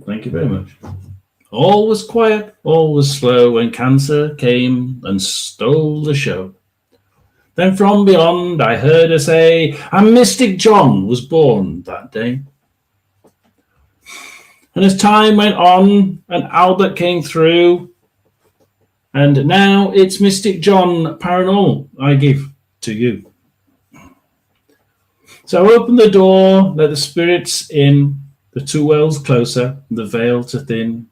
Thank you very much. All was quiet, all was slow when cancer came and stole the show. Then from beyond I heard her say, and Mystic John was born that day. And as time went on and Albert came through, and now it's Mystic John Paranormal I give to you. So open the door, let the spirits in, the two worlds closer, the veil to thin.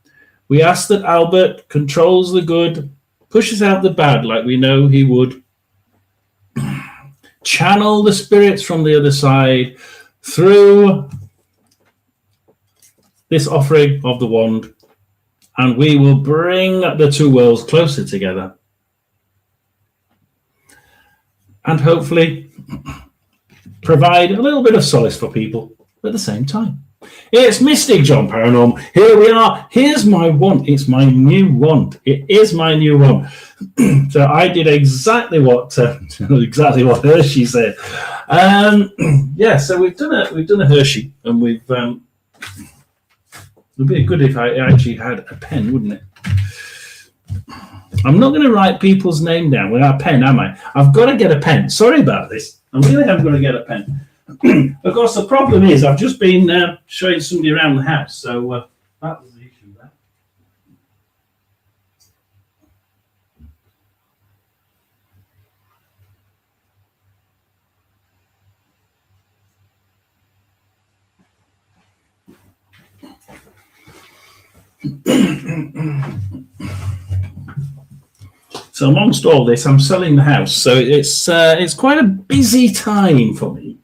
We ask that Albert controls the good, pushes out the bad like we know he would. Channel the spirits from the other side through this offering of the wand, and we will bring the two worlds closer together. And hopefully provide a little bit of solace for people at the same time. It's Mystic John Paranormal. Here we are. Here's my wand. It's my new wand. It is my new wand. So I did exactly what Hershey said. Yeah. So we've done a Hershey, and we've. It'd be good if I actually had a pen, wouldn't it? I'm not going to write people's name down without a pen, am I? I've got to get a pen. Sorry about this. I really am going to get a pen. Of course, the problem is I've just been showing somebody around the house, so that was the issue there. So amongst all this, I'm selling the house, so it's quite a busy time for me.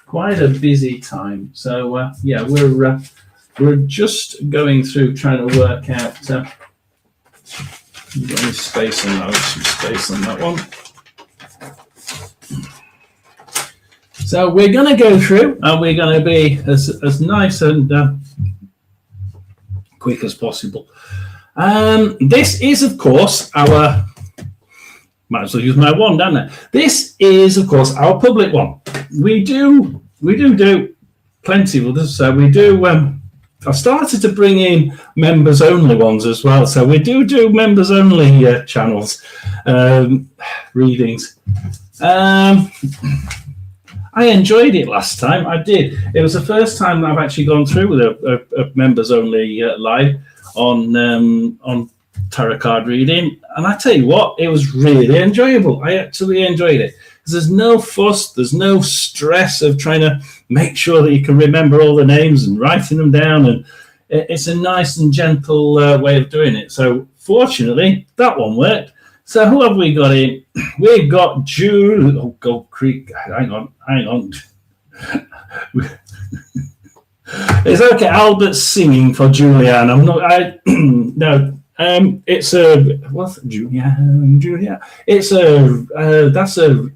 Quite a busy time. So yeah, we're just going through trying to work out. Got any space on that? Some space on that one. So we're going to go through, and we're going to be as nice and quick as possible. This is, of course, our. Might as well use my wand, don't I? This is, of course, our public one. We do plenty of others. So we do. I've started to bring in members only ones as well. So we do members only channels, readings. I enjoyed it last time. I did. It was the first time that I've actually gone through with a members only live on tarot card reading, and I tell you what, it was really enjoyable. I actually enjoyed it because there's no fuss, there's no stress of trying to make sure that you can remember all the names and writing them down, and it's a nice and gentle way of doing it. So fortunately, that one worked. So who have we got in? We've got Julie. Oh, Gold Creek. Hang on. It's okay. Albert's singing for Julianne. I'm not. No. It's a what's Julia? It's that's a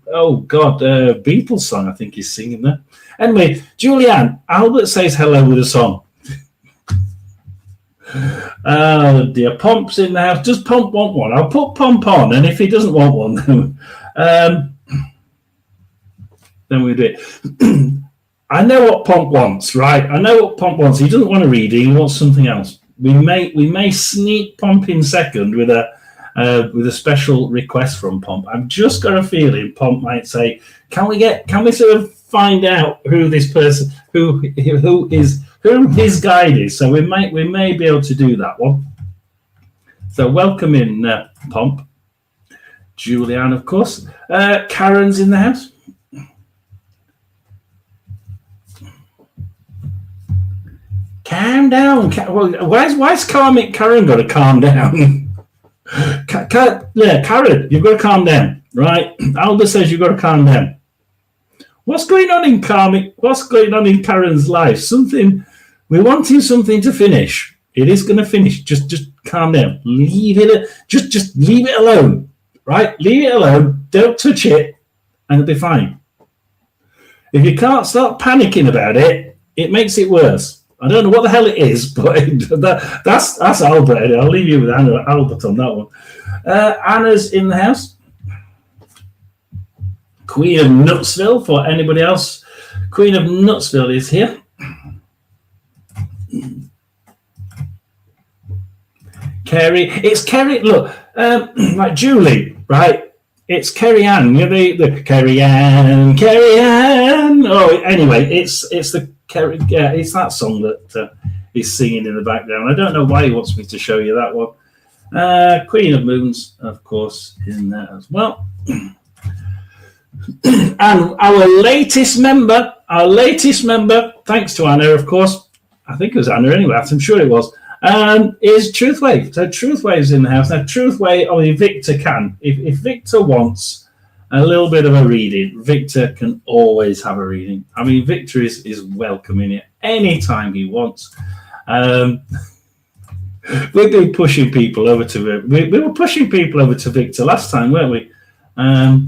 Beatles song. I think he's singing there. Anyway, Julianne. Albert says hello with a song. Oh dear, Pomp's in the house. Does Pomp want one? I'll put Pomp on, and if he doesn't want one, then we do it. I know what Pomp wants, right? I know what Pomp wants. He doesn't want a reading. He wants something else. We may sneak Pomp in second with a special request from Pomp. I've just got a feeling Pomp might say, "Can we sort of find out who this person who his guide is?" So we may be able to do that one. So welcome in Pomp, Julianne, of course. Karen's in the house. Calm down. Why's Karmic Karen got to calm down? Karen, you've got to calm down, right? Albert says you've got to calm down. What's going on in Karmic? What's going on in Karen's life? We're wanting something to finish. It is going to finish. Just calm down. Leave it. Just leave it alone, right? Leave it alone. Don't touch it, and it'll be fine. If you can't start panicking about it, it makes it worse. I don't know what the hell it is, but that's Albert. I'll leave you with Albert on that one. Anna's in the house. Queen of Nutsville for anybody else. Queen of Nutsville is here. Kerry. It's Kerry. Look, like Julie, right? It's Kerry Ann. You know the Kerry Ann, Kerry Ann. Oh, anyway, it's the Kerry. Yeah, it's that song that he's singing in the background. I don't know why he wants me to show you that one. Queen of Moons, of course, in there as well. And our latest member, thanks to Anna, of course. I think it was Anna anyway. I'm sure it was. Is Truthwave. So Truthwave's in the house. Now, Truthwave, only Victor can. If Victor wants a little bit of a reading, Victor can always have a reading. I mean, Victor is welcome in it anytime he wants. We've been pushing people over to... We were pushing people over to Victor last time, weren't we? I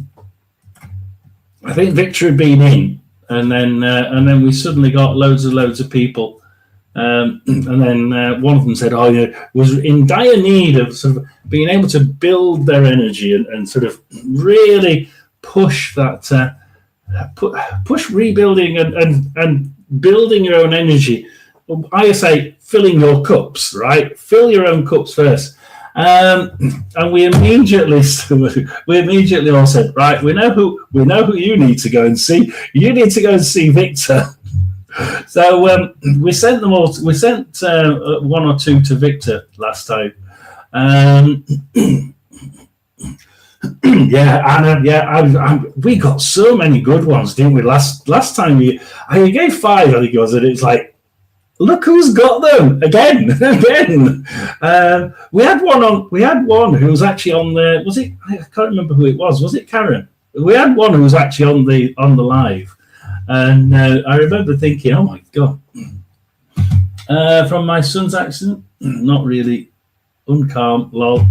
think Victor had been in, and then we suddenly got loads of people. And then one of them said, was in dire need of sort of being able to build their energy and sort of really push that, push rebuilding and building your own energy. I say filling your cups, right? Fill your own cups first. And we immediately all said, right, we know who you need to go and see. You need to go and see Victor. So we sent them all. We sent one or two to Victor last time. Yeah, Anna. Yeah, we got so many good ones, didn't we? Last time I gave 5. I think it was, and it's like, look who's got them again. We had one who was actually on the. Was it? I can't remember who it was. Was it Karen? We had one who was actually on the live. And I remember thinking, oh my God, from my son's accent, not really, uncalm, lol.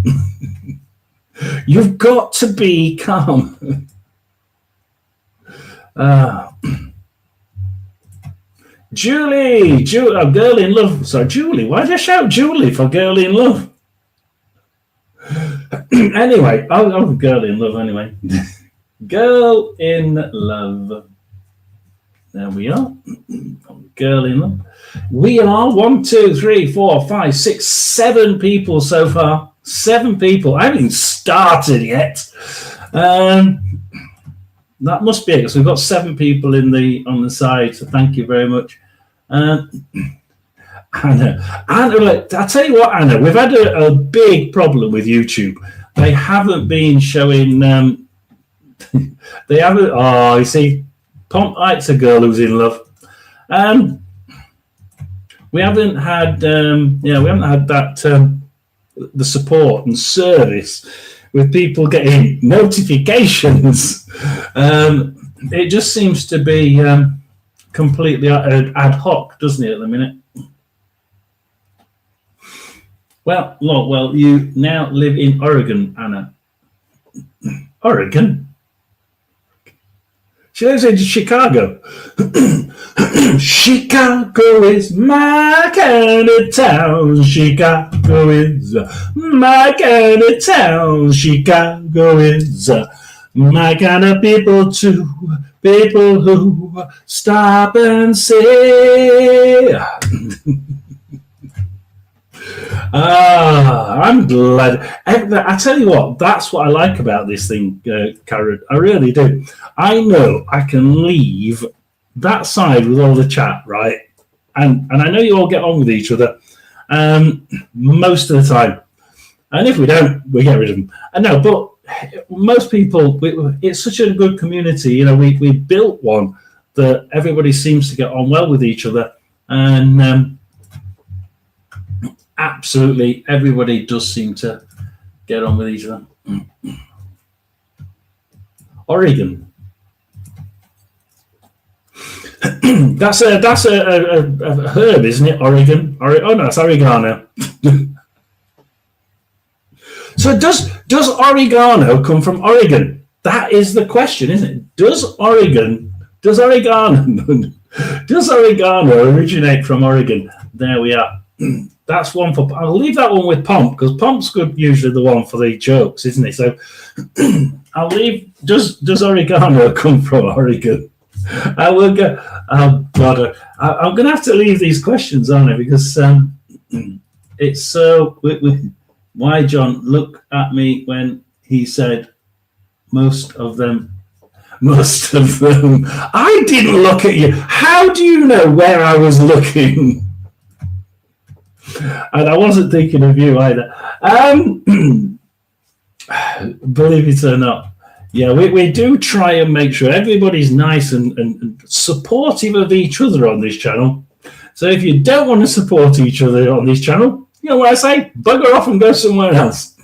You've got to be calm. Julie, Girl in Love. Sorry, Julie, why did I shout Julie for Girl in Love? Anyway, I'll Girl in Love anyway. Girl in Love. There we are. Girl in Love. We are 1, 2, 3, 4, 5, 6, 7 people so far. 7 people. I haven't even started yet. That must be it, because we've got 7 people on the side. So thank you very much, Anna. Look, I tell you what, Anna, we've had a big problem with YouTube. They haven't been showing. They haven't. Oh, you see. Pomp likes a girl who's in love. We haven't had that the support and service with people getting notifications. It just seems to be completely ad hoc, doesn't it, at the minute? Well, you now live in Oregon, Anna. Oregon? She lives in Chicago. Chicago is my kind of town. Chicago is my kind of town. Chicago is my kind of people too. People who stop and say. I'm glad. I tell you what, that's what I like about this thing, Karen. I really do. I know I can leave that side with all the chat, right? And I know you all get on with each other most of the time. And if we don't, we get rid of them. I know, but most people, it's such a good community. You know, we built one that everybody seems to get on well with each other. And absolutely everybody does seem to get on with each other. Oregon. That's a herb, isn't it? Oregon. Oh no, it's oregano. So does oregano come from Oregon? That is the question, isn't it? Does oregano originate from Oregon? There we are. That's one for. I'll leave that one with Pomp, because Pomp's good, usually the one for the jokes, isn't he? So I'll leave. Does oregano come from Oregon? I will go. Oh God, I'm going to have to leave these questions on it, because it's so. Why, John? Look at me when he said most of them. Most of them. I didn't look at you. How do you know where I was looking? And I wasn't thinking of you either. Believe it or not, yeah, we do try and make sure everybody's nice and supportive of each other on this channel. So if you don't want to support each other on this channel, you know what I say? Bugger off and go somewhere else.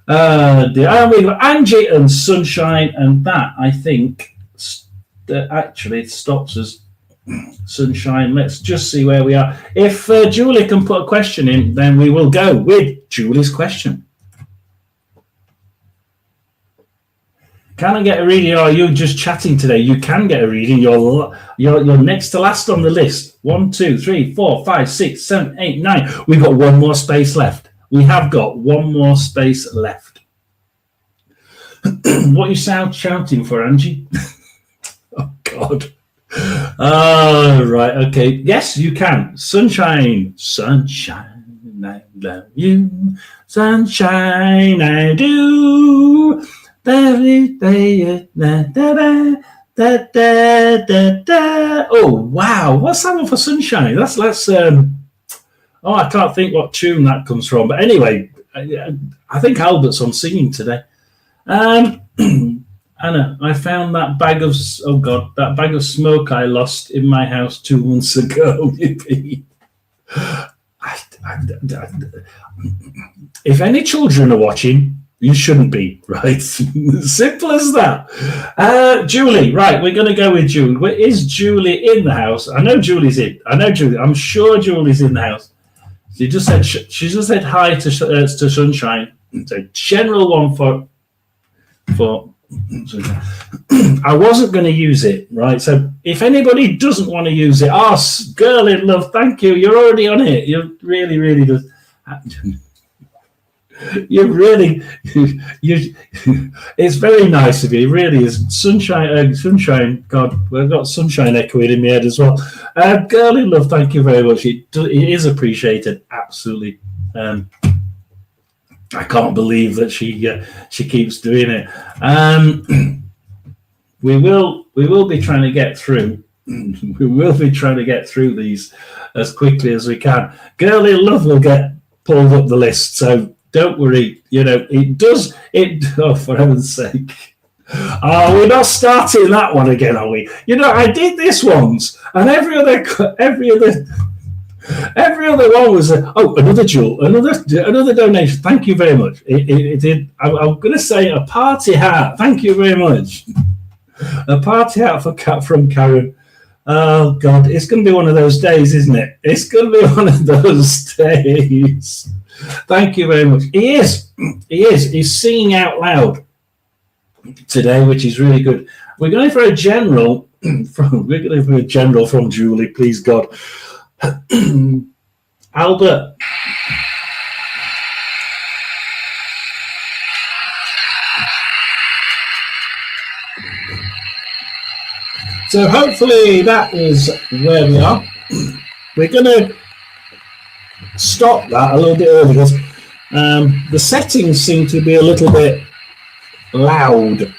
We got Angie and Sunshine, and that I think actually stops us. Sunshine, let's just see where we are. If Julie can put a question in, then we will go with Julie's question. Can I get a reading, or are you just chatting today? You can get a reading. You're next to last on the list. 1, 2, 3, 4, 5, 6, 7, 8, 9. We've got one more space left. We have got one more space left. What are you shouting for, Angie? Oh, God. Oh, right. Okay. Yes, you can. Sunshine. Sunshine, I love you. Sunshine, I do. Oh, wow. What's that one for Sunshine? That's I can't think what tune that comes from. But anyway, I think Albert's on singing today. Anna, I found that bag of smoke I lost in my house 2 months ago. If any children are watching, you shouldn't be, right? Simple as that. Julie, right, we're going to go with Julie. Is Julie in the house? I know Julie's in. I'm sure Julie's in the house. She just said hi to Sunshine. It's a general one for I wasn't going to use it, right? So if anybody doesn't want to use it, girl in love, thank you. You're already on it. You really, really do. It's very nice of you. It really is. Sunshine. God, we've got sunshine echoing in my head as well. Girl in love, thank you very much. It is appreciated. Absolutely. I can't believe that she keeps doing it. We will be trying to get through. We will be trying to get through these as quickly as we can. Girl in love will get pulled up the list, so don't worry. You know it does. Oh, for heaven's sake! We're not starting that one again, are we? You know, I did this once, and every other one was another jewel, another donation. Thank you very much. It did. I'm going to say a party hat. Thank you very much. A party hat from Karen. Oh God, it's going to be one of those days, isn't it? It's going to be one of those days. Thank you very much. He is. He's singing out loud today, which is really good. We're going for a general from Julie. Please God. Albert. So hopefully that is where we are. We're going to stop that a little bit early because the settings seem to be a little bit loud.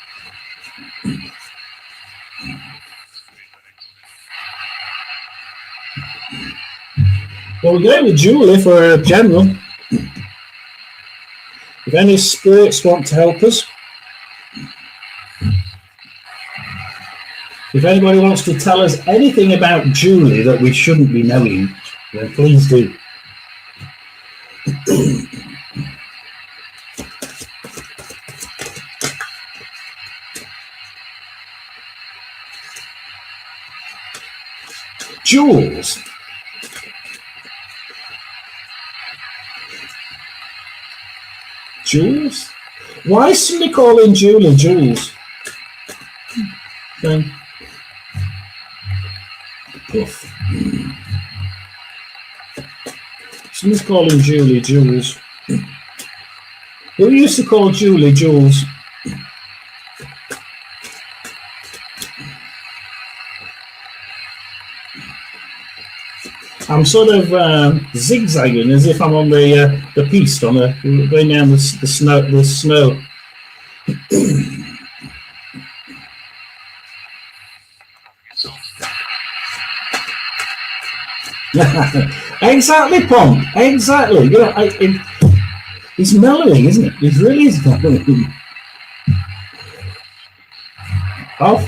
Well, we're going with Julie for a general. If any spirits want to help us, if anybody wants to tell us anything about Julie that we shouldn't be knowing, then please do. Jules. Jules? Why is somebody calling Julie Jules? Okay. Puff. Somebody's calling Julie Jules. Who used to call Julie Jules? I'm sort of zigzagging as if I'm on the piste on going down the snow. The snow. Exactly, Pom. Exactly. You know, it's mellowing, isn't it? It really is mellowing. Oh,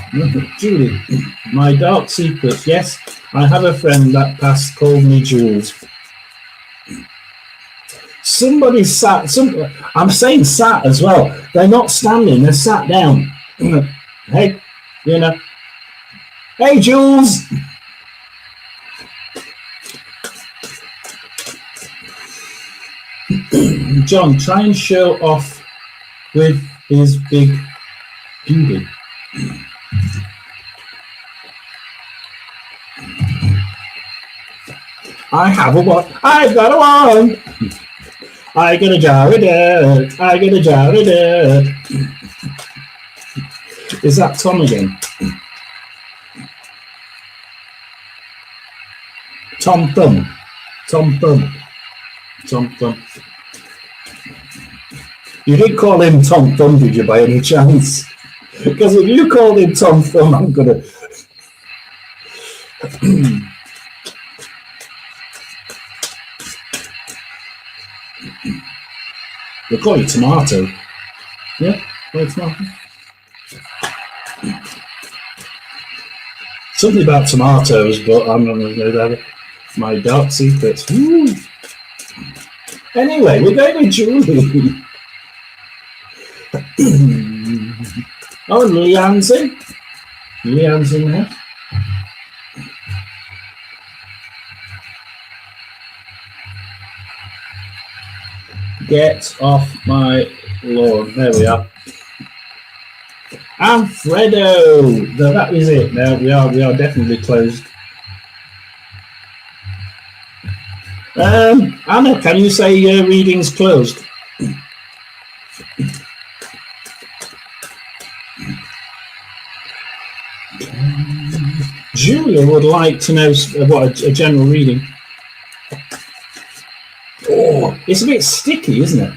Julie, my dark secrets. Yes, I have a friend that passed called me Jules. Somebody sat. I'm saying sat as well. They're not standing. They're sat down. Hey, you know. Hey, Jules. John, try and show off with his big beauty. I have a what? I got a wand. I got a jar of dirt. I got a jar of dirt. Is that Tom again? Tom Thumb. Tom Thumb. Tom Thumb. You didn't call him Tom Thumb, did you, by any chance? Because if you called him Tom Thumb, I'm gonna. We'll call you Tomato. Yeah, call you Tomato. Something about tomatoes, but I'm not going to go there. My dark secrets. Woo. Anyway, we're going with Julie. Oh, Leanne's in. Leanne's in there. Get off my lawn. There we are. Alfredo. No, that is it. No, we are definitely closed. Anna, can you say reading's closed? Julia would like to know what a general reading. Oh, it's a bit sticky, isn't it?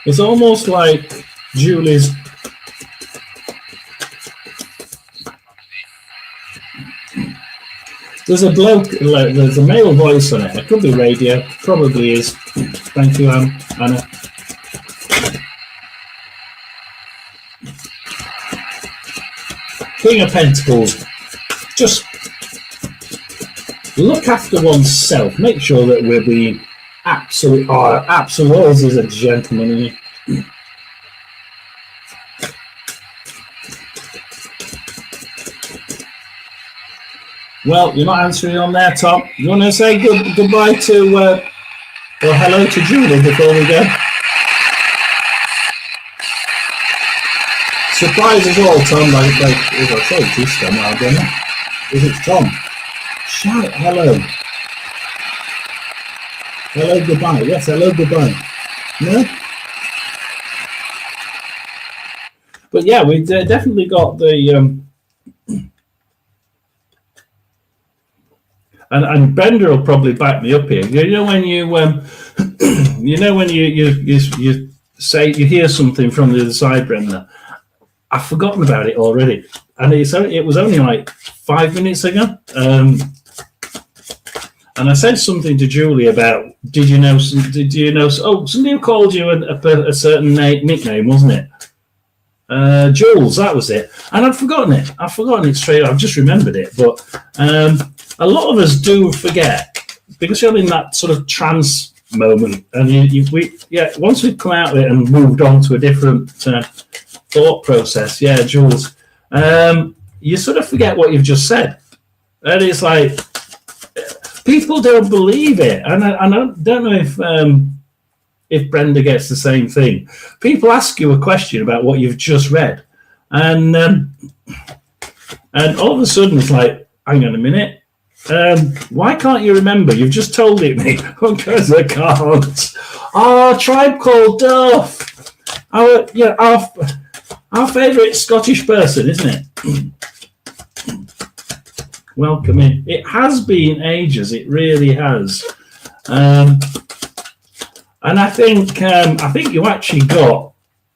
It's almost like Julie's. There's a bloke, there's a male voice on it. It could be radio, probably is. Thank you, Anna. King of Pentacles. Just look after oneself. Make sure that we're being absolute. Oh, absolute always is a gentleman, isn't he? Well, you're not answering on there, Tom. You want to say goodbye to, or hello to Julie before we go? Surprise us all, Tom. If I say this time, I don't know. Is it Tom? Shout hello. Hello, goodbye. Yes, hello, goodbye. No? But yeah, we definitely got the... And Brenda will probably back me up here. You know when you, you know when you say you hear something from the other side, Brenda. I've forgotten about it already, and it was only like 5 minutes ago. And I said something to Julie about did you know? Oh, somebody called you a certain nickname, wasn't it? Jules, that was it. And I'd forgotten it. I've forgotten it straight. I've just remembered it, but. A lot of us do forget because you're in that sort of trance moment, and once we've come out of it and moved on to a different thought process, Jules, you sort of forget what you've just said, and it's like people don't believe it, and I don't know if Brenda gets the same thing. People ask you a question about what you've just read, and all of a sudden it's like, hang on a minute. Why can't you remember? You've just told it me. Because I can't. Oh, Tribe Called Duff. Our favourite Scottish person, isn't it? Welcome in. It has been ages. It really has. And I think you actually got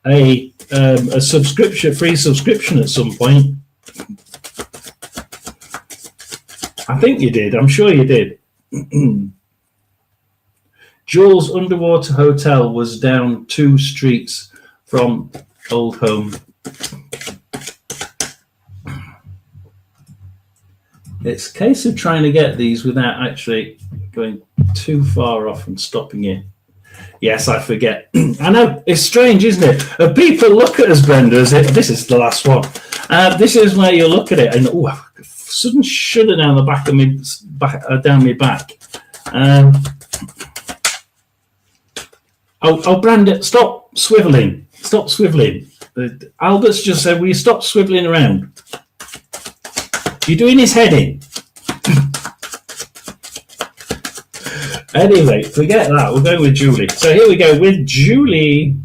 a free subscription at some point. I think you did. I'm sure you did. Jules Underwater Hotel was down 2 streets from Old Home. It's a case of trying to get these without actually going too far off and stopping it. Yes, I forget. I know, it's strange, isn't it? People look at us, Brenda, as if this is the last one. This is where you look at it and sudden shudder down the back of me, down my back. Brenda, stop swiveling. Stop swiveling. Albert's just said, will you stop swiveling around? You're doing his head in. Anyway, forget that. We're going with Julie. So here we go with Julie.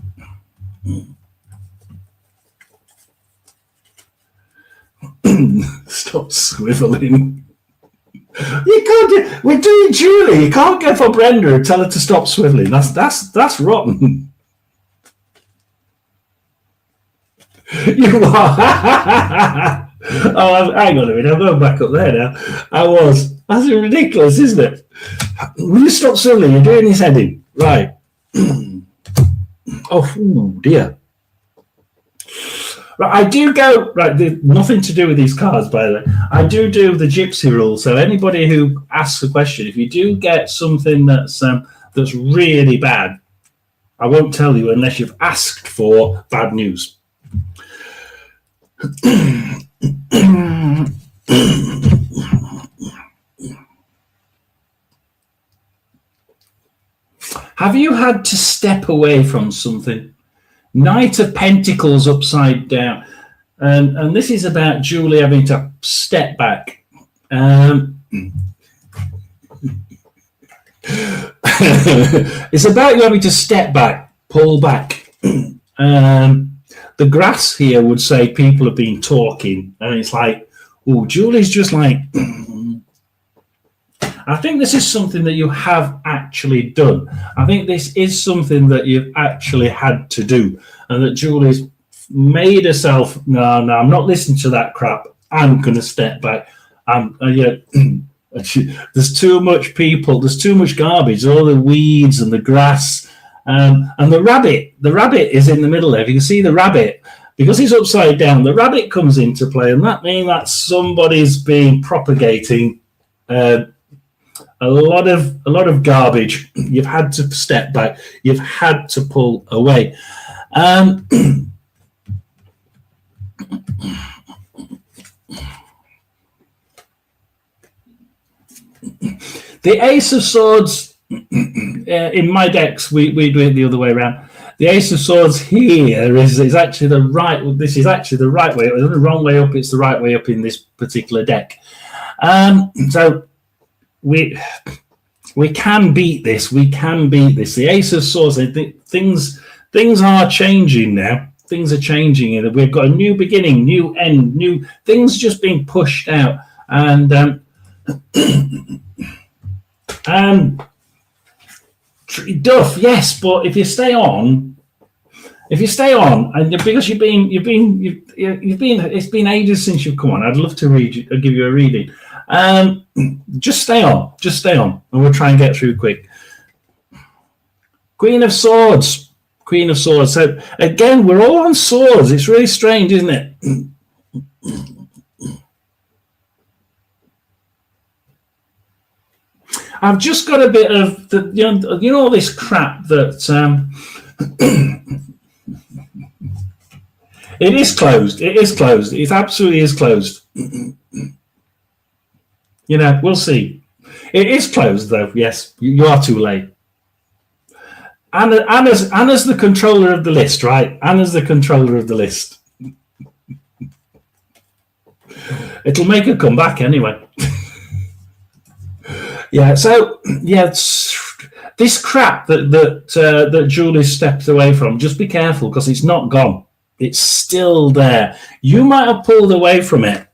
Stop swiveling. You can't. We're doing Julie. You can't go for Brenda and tell her to stop swiveling. That's rotten. You are. Oh, hang on a minute. I'm going back up there now. That's ridiculous, isn't it? Will you stop swiveling? You're doing his head in. Right. Oh, dear. Right, I do go, right, nothing to do with these cards, by the way. I do the gypsy rule. So anybody who asks a question, if you do get something that's really bad, I won't tell you unless you've asked for bad news. Have you had to step away from something? Knight of Pentacles upside down. And this is about Julie having to step back. It's about you having to step back, pull back. The grass here would say people have been talking. And it's like, oh, Julie's just like... I think this is something that you have actually done. I think this is something that you've actually had to do. And that Julie's made herself, no, I'm not listening to that crap. I'm going to step back. There's too much people. There's too much garbage. All the weeds and the grass. And the rabbit is in the middle there. If you can see the rabbit, because he's upside down, the rabbit comes into play. And that means that somebody's been propagating a lot of garbage. You've had to step back. You've had to pull away. The Ace of Swords, in my decks, we do it the other way around. The Ace of Swords here is actually the right. This is actually the right way. It's the wrong way up. It's the right way up in this particular deck. So we can beat this. We can beat this. The Ace of Swords. Things are changing now. Things are changing. We've got a new beginning, new end, new things just being pushed out. And Duff, yes, but if you stay on, and because you've been, it's been ages since you've come on. I'd love to read you, give you a reading. Just stay on, and we'll try and get through quick. Queen of Swords. So again, we're all on swords. It's really strange, isn't it? I've just got a bit of the, all this crap that it is closed. It is closed. It absolutely is closed. We'll see. It is closed, though. Yes, you are too late. Anna's the controller of the list, right? Anna's the controller of the list. It'll make her come back anyway. Yeah. So this crap that Julie stepped away from. Just be careful because it's not gone. It's still there. You might have pulled away from it.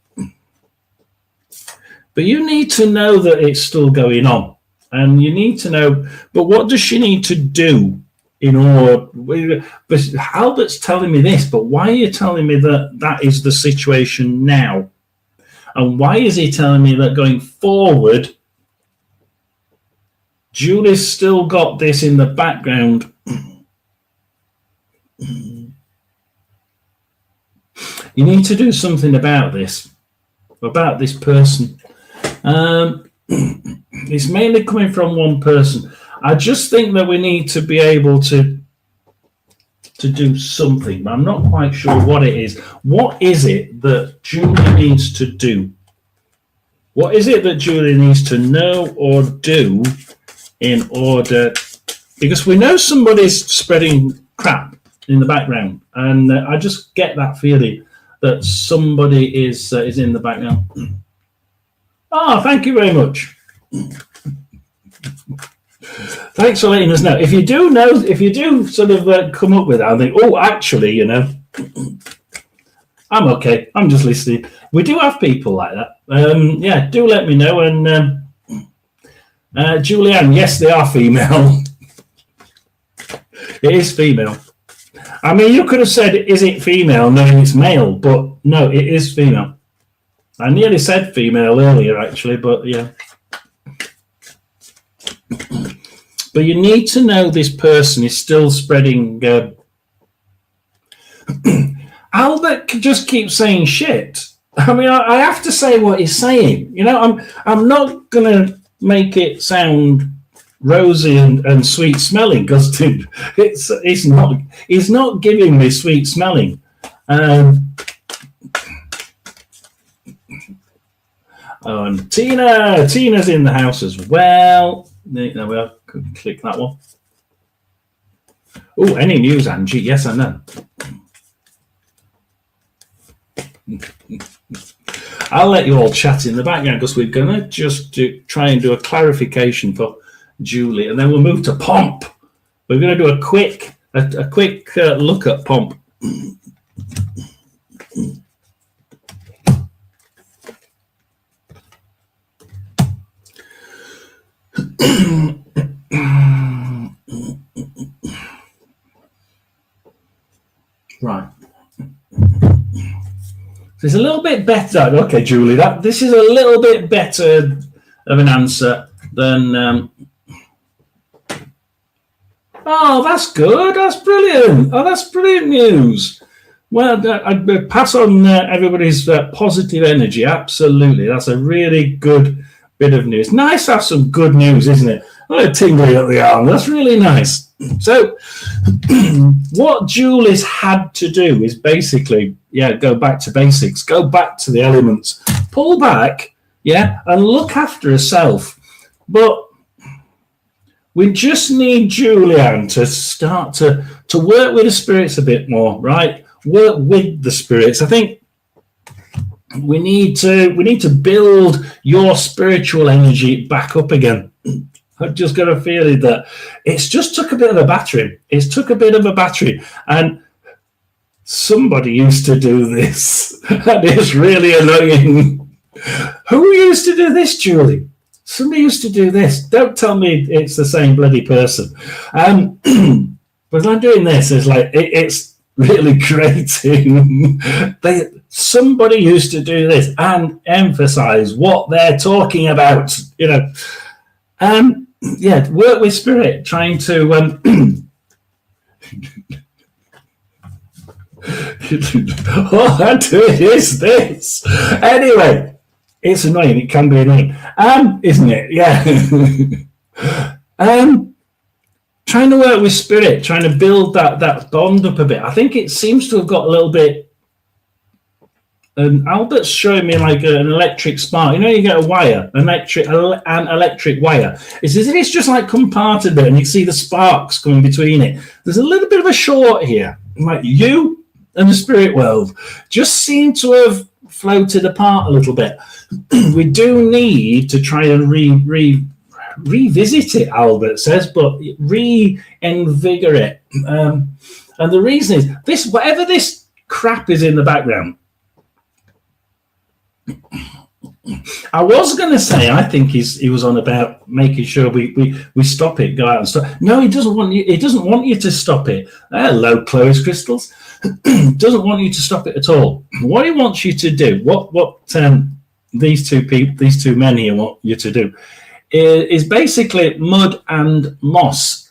But you need to know that it's still going on. And you need to know, but what does she need to do in order? But Albert's telling me this, but why are you telling me that that is the situation now? And why is he telling me that going forward, Julie's still got this in the background? You need to do something about this person. It's mainly coming from one person. I just think that we need to be able to do something, but I'm not quite sure what it is. What is it that Julie needs to do? What is it that Julie needs to know or do in order? Because we know somebody's spreading crap in the background, and I just get that feeling that somebody is in the background. Oh, thank you very much. Thanks for letting us know. If you do sort of come up with that and think, oh, actually, you know, I'm okay. I'm just listening. We do have people like that. Yeah, do let me know. And Julianne, yes, they are female. It is female. I mean, you could have said, is it female? No, it's male. But no, it is female. I nearly said female earlier, actually, but yeah. But you need to know this person is still spreading. Albert just keeps saying shit. I mean, I have to say what he's saying. You know, I'm not gonna make it sound rosy and sweet smelling because it's not. He's not giving me sweet smelling. Oh, and Tina's in the house as well. There we are. Click that one. Oh, any news, Angie? Yes, I know. I'll let you all chat in the background because we're going to just try and do a clarification for Julie, and then we'll move to Pomp. We're going to do a quick look at Pomp. Right. So it's a little bit better. Okay, Julie, this is a little bit better of an answer than. Oh, that's good. That's brilliant. Oh, that's brilliant news. Well, I'd pass on everybody's positive energy. Absolutely. That's a really good bit of news. Nice to have some good news, isn't it? A little tingly at the arm. That's really nice. So what Julie's had to do is basically, go back to basics, go back to the elements, pull back, and look after herself. But we just need Julianne to start to work with the spirits a bit more, right? Work with the spirits. I think we need to build your spiritual energy back up again. I've just got a feeling that it's just took a bit of a battering. It's took a bit of a battering. And somebody used to do this. And it's really annoying. Who used to do this, Julie? Somebody used to do this. Don't tell me it's the same bloody person. But I'm doing this. It's like, it's really grating. Somebody used to do this and emphasize what they're talking about, you know. Work with spirit, trying to all I'm doing is this. Anyway, it's annoying. It can be annoying, isn't it? Yeah. Trying to work with spirit, trying to build that bond up a bit. I think it seems to have got a little bit. Albert's showing me like an electric spark. You know, you get a wire, an electric wire. It's as if it's just like come apart a bit, and you see the sparks coming between it. There's a little bit of a short here. Like you and the spirit world just seem to have floated apart a little bit. We do need to try and revisit it, Albert says, but reinvigorate. And the reason is this: whatever this crap is in the background. I was going to say, I think he was on about making sure we stop it, go out and stop. No, he doesn't want you. He doesn't want you to stop it. Hello, Chloe's crystals. Doesn't want you to stop it at all. What he wants you to do, what these two men here want you to do, is basically mud and moss.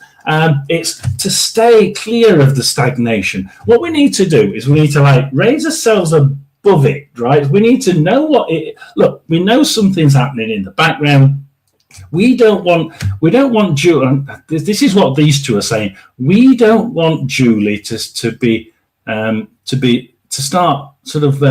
It's to stay clear of the stagnation. What we need to do is we need to raise ourselves above it, right? We need to know look, we know something's happening in the background. We don't want Julie. This is what these two are saying. We don't want Julie to start sort of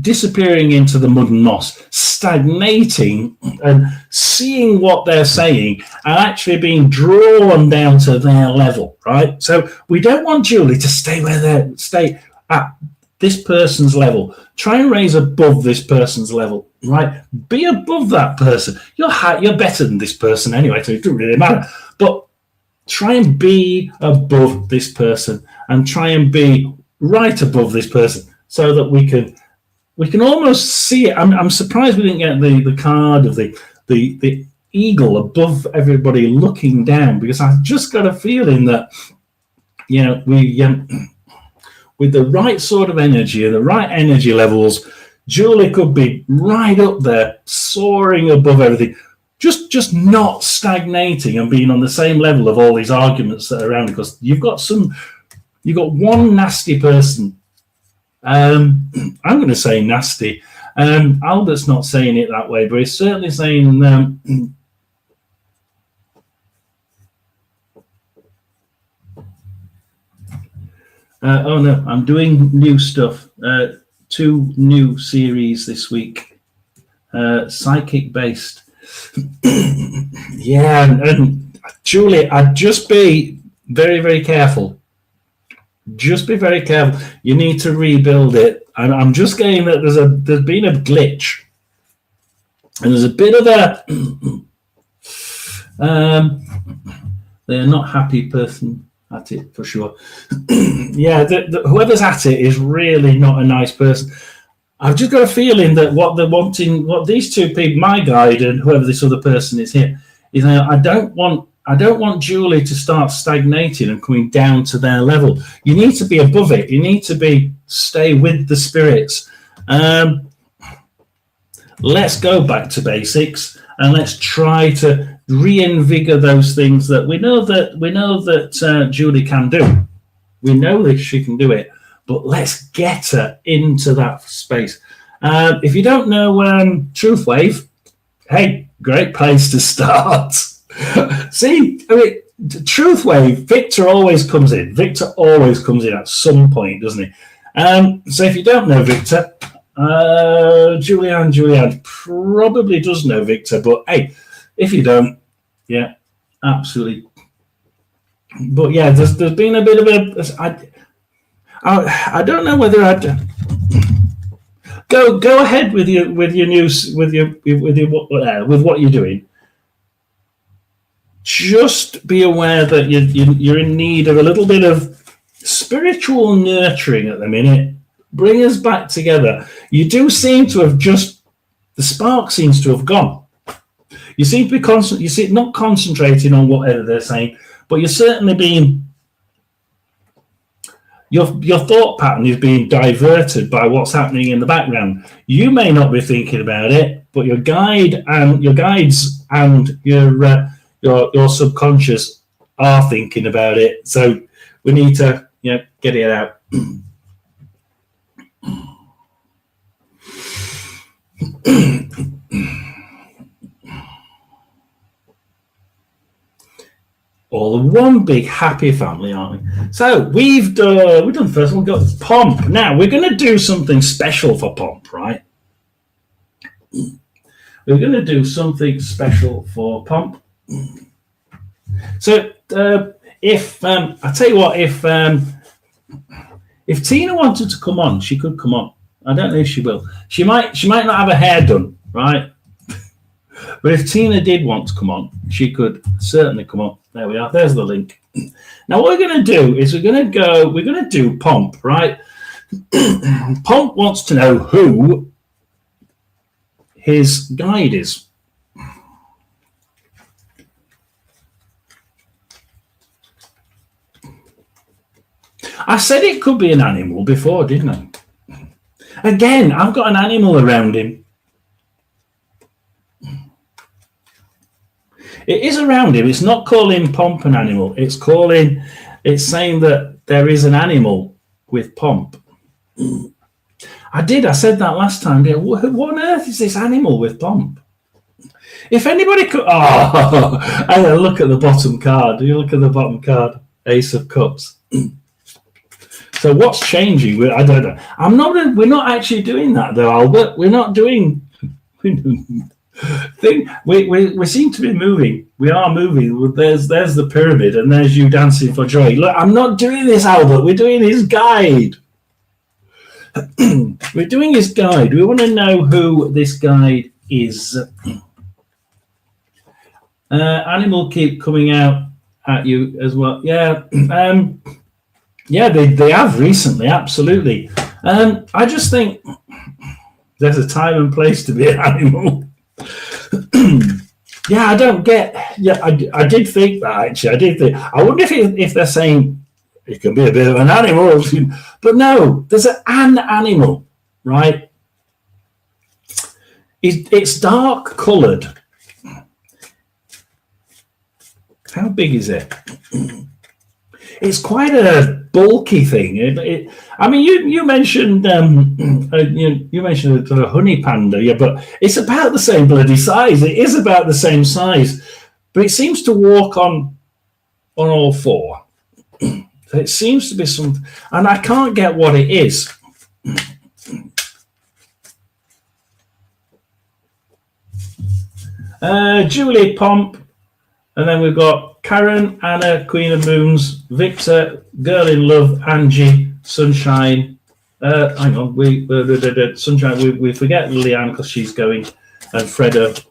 disappearing into the mud and moss, stagnating and seeing what they're saying and actually being drawn down to their level, right? So we don't want Julie to stay at this person's level. Try and raise above this person's level, right? Be above that person. You're better than this person anyway, so it doesn't really matter. But try and be above this person and try and be right above this person so that we can almost see it. I'm surprised we didn't get the card of the eagle above everybody looking down, because I've just got a feeling that, with the right sort of energy and the right energy levels, Julie could be right up there, soaring above everything, just not stagnating and being on the same level of all these arguments that are around, because you've got one nasty person. I'm going to say nasty. Albert's not saying it that way, but he's certainly saying oh no, I'm doing new stuff. 2 new series this week, psychic based. Yeah, and Julie, I'd just be very, very careful. Just be very careful. You need to rebuild it. And I'm just getting that there's been a glitch, and there's a bit of a they're not happy person at it for sure. Yeah, whoever's at it is really not a nice person. I've just got a feeling that what they're wanting, what these two people, my guide and whoever this other person is here, is I don't want Julie to start stagnating and coming down to their level. You need to be above it. You need to stay with the spirits. Let's go back to basics and let's try to reinvigor those things that we know that Julie can do. We know that she can do it, but let's get her into that space. If you don't know Truth Wave, hey, great place to start. See, I mean, Truth Wave, Victor always comes in. Victor always comes in at some point, doesn't he? So if you don't know Victor, Julianne probably does know Victor, but hey, if you don't, yeah, absolutely. But yeah, there's been a bit of a. I don't know whether I'd go ahead with your news with what you're doing. Just be aware that you're in need of a little bit of spiritual nurturing at the minute. Bring us back together. You do seem to have the spark seems to have gone. You seem to be not concentrating on whatever they're saying, but you're certainly being, your thought pattern is being diverted by what's happening in the background. You may not be thinking about it, but your guides and your subconscious are thinking about it. So we need to get it out. All in one big happy family, aren't we? So we've done first one. We've got Pomp. Now we're going to do something special for Pomp, right? We're going to do something special for Pomp. So if I tell you what, if Tina wanted to come on, she could come on. I don't know if she will. She might not have her hair done, right? But if Tina did want to come on, she could certainly come on. There we are. There's the link. Now, what we're going to do is we're going to do Pomp, right? Pomp wants to know who his guide is. I said it could be an animal before, didn't I? Again, I've got an animal around him. It is around him. It's not calling Pomp an animal. It's saying that there is an animal with Pomp. I said that last time. What on earth is this animal with Pomp? If anybody could... Oh, and look at the bottom card. You look at the bottom card. Ace of Cups. So what's changing? I don't know. We're not actually doing that though, Albert. We're not doing... We seem to be moving. We are moving. There's the pyramid, and there's you dancing for joy. Look, I'm not doing this, Albert. We're doing his guide. We're doing his guide. We want to know who this guide is. Animal keep coming out at you as well. Yeah, yeah, they have recently, absolutely. I just think there's a time and place to be an animal. Yeah, I don't get. Yeah, I did think that actually. I wonder if they're saying it can be a bit of an animal, but no, there's an animal, right? It's dark coloured. How big is it? It's quite a bulky thing. I mean, you mentioned you mentioned a honey panda, yeah, but it's about the same bloody size. It is about the same size, but it seems to walk on all four. So it seems to be something, and I can't get what it is. Julie, Pomp, and then we've got Karen, Anna, Queen of Moons, Victor, Girl in Love, Angie, Sunshine. Hang on, Sunshine. We forget Liliane because she's going, and Fredo.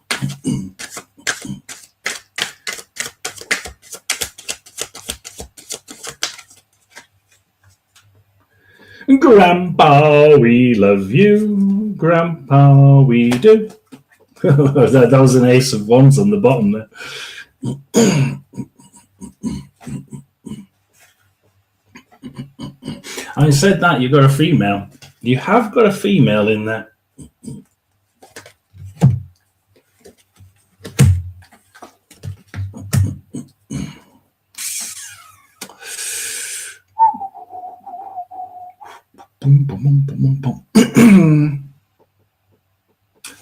Grandpa, we love you. Grandpa, we do. that was an ace of wands on the bottom there. I said that you've got a female. You have got a female in there.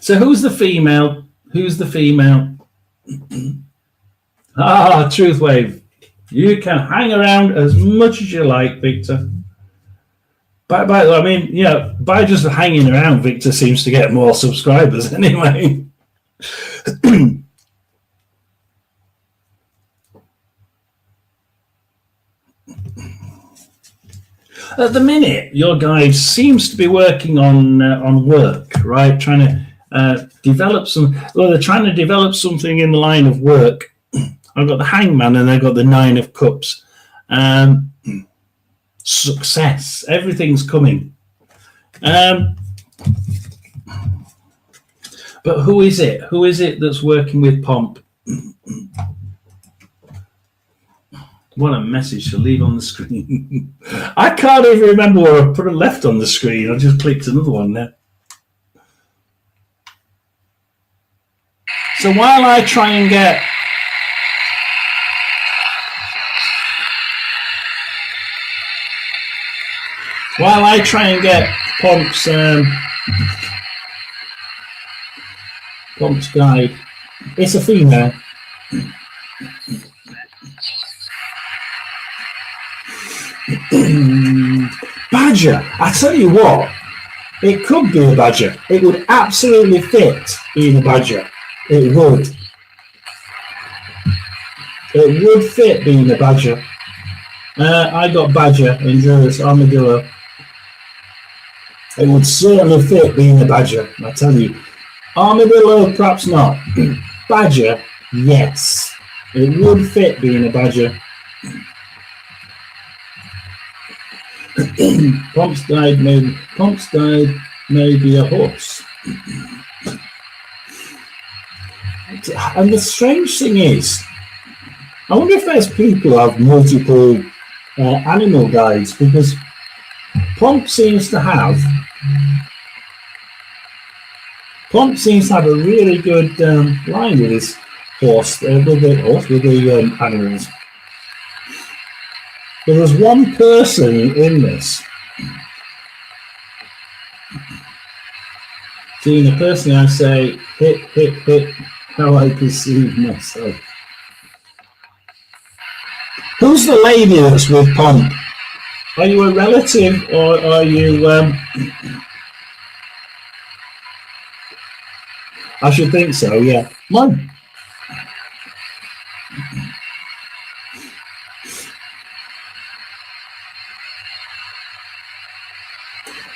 So who's the female? Who's the female? Truth Wave. You can hang around as much as you like, Victor. I mean, you know, by just hanging around, Victor seems to get more subscribers anyway. At the minute, your guide seems to be working on work, right? Trying to develop some. Well, they're trying to develop something in the line of work. I've got the Hangman, and they've got the Nine of Cups. Success. Everything's coming. But who is it? Who is it that's working with Pomp? What a message to leave on the screen. I can't even remember where I put it left on the screen. I just clicked another one there. So while I try and get... Pomp's guide, it's a female. Badger. I tell you what, it could be a badger. It would absolutely fit being a badger. It would. It would fit being a badger. I got badger, Endurance, armadillo. It would certainly fit being a badger, I tell you. Armadillo, perhaps not. Badger, yes. It would fit being a badger. Pomp's guide may be a horse. And the strange thing is, I wonder if there's people who have multiple animal guides, because Pomp seems to have a really good line with his horse, with the animals. But there's one person in this. Seeing the person I say, hit, how I perceive myself. Who's the lady that's with Pomp? Are you a relative, or are you... I should think so, yeah. Mine.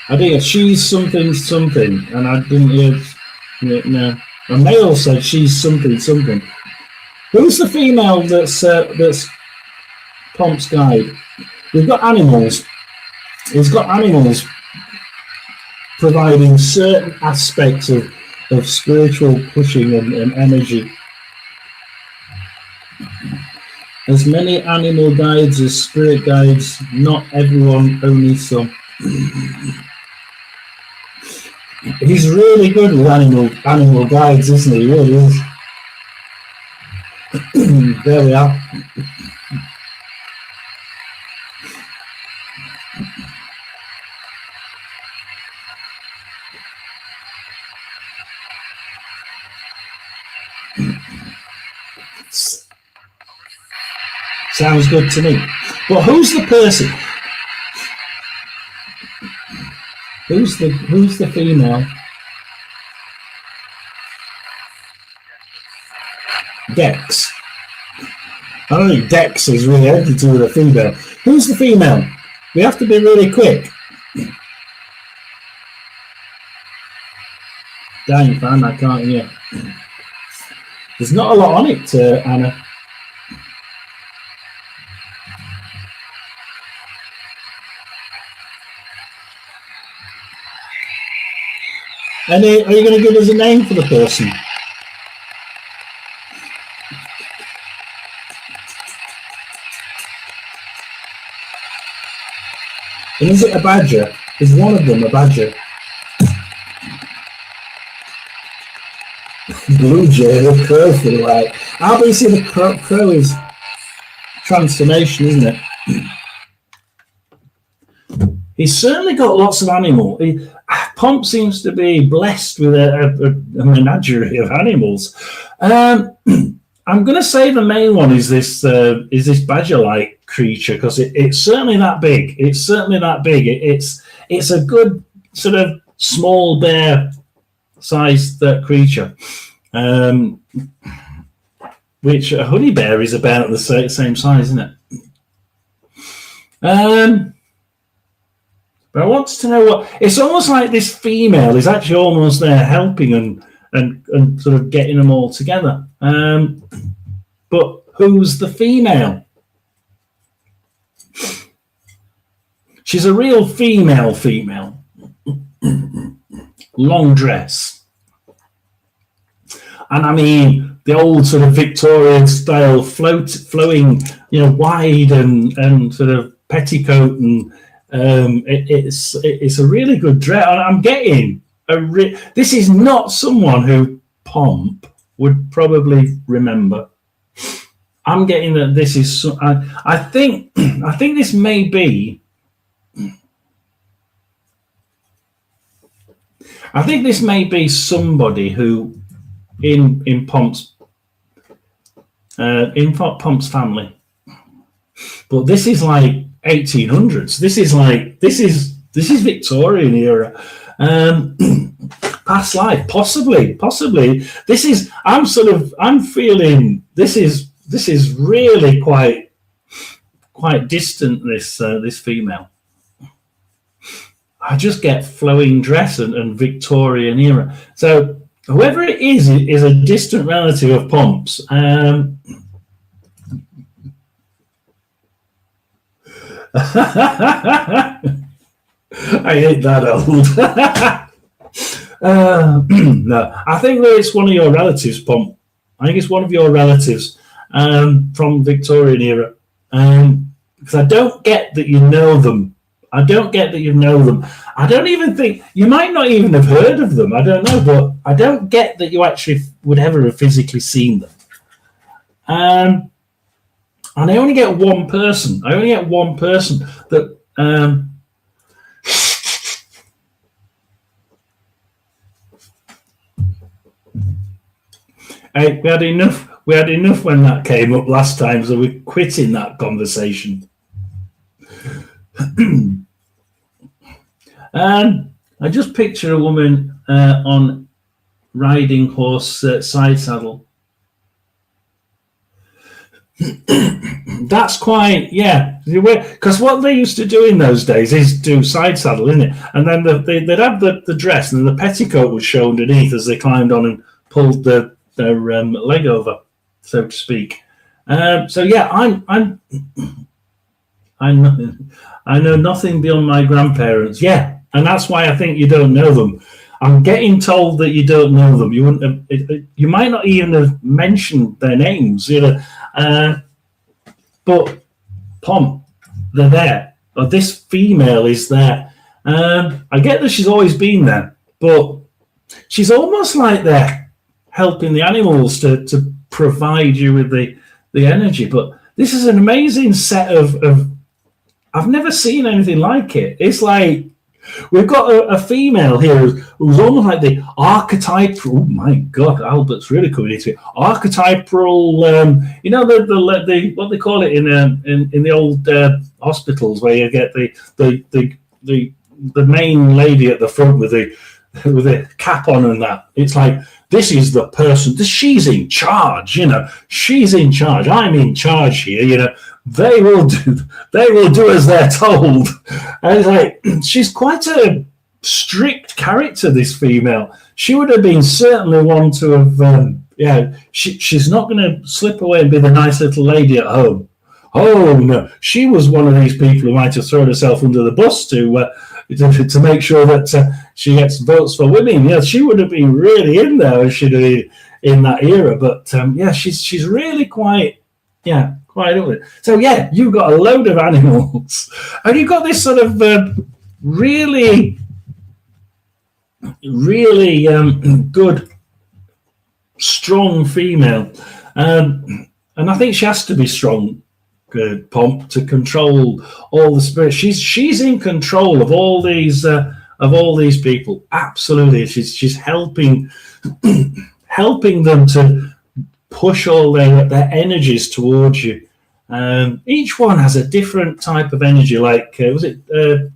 I think she's something, and I didn't hear... No. A male said she's something. Who's the female that's Pomp's guide? We've got animals. He's got animals providing certain aspects of spiritual pushing and energy. As many animal guides as spirit guides, not everyone, only some. He's really good with animal guides, isn't he? He really is. There we are. Sounds good to me. But who's the person? Who's the female? Dex. I don't think Dex is really anything to do with a female. Who's the female? We have to be really quick. Dang, fan, I can't hear. There's not a lot on it, Anna. And are you going to give us a name for the person? And is it a badger? Is one of them a badger? Blue jay, the crow for the light. Obviously, the crow is transformation, isn't it? He's certainly got lots of animal. Pomp seems to be blessed with a menagerie of animals. I'm going to say the main one is this badger-like creature, because it's certainly that big. It's certainly that big. It's a good sort of small bear-sized creature, which a honey bear is about the same size, isn't it? But I want to know what it's almost like. This female is actually almost there helping and sort of getting them all together. But who's the female? She's a real female. Long dress. And I mean the old sort of Victorian style flowing, wide and sort of petticoat, and it's a really good dress. I'm getting this is not someone who Pomp would probably remember. I'm getting that this is. I think this may be. I think this may be somebody who, in Pomp's family, but this is like 1800s. This is Victorian era, past life, possibly. This is. I'm feeling this is really quite distant. This female. I just get flowing dress and Victorian era. So whoever it is a distant relative of Pomp's. I ain't that old. No, I think that it's one of your relatives, Pomp. I think it's one of your relatives from Victorian era. Because I don't get that you know them. I don't get that you know them. I don't even think, you might not even have heard of them. I don't know, but I don't get that you actually would ever have physically seen them. And I only get one person. That hey, we had enough when that came up last time, so we're quitting that conversation. And I just picture a woman on riding horse side saddle. That's quite, yeah, because what they used to do in those days is do side saddle, isn't it? And then they'd have the dress, and the petticoat would show underneath as they climbed on and pulled their leg over, so to speak. So yeah, I know nothing beyond my grandparents. Yeah, and that's why I think you don't know them. I'm getting told that you don't know them. You wouldn't have, you might not even have mentioned their names, you know. But Pomp, they're there. Or this female is there. I get that she's always been there, but she's almost like they're helping the animals to provide you with the energy. But this is an amazing set of I've never seen anything like it. It's like we've got a female here who's almost like the archetypal. Oh my God, Albert's really coming into it. Archetypal, you know the what they call it in the old hospitals where you get the main lady at the front with the cap on and that. It's like, this is the person. She's in charge. You know, she's in charge. I'm in charge here. You know. They will do as they're told. And it's like, she's quite a strict character, this female. She would have been certainly one to have, she's not going to slip away and be the nice little lady at home. Oh, no. She was one of these people who might have thrown herself under the bus to make sure that she gets votes for women. Yeah, she would have been really in there if she'd have been in that era. But, she's really quite up with it. So yeah, you've got a load of animals, and you've got this sort of really good, strong female, and I think she has to be strong, Pomp, to control all the spirits. She's in control of all these people. Absolutely, she's helping them to push all their energies towards you. Each one has a different type of energy. Like, a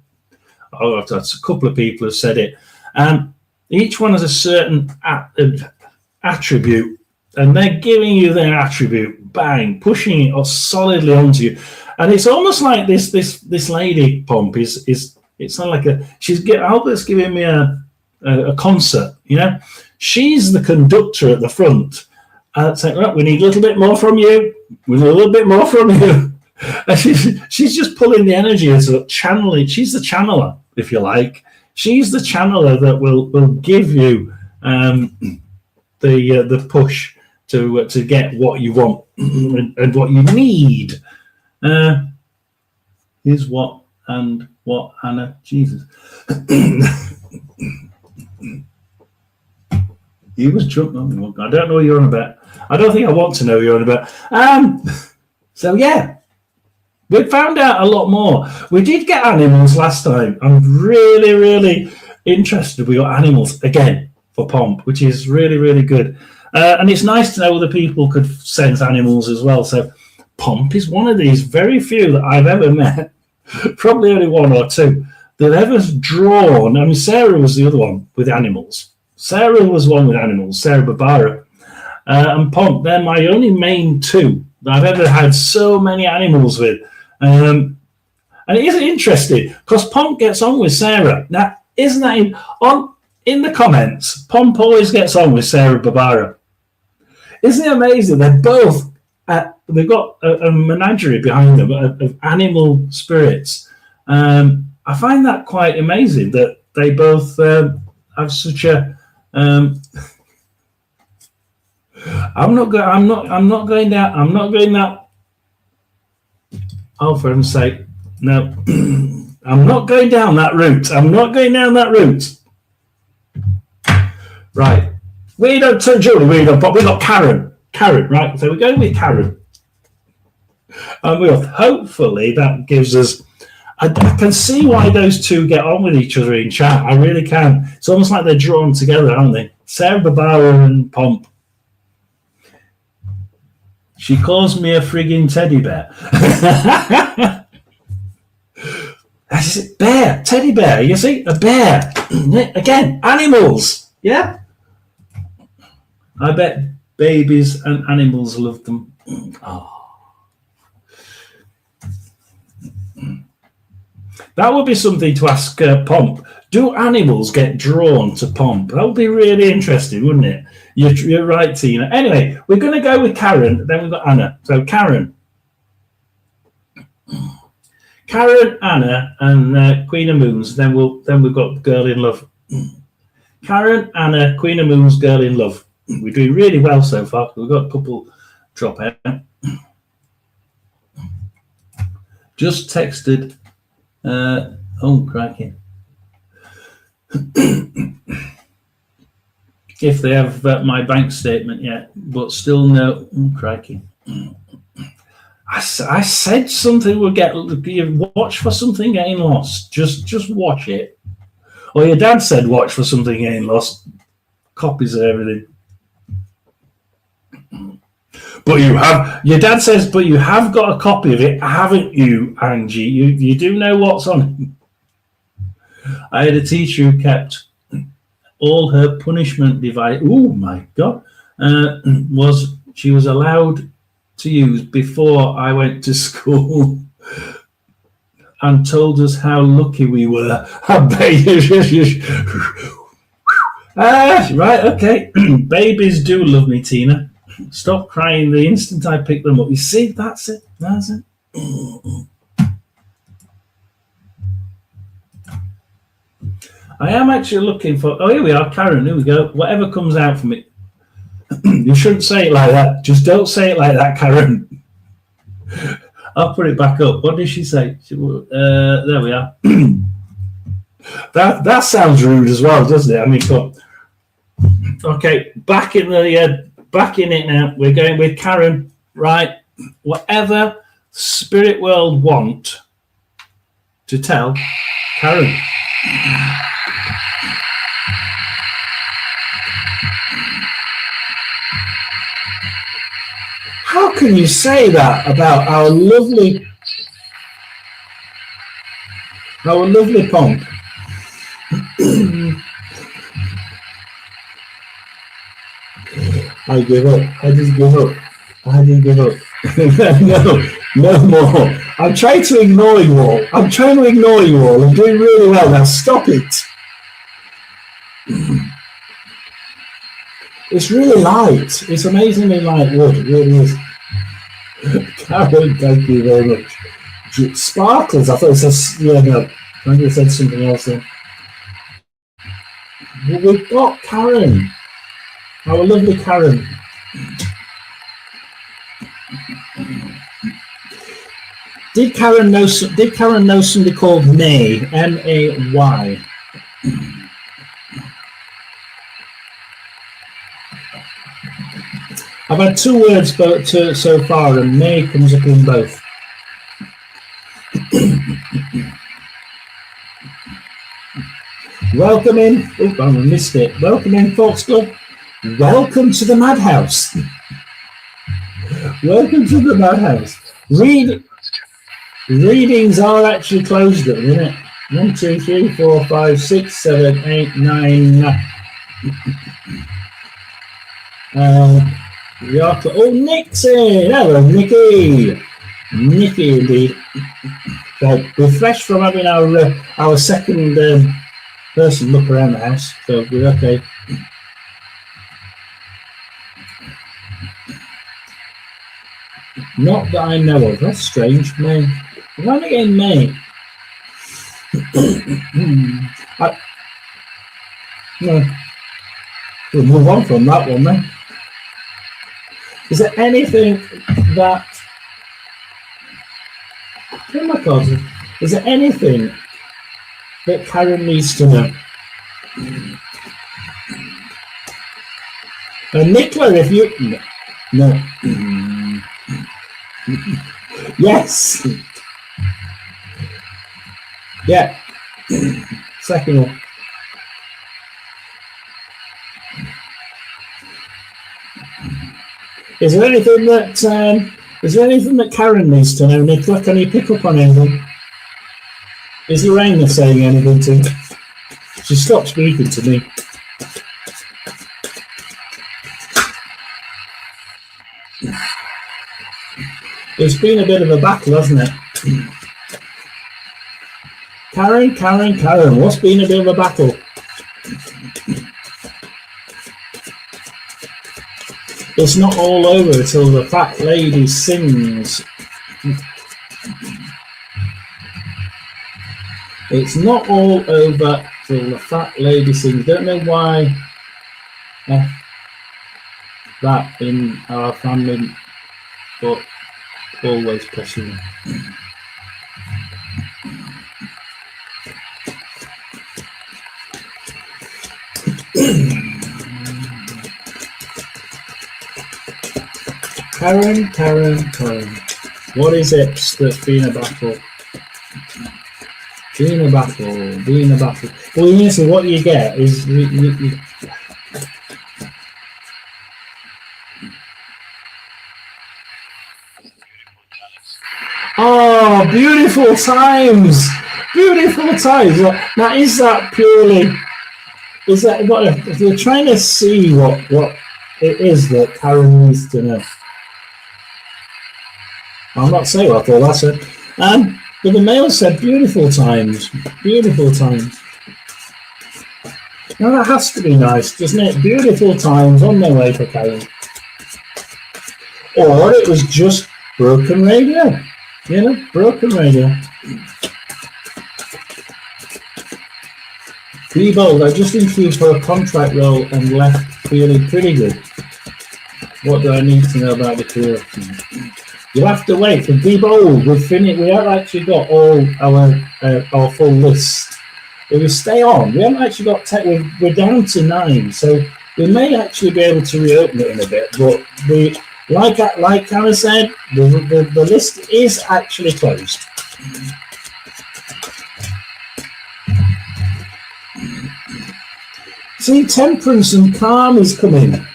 couple of people have said it. Each one has a certain attribute, and they're giving you their attribute, bang, pushing it solidly onto you. And it's almost like this lady, Pomp, is it's not like Albert's giving me a concert, you know. She's the conductor at the front. Saying, right, we need a little bit more from you. We need a little bit more from you. And she's just pulling the energy and sort of channeling. She's the channeler, if you like. She's the channeler that will give you the push to get what you want and what you need. Here's what Anna, Jesus. He was drunk. Oh, I don't know what you're on about. I don't think I want to know what you're on about. So yeah, we found out a lot more. We did get animals last time. I'm really, really interested. We got animals again for Pomp, which is really, really good. And it's nice to know other people could sense animals as well. So Pomp is one of these very few that I've ever met, probably only one or two, that ever drawn. I mean, Sarah was the other one with animals. Sarah was one with animals, Sarah Barbara. And Pomp, they're my only main two that I've ever had so many animals with. And it is interesting because Pomp gets on with Sarah. Now, isn't that in the comments? Pomp always gets on with Sarah Barbara. Isn't it amazing? They're both, they've got a menagerie behind them of animal spirits. I find that quite amazing that they both have such a I'm not going. I'm not going down. I'm not going down. Oh, for heaven's sake, no! I'm not going down that route. I'm not going down that route. Right. We don't turn Julie. We don't. But we got Karen. Karen. Right. So we're going with Karen, and we'll hopefully that gives us. I can see why those two get on with each other in chat. I really can. It's almost like they're drawn together, aren't they? Sarah Barbara and Pomp. She calls me a frigging teddy bear. That's it. Bear, teddy bear. You see, a bear. Again, animals. Yeah. I bet babies and animals love them. Oh. That would be something to ask Pomp. Do animals get drawn to Pomp? That would be really interesting, wouldn't it? You're right, Tina. Anyway, we're going to go with Karen. Then we've got Anna. So Karen, Anna, and Queen of Moons. Then we've got Girl in Love. Karen, Anna, Queen of Moons, Girl in Love. We're doing really well so far. We've got a couple drop out. Just texted. Oh, crikey. If they have my bank statement yet, but still no. Oh, crikey. I said something would get watch for something getting lost. Just watch it. Or your dad said watch for something getting lost. Copies of everything. But you have, your dad says, but you have got a copy of it, haven't you, Angie? You do know what's on it. I had a teacher who kept all her punishment device. Oh my God! She was allowed to use before I went to school, and told us how lucky we were. I bet you. Right, okay. Babies do love me, Tina. Stop crying the instant I pick them up. You see, that's it. That's it. I am actually looking for. Oh, here we are, Karen. Here we go. Whatever comes out from it. You shouldn't say it like that. Just don't say it like that, Karen. I'll put it back up. What did she say? There we are. That sounds rude as well, doesn't it? I mean, come on. Okay, back in it now. We're going with Karen, right? Whatever Spirit World want to tell Karen. How can you say that about our lovely Pomp? I give up. I just give up. I didn't give up. No more. I'm trying to ignore you all. I'm doing really well now. Stop it. It's really light. It's amazingly light wood. It really is. Karen, thank you very much. Sparkles. I thought it said, yeah, no. I think it said something else then. We've got Karen. Our lovely Karen. Did Karen know somebody called May? M-A-Y. I've had two words so far, and May comes up in both. Welcome in. Oh, I missed it. Welcome in, Folks Club. Welcome to the Madhouse. Welcome to the Madhouse. Readings are actually closed at the minute. 1, 2, 3, 4, 5, 6, 7, 8, 9. Oh, Nixie! Hello, Nikki. Nikki, indeed. Well, we're fresh from having our second person look around the house, so we're okay. Not that I know of. That's strange. May. Why am I getting May? No. We'll move on from that one then. Is there anything that... Oh my God. Is there anything that Karen needs to know? And Nicola, if you... No. Yes. Yeah. Second one. Is there anything that Karen needs to know, Nicola? Can you pick up on anything? Is Lorraine saying anything to you? She stopped speaking to me. It's been a bit of a battle, hasn't it? Karen, what's been a bit of a battle? It's not all over till the fat lady sings. It's not all over till the fat lady sings. Don't know why that in our family, but always pushing. Karen. What is it that's been a battle? Being a battle. Well, usually what you get is you oh, beautiful times. Now, is that purely? Is that what? If you're trying to see what it is that Karen needs to know. I'm not saying what I thought that's it. But the mail said beautiful times. Now that has to be nice, doesn't it? Beautiful times on their way for Karen. Or it was just broken radio. Broken radio. Be bold. I just interviewed for a contract role and left feeling pretty good. What do I need to know about the career? You'll have to wait for Be Bold. We have actually got all our full list. If we stay on, we haven't actually got we're down to 9, so we may actually be able to reopen it in a bit. But like Karen said, the list is actually closed. See, temperance and calm is coming.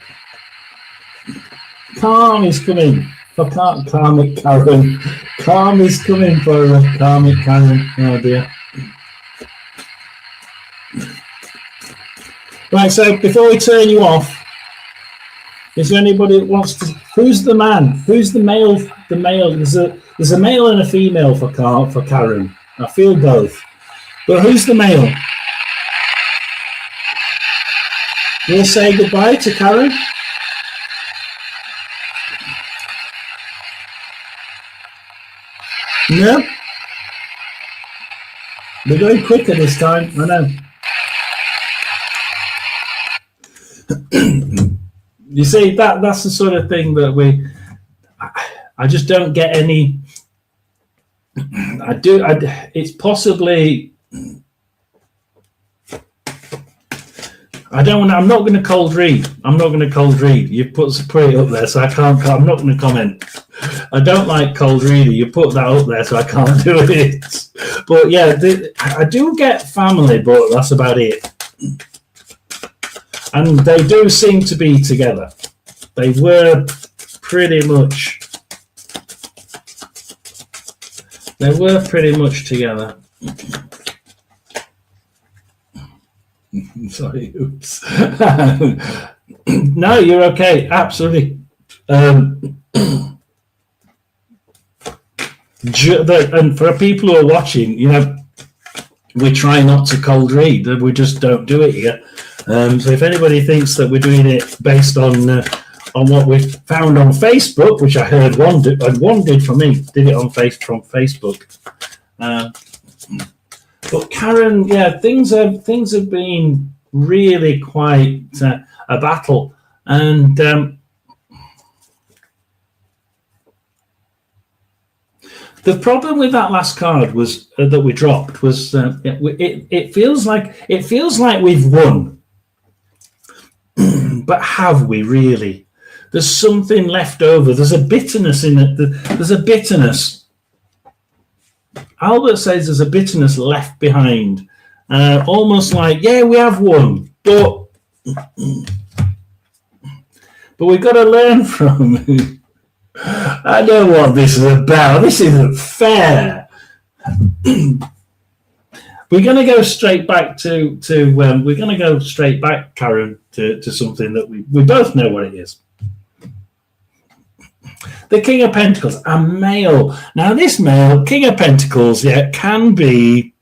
For karmic Karen. Calm is coming for karmic Karen. Oh dear. Right, so before we turn you off, is there anybody that wants to? Who's the man? Who's the male? The male. There's a male and a female for Karen. I feel both. But who's the male? We'll say goodbye to Karen. No? We're going quicker this time, I know. You see, that's the sort of thing that I just don't get any. It's possibly. I'm not going to cold read. You've put it up there, so I'm not going to comment. I don't like cold reading. You put that up there, so I can't do it. But yeah, I do get family, but that's about it. And they do seem to be together. They were pretty much together. Sorry, oops. No, you're okay. Absolutely. And for people who are watching, we try not to cold read. We just don't do it here. So if anybody thinks that we're doing it based on what we found on Facebook, which I heard one did for me, did it from Facebook. But Karen, yeah, things have been really quite a battle, and The problem with that last card was that we dropped was it feels like we've won, but have we really? There's something left over. There's a bitterness in it. There's a bitterness. Albert says there's a bitterness left behind, almost like, yeah, we have won, but we've got to learn from. I know what this is about. This isn't fair. We're going to go straight back to we're going to go straight back, Karen, to something that we both know what it is. The King of Pentacles, a male. Now, this male, King of Pentacles, yeah, can be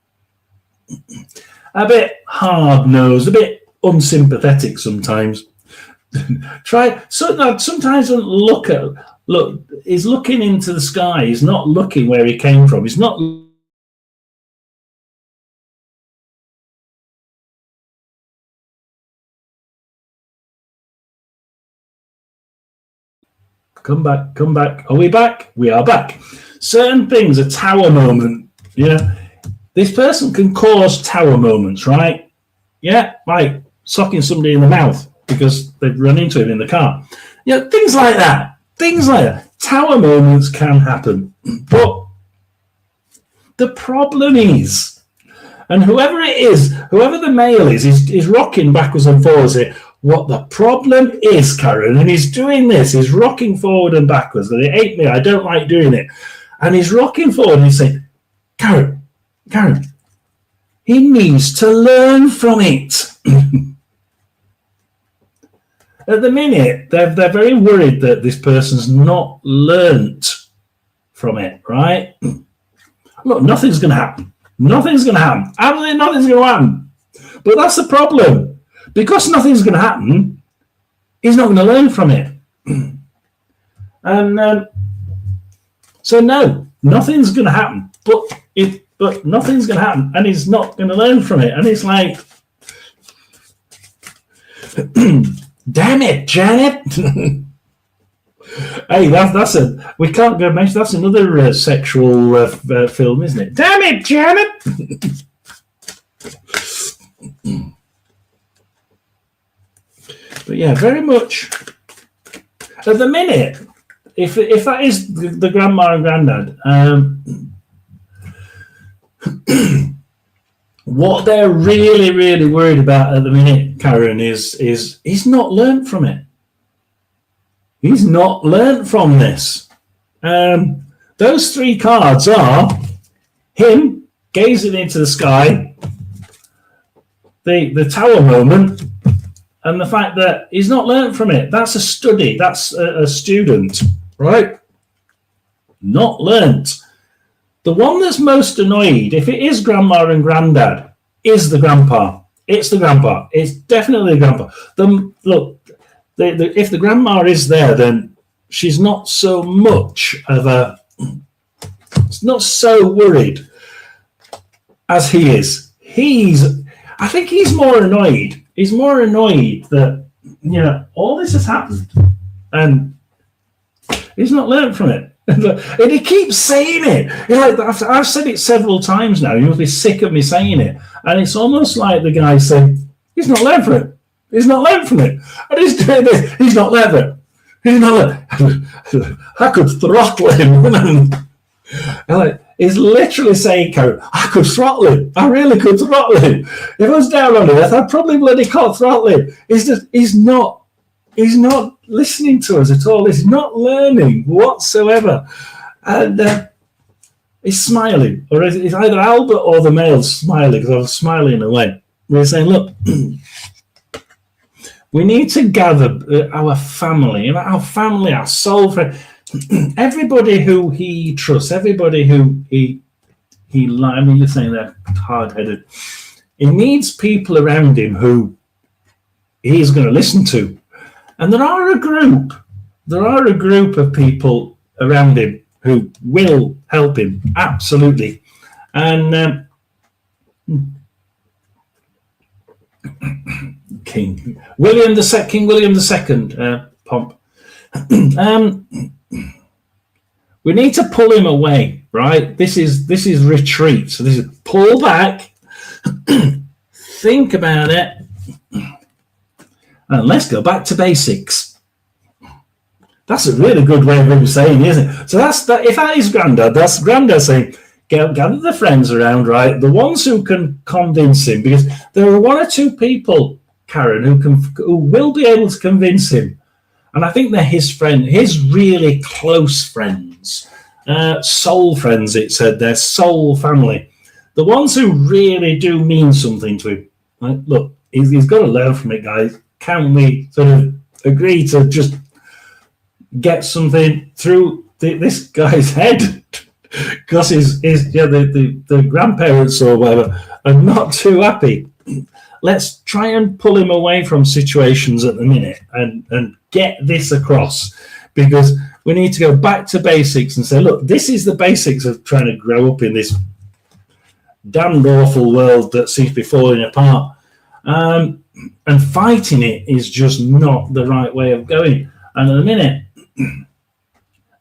a bit hard-nosed, a bit unsympathetic sometimes. Sometimes he's looking into the sky. He's not looking where he came from. He's not. Come back. Are we back? We are back. Certain things, a tower moment. Yeah, this person can cause tower moments, right? Yeah, like socking somebody in the mouth because they've run into him in the car. Yeah, things like that. Tower moments can happen. But the problem is, and whoever it is, whoever the male is rocking backwards and forwards here. What the problem is, Karen, and he's doing this, he's rocking forward and backwards. And it ain't me, I don't like doing it. And he's rocking forward and he's saying, Karen, he needs to learn from it. At the minute, they're very worried that this person's not learnt from it, right? Look, nothing's going to happen. Absolutely nothing's going to happen. But that's the problem. Because nothing's going to happen, he's not going to learn from it. And so, no, nothing's going to happen. But nothing's going to happen, and he's not going to learn from it. And it's like, damn it, Janet. Hey, we can't go mention, that's another sexual film, isn't it? Damn it, Janet. But yeah, very much at the minute, if that is the grandma and granddad, what they're really, really worried about at the minute, Karen, is he's not learnt from it. He's not learnt from this. Those three cards are him gazing into the sky, the tower moment, and the fact that he's not learnt from it. That's a study. That's a student, right? Not learnt. The one that's most annoyed, if it is grandma and granddad, is the grandpa. It's the grandpa. It's definitely the grandpa. If the grandma is there, then she's not so much of a... It's not so worried as he is. I think he's more annoyed. He's more annoyed that, all this has happened and he's not learned from it. And he keeps saying it. I've said it several times now. You'll be sick of me saying it. And it's almost like the guy saying, he's not learned from it. He's not learned from it. And he's doing this. He's not learned it. He's not learned. I could throttle him. He's literally saying, Karen, I could throttle him. I really could throttle him. If I was down on earth, I'd probably bloody can't throttle him. He's not listening to us at all. He's not learning whatsoever. And he's smiling. Or it's either Albert or the male smiling, because I was smiling away. We're saying, look, we need to gather our family, our soul friend. Everybody who he trusts, everybody who he you're saying they're hard-headed. He needs people around him who he's going to listen to. And there are a group of people around him who will help him, absolutely. And King William II, Pomp. We need to pull him away. right? This is retreat. So this is pull back, think about it, and let's go back to basics. That's a really good way of him saying, isn't it? So that's that. If that is Grandad, that's Grandad saying, gather the friends around, right? The ones who can convince him, because there are one or two people, Karen, who will be able to convince him. And I think they're his friend, his really close friends, soul friends, it said, their soul family. The ones who really do mean something to him. Like, look, he's got to learn from it, guys. Can we sort of agree to just get something through this guy's head? Because the grandparents or whatever are not too happy. Let's try and pull him away from situations at the minute and get this across, because we need to go back to basics and say, look, this is the basics of trying to grow up in this damned awful world that seems to be falling apart. And fighting it is just not the right way of going. And at the minute,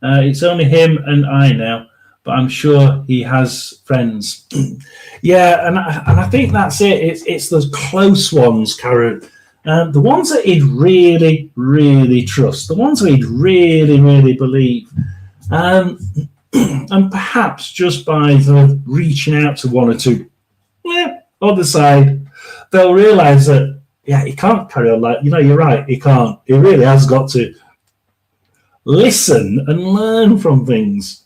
it's only him and I now, but I'm sure he has friends. Yeah, and I think that's it. It's those close ones, Karen. The ones that he'd really, really trust, the ones that he'd really, really believe. And perhaps just by sort of reaching out to one or two, other side, they'll realise that, he can't carry on like, you're right, he can't. He really has got to listen and learn from things.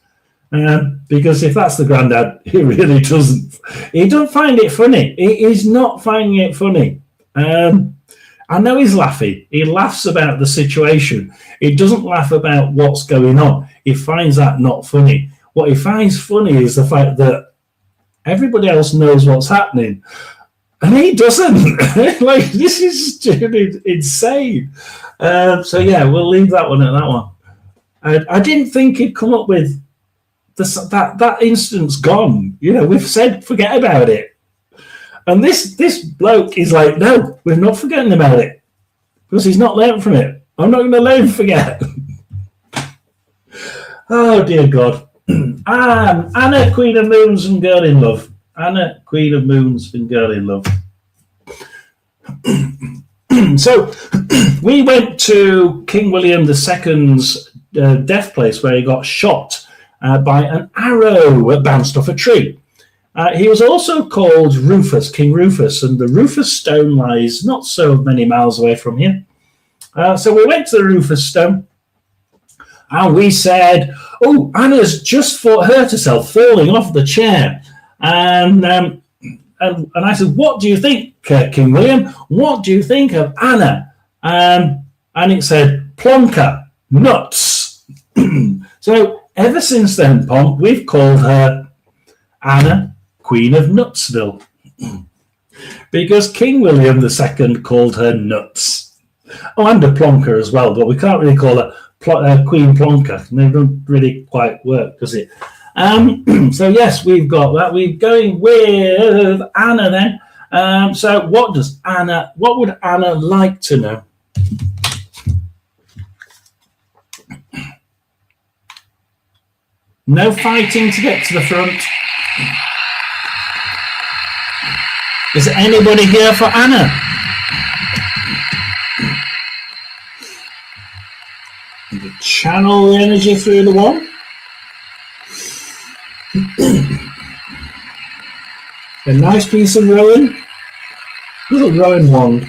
Because if that's the Grandad, he really doesn't. He don't find it funny. He's not finding it funny. I know he's laughing. He laughs about the situation. He doesn't laugh about what's going on. He finds that not funny. What he finds funny is the fact that everybody else knows what's happening, and he doesn't. Like, this is insane. So yeah, we'll leave that one at that one. I didn't think he'd come up with that incident's gone. We've said forget about it, and this bloke is like, no, we're not forgetting about it, because he's not learned from it. I'm not going to let him forget. Oh dear God. Anna, Queen of Moons and Girl in Love. Anna, Queen of Moons and Girl in Love. So we went to King William II's death place, where he got shot by an arrow bounced off a tree. He was also called Rufus, King Rufus, and the Rufus Stone lies not so many miles away from here. So we went to the Rufus Stone, and we said, oh, Anna's just hurt herself falling off the chair. And I said, what do you think, King William? What do you think of Anna? And it said, plonker, nuts. So ever since then, Pomp, we've called her Anna, Queen of Nutsville, because King William II called her nuts. Oh, and a plonker as well, but we can't really call her Queen Plonker. They don't really quite work, does it? So yes, we've got that. We're going with Anna then. So what would Anna like to know? No fighting to get to the front. Is there anybody here for Anna? Channel the energy through the one. A nice piece of rowing. Little rowing wand.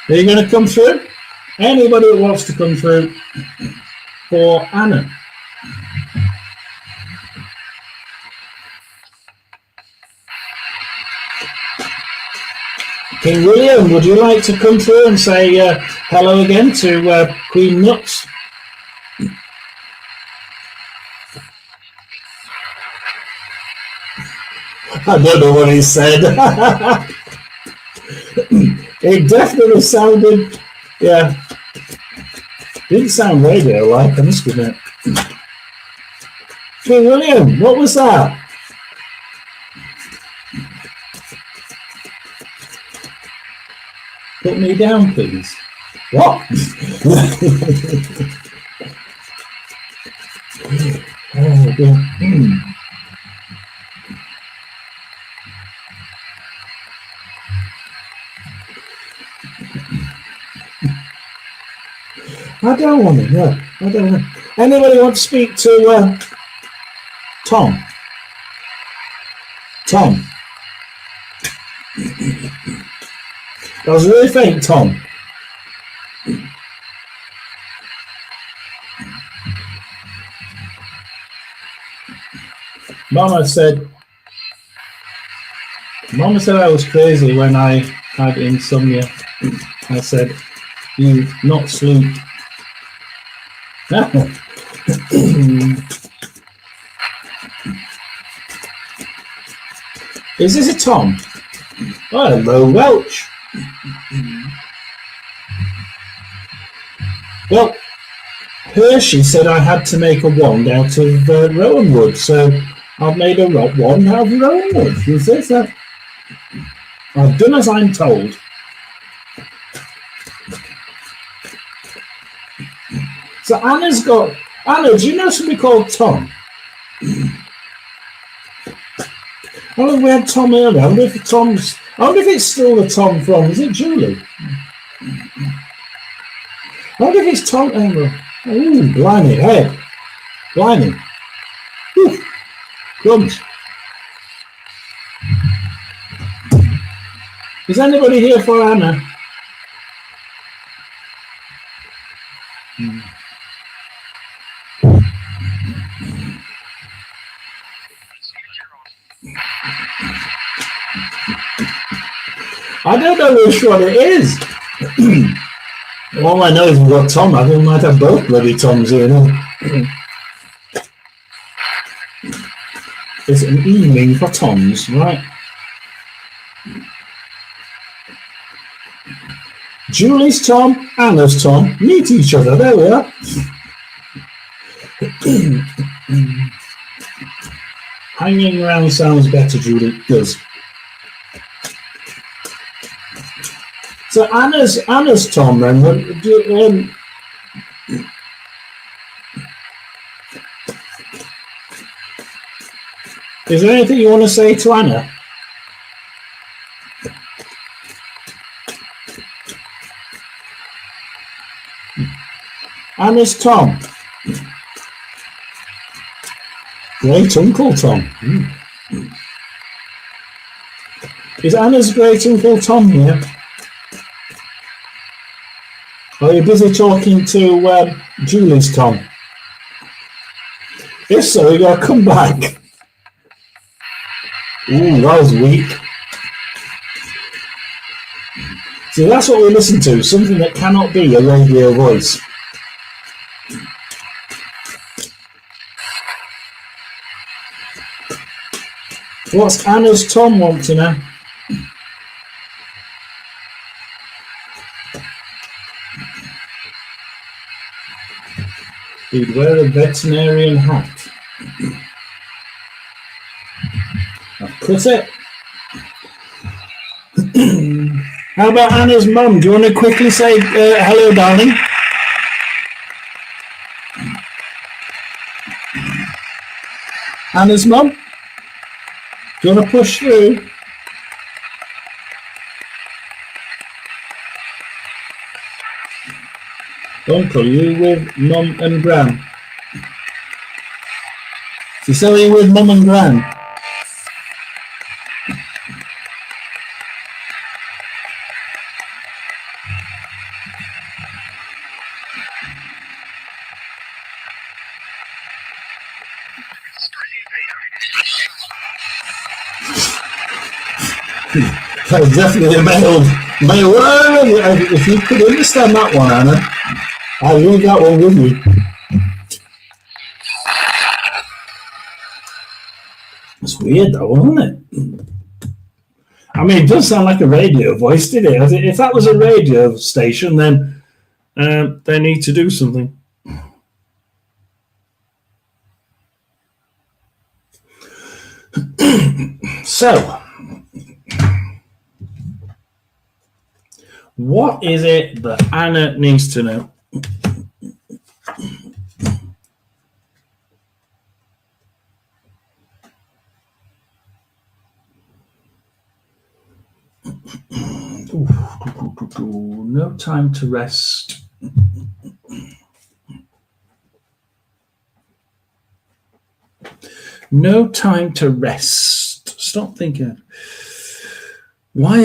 Are you going to come through? Anybody that wants to come through for Anna? King William, would you like to come through and say hello again to Queen Nuts? I don't know what he said. It definitely sounded, didn't sound radio-like, I must admit. King William, what was that? Put me down, please. What? I don't want to know. I don't know. Anybody want to speak to Tom? Tom. That was really faint, Tom. Mama said I was crazy when I had insomnia. I said, you not sleep. Is this a Tom? Oh, hello, Welch. Well, Hershey said I had to make a wand out of rowan wood, so I've made a wand out of rowan wood. You see that? I've done as I'm told. So Anna, do you know somebody called Tom? I wonder if we had Tom earlier. I wonder if it's still the Tom from, is it Julie? I wonder if it's Tom. Ooh, blimey, head. Blimey. Whew. Crumbs. Is anybody here for Anna? I don't know which one it is. All I know is we've got Tom. I think we might have both bloody Toms here now. It's an evening for Toms, right? Julie's Tom, Anna's Tom, meet each other. There we are. Hanging around sounds better, Julie. It does. So Anna's Tom then. Is there anything you want to say to Anna? Anna's Tom. Great Uncle Tom. Is Anna's great Uncle Tom here? Are you busy talking to Julie's Tom? If so, you gotta come back. Ooh, that was weak. See, that's what we listen to, something that cannot be a radio voice. What's Anna's Tom want to know? He'd wear a veterinarian hat. I've cut it. How about Anna's mum? Do you want to quickly say hello, darling? Anna's mum? Do you want to push through? Uncle, you with Mum and Gran? So you with Mum and Gran? That was definitely a male word. If you could understand that one, Anna, I'll leave that one with you. It's weird though, isn't it? I mean, it does sound like a radio voice, did it? If that was a radio station, then they need to do something. So, what is it that Anna needs to know? No time to rest. No time to rest. Stop thinking. Why?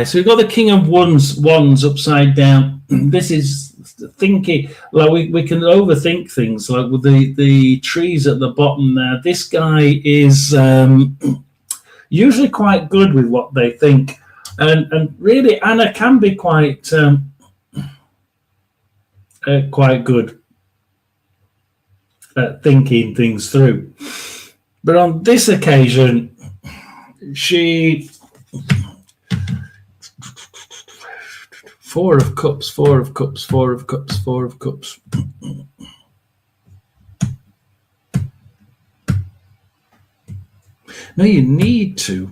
So we've got the King of Wands upside down. This is thinking. Like we can overthink things. Like with the trees at the bottom there. This guy is usually quite good with what they think, and really Anna can be quite good at thinking things through. But on this occasion, she Four of Cups. No, you need to.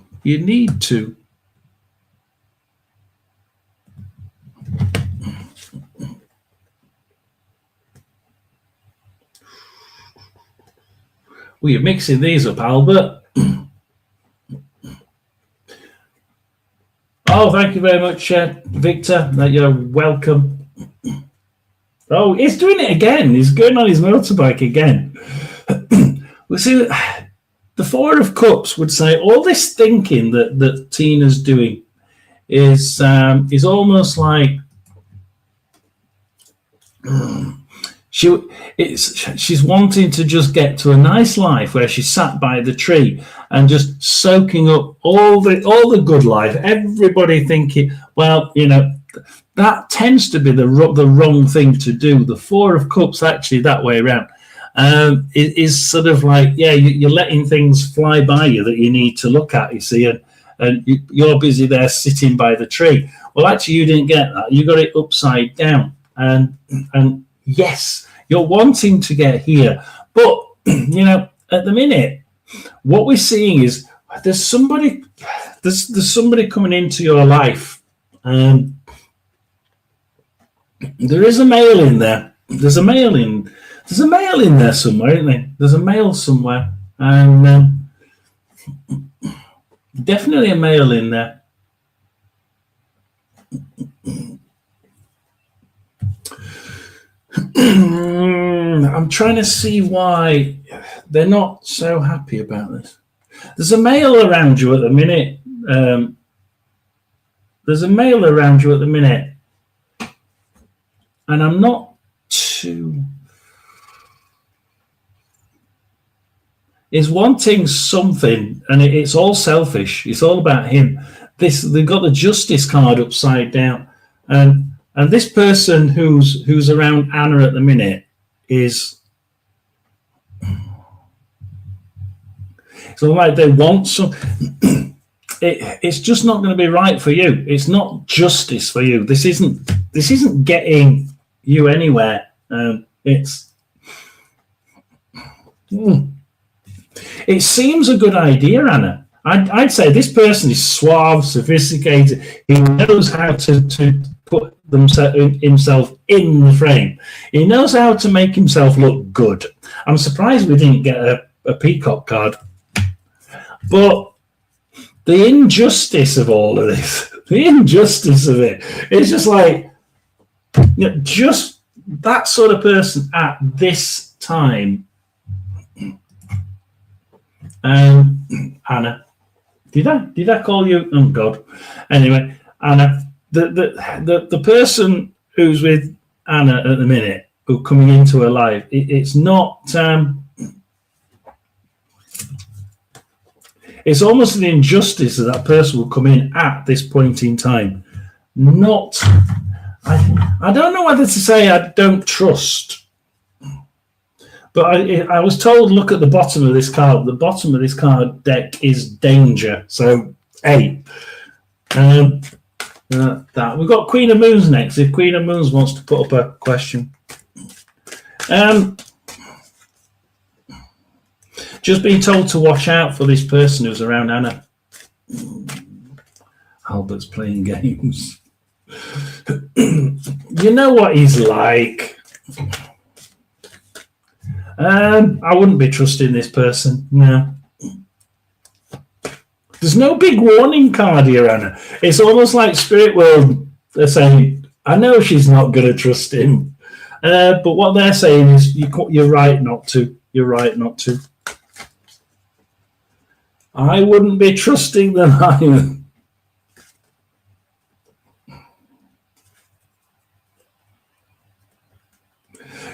Well, you're mixing these up, Albert. Oh, thank you very much, Victor. You're welcome. Oh, he's doing it again. He's going on his motorbike again. Well, see, the Four of Cups would say all this thinking that Tina's doing is almost like she's wanting to just get to a nice life where she's sat by the tree and just soaking up all the good life. Everybody thinking, well, that tends to be the wrong thing to do. The Four of Cups actually that way around is sort of like, you're letting things fly by you that you need to look at, you see, and you're busy there sitting by the tree. Well, actually, you didn't get that. You got it upside down, and yes, you're wanting to get here, but at the minute, what we're seeing is there's somebody coming into your life, and there is a male in there. There's a male in there somewhere, isn't there? There's a male somewhere, and definitely a male in there. I'm trying to see why they're not so happy about this. There's a male around you at the minute. And I'm not too. Is wanting something, and it's all selfish. It's all about him. They've got the Justice card upside down, and this person who's around Anna at the minute is. So like they want some. It's just not going to be right for you. It's not justice for you. This isn't getting you anywhere. It seems a good idea, Anna. I'd say this person is suave, sophisticated. He knows how to put himself in the frame. He knows how to make himself look good. I'm surprised we didn't get a peacock card. But the injustice of all of this, it's just like, just that sort of person at this time. Anna, did I call you? Oh God. Anyway, Anna, the person who's with Anna at the minute, who coming into her life, it's not. It's almost an injustice that person will come in at this point in time. I don't know whether to say I don't trust, but I was told, look at the bottom of this card. The bottom of this card deck is danger. So, that we've got Queen of Moons next. If Queen of Moons wants to put up a question, just being told to watch out for this person who's around Anna. Albert's playing games. You know what he's like. I wouldn't be trusting this person. No. There's no big warning card here, Anna. It's almost like Spirit World. They're saying, I know she's not going to trust him. But what they're saying is, you're right not to. You're right not to. I wouldn't be trusting them either.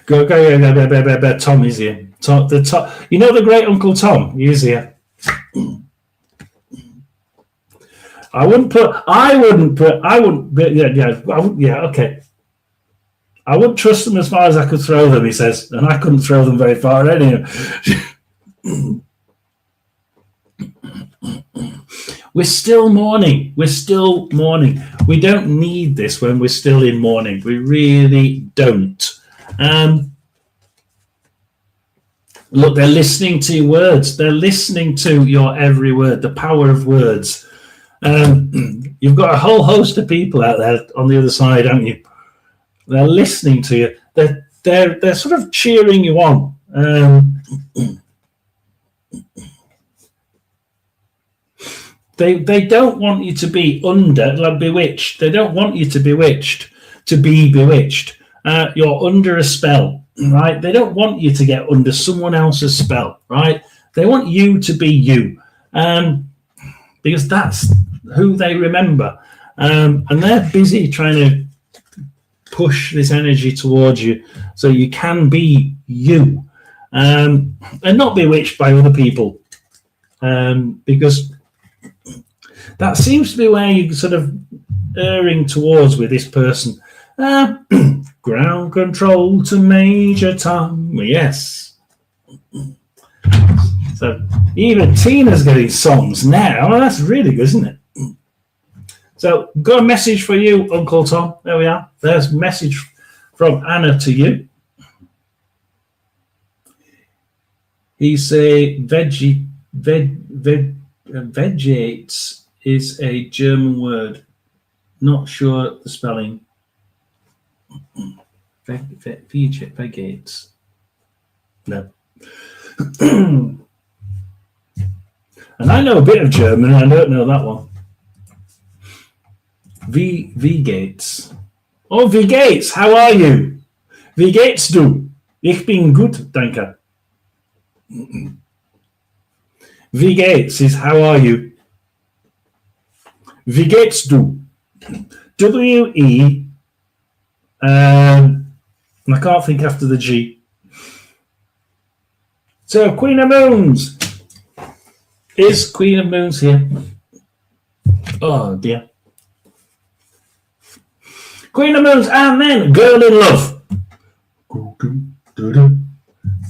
Go. Tom is here. Tom, you know the great Uncle Tom? He's here. I wouldn't. Okay. I wouldn't trust them as far as I could throw them, he says, and I couldn't throw them very far anyway. We're still mourning. We don't need this when we're still in mourning. We really don't. Look, they're listening to your words. They're listening to your every word, the power of words. You've got a whole host of people out there on the other side, haven't you? They're listening to you. They're sort of cheering you on. They don't want you to be like bewitched. They don't want you to be bewitched. You're under a spell, right? They don't want you to get under someone else's spell, right? They want you to be you, because that's who they remember. And they're busy trying to push this energy towards you so you can be you, and not bewitched by other people, because that seems to be where you're sort of erring towards with this person. Ground control to Major Tom. Yes. So even Tina's getting songs now. Well, that's really good, isn't it? So got a message for you, Uncle Tom. There we are. There's a message from Anna to you. He's a vegates is a German word. Not sure the spelling. Vegates. No. And I know a bit of German. I don't know that one. Wie geht's? Oh, wie geht's? How are you? Wie geht's du? Ich bin gut, danke. Wie geht's is how are you? Wie geht's du? W-E. And I can't think after the G. So, Queen of Moons. Is Queen of Moons here? Oh, dear. Queen of Moons, and then Girl in Love.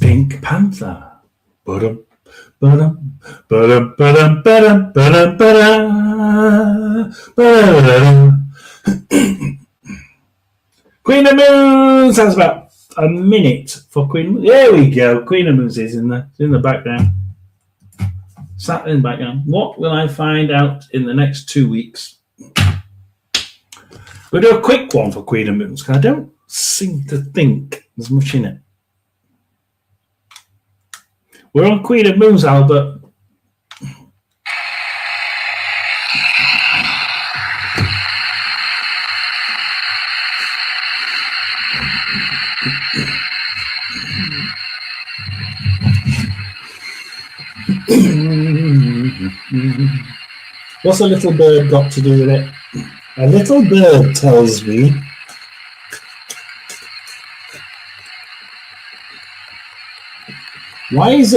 Pink Panther. Queen of Moons has about a minute for Queen. There we go. Queen of Moons is in the background. Sat in the background. What will I find out in the next 2 weeks? We'll do a quick one for Queen of Moons because I don't seem to think there's much in it. We're on Queen of Moons, Albert. What's a little bird got to do with it? A little bird tells me why is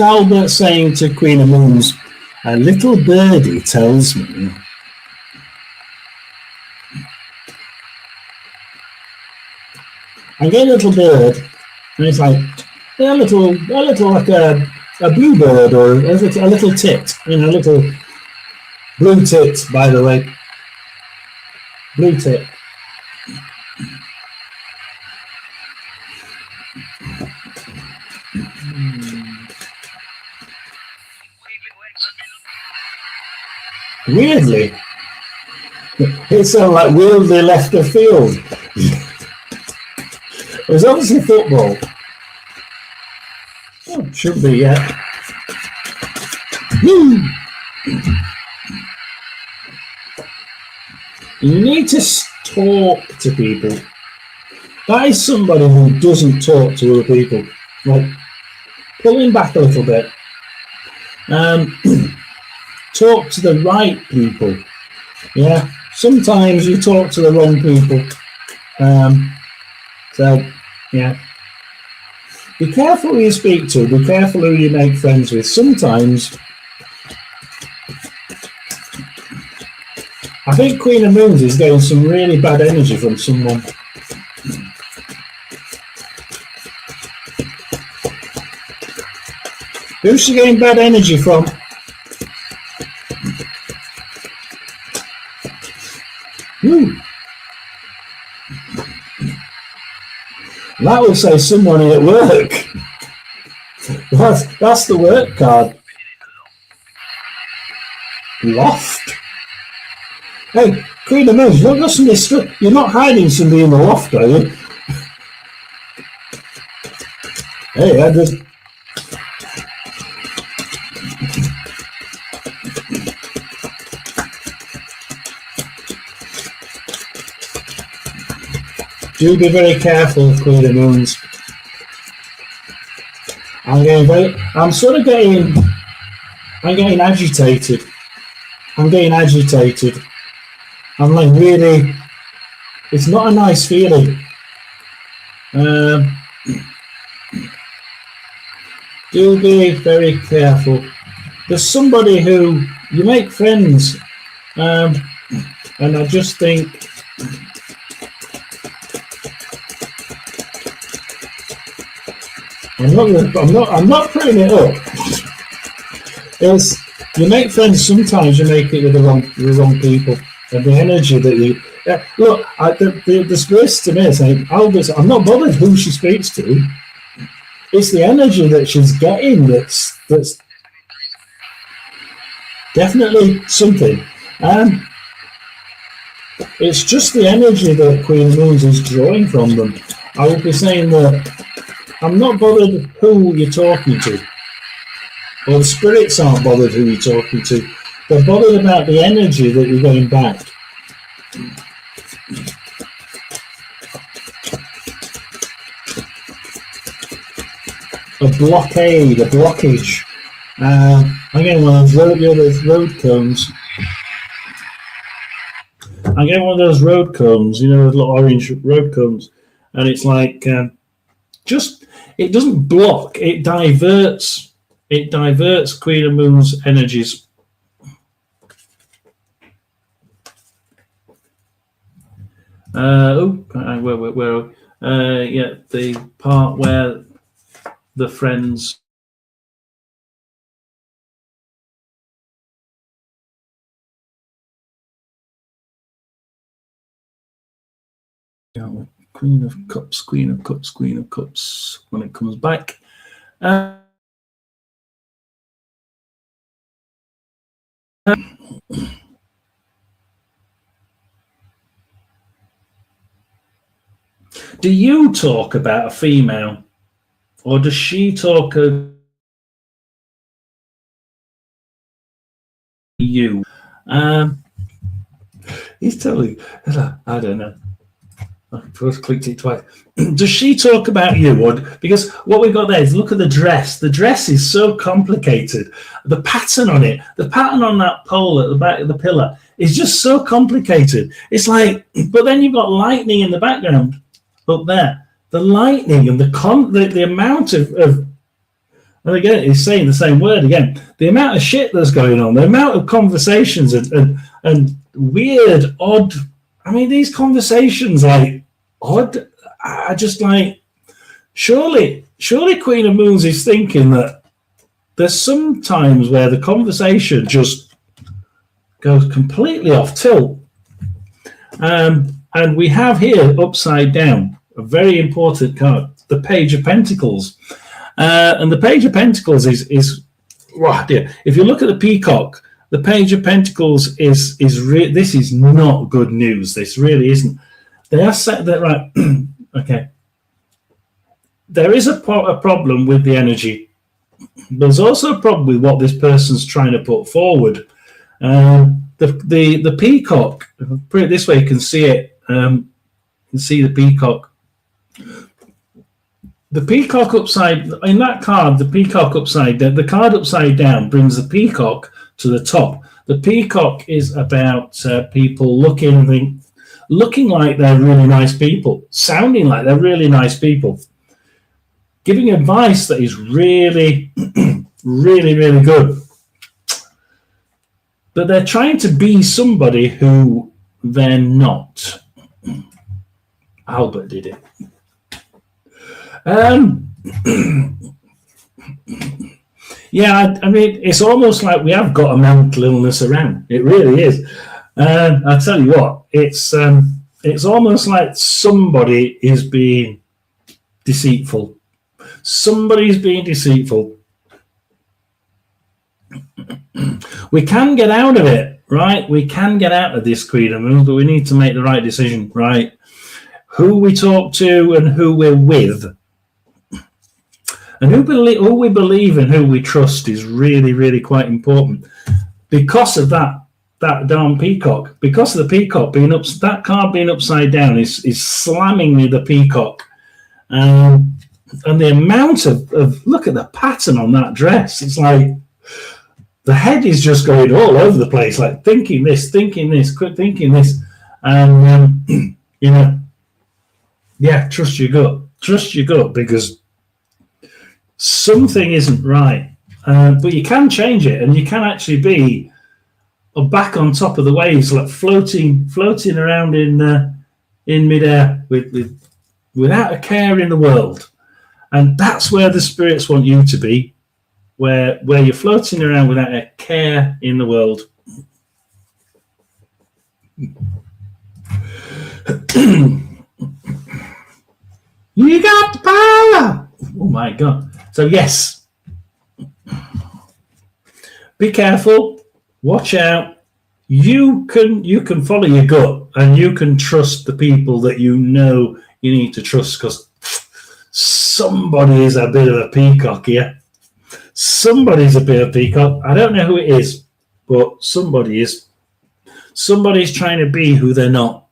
Albert saying to Queen of Moons, a little birdie tells me? I get a little bird, and it's like a little like a bluebird or a little tit, a little blue tit, by the way. Blue tit. Weirdly, it sounded like weirdly left the field. It was obviously football. Oh, shouldn't be yet. You need to talk to people. That is somebody who doesn't talk to other people. Like, pulling back a little bit. Talk to the right people. Yeah. Sometimes you talk to the wrong people. So, yeah. Be careful who you speak to. Be careful who you make friends with. Sometimes, I think Queen of Moons is getting some really bad energy from someone. Who's she getting bad energy from? That would say someone at work. That's the work card. Loft. Hey, Queen of Moons, you're not hiding somebody in the loft, are you? Hey, I just... Do be very careful, Queen of Moons. I'm getting agitated. I'm like, really, it's not a nice feeling. Do be very careful. There's somebody who you make friends, and I just think, I'm not putting it up. It's, you make friends, sometimes you make it with the wrong people, and the energy that you look. The spirits to me is saying, Albert, I'm not bothered who she speaks to. It's the energy that she's getting that's definitely something. It's just the energy that Queen of Moons is drawing from them. I would be saying that I'm not bothered who you're talking to, or the spirits aren't bothered who you're talking to. They're bothered about the energy that you're getting back. A blockade, a blockage. I'm getting one of those road cones. I'm getting one of those road cones, you know, those little orange road cones, and it's like it doesn't block, it diverts Queen of Moon's energies. Yeah, the part where the friends Queen of Cups, Queen of Cups, Queen of Cups, when it comes back. Do you talk about a female, or does she talk of you? He's telling, I don't know. I first clicked it twice. Does she talk about you? Or, because what we've got there is, look at the dress. The dress is so complicated. The pattern on it, the pattern on that pole at the back of the pillar is just so complicated. It's like, but then you've got lightning in the background up there. The lightning and the amount of and again, he's saying the same word again. The amount of shit that's going on, the amount of conversations and weird, odd. I mean, these conversations, like, odd. I just like, surely Queen of Moons is thinking that there's some times where the conversation just goes completely off tilt. And we have here, upside down, a very important card, the Page of Pentacles. And the Page of Pentacles is wow, dear. If you look at the peacock, the Page of Pentacles is this is not good news. This really isn't. They are set that right. Okay. There is a problem with the energy. There's also a problem with what this person's trying to put forward. The peacock. Put it this way, you can see it. You can see the peacock. The peacock upside in that card. The peacock upside down. The card upside down brings the peacock to the top. The peacock is about people looking like they're really nice people, sounding like they're really nice people, giving advice that is really, really, really good. But they're trying to be somebody who they're not. Albert did it. Yeah, I mean, it's almost like we have got a mental illness around. It really is. I tell you what, it's almost like somebody is being deceitful. Somebody's being deceitful. We can get out of it, right? We can get out of this Queen of Moons, but we need to make the right decision, right? Who we talk to and who we're with. And who we believe and who we trust is really, really quite important. Because of that darn peacock. Because of the peacock being that card being upside down is slamming me the peacock. And the amount of look at the pattern on that dress. It's like the head is just going all over the place, like thinking this, quit thinking this. And, you know, yeah, trust your gut, because something isn't right. But you can change it, and you can actually be back on top of the waves, like floating around in midair without a care in the world. And that's where the spirits want you to be, where you're floating around without a care in the world. You got the power. Oh my God. So yes, be careful, watch out. You can follow your gut, and you can trust the people that you know you need to trust, because somebody is a bit of a peacock here. Somebody's a bit of a peacock. I don't know who it is, but somebody is. Somebody's trying to be who they're not.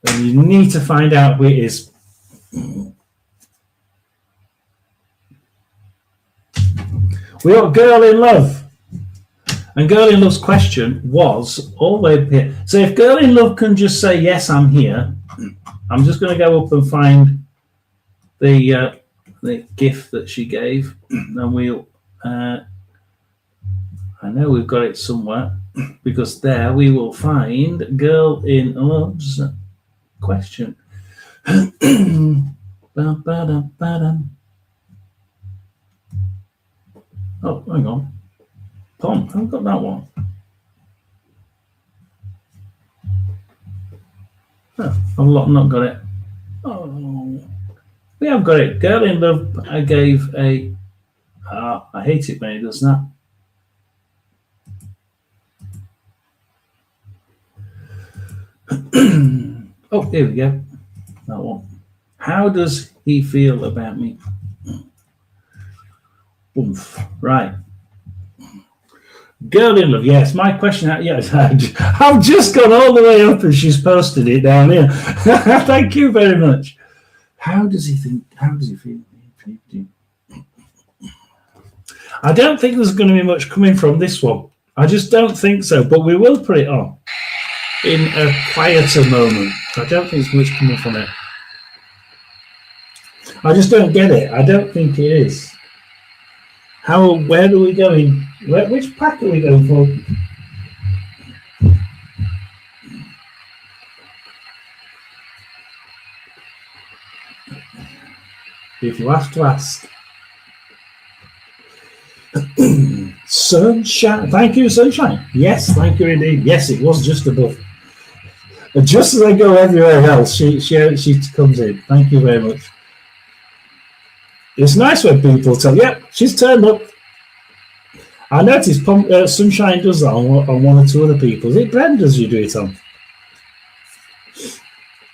And you need to find out who it is. We got Girl in Love. And Girl in Love's question was all the way up here. So if Girl in Love can just say, yes, I'm here, I'm just going to go up and find the gift that she gave. And we'll, I know we've got it somewhere, because there we will find Girl in Love's question. Oh, hang on. Tom, I've got that one. Oh, I've not got it. Oh, we have got it. Girl in Love, I gave a... I hate it when it does that. Oh, here we go. That one. How does he feel about me? Oomph. Right. Girl in Love, yes. My question, yes, I've just gone all the way up and she's posted it down here. Thank you very much. How does he think? How does he feel? I don't think there's going to be much coming from this one. I just don't think so, but we will put it on in a quieter moment. I don't think there's much coming from it. I just don't get it. I don't think it is. Where are we going? Which pack are we going for? If you have to ask. Sunshine. Thank you, Sunshine. Yes, thank you indeed. Yes, it was just above. And just as I go everywhere else, she comes in. Thank you very much. It's nice when people tell, yep, she's turned up. I noticed Sunshine does that on one or two other people. Is it Brenda's you do it on?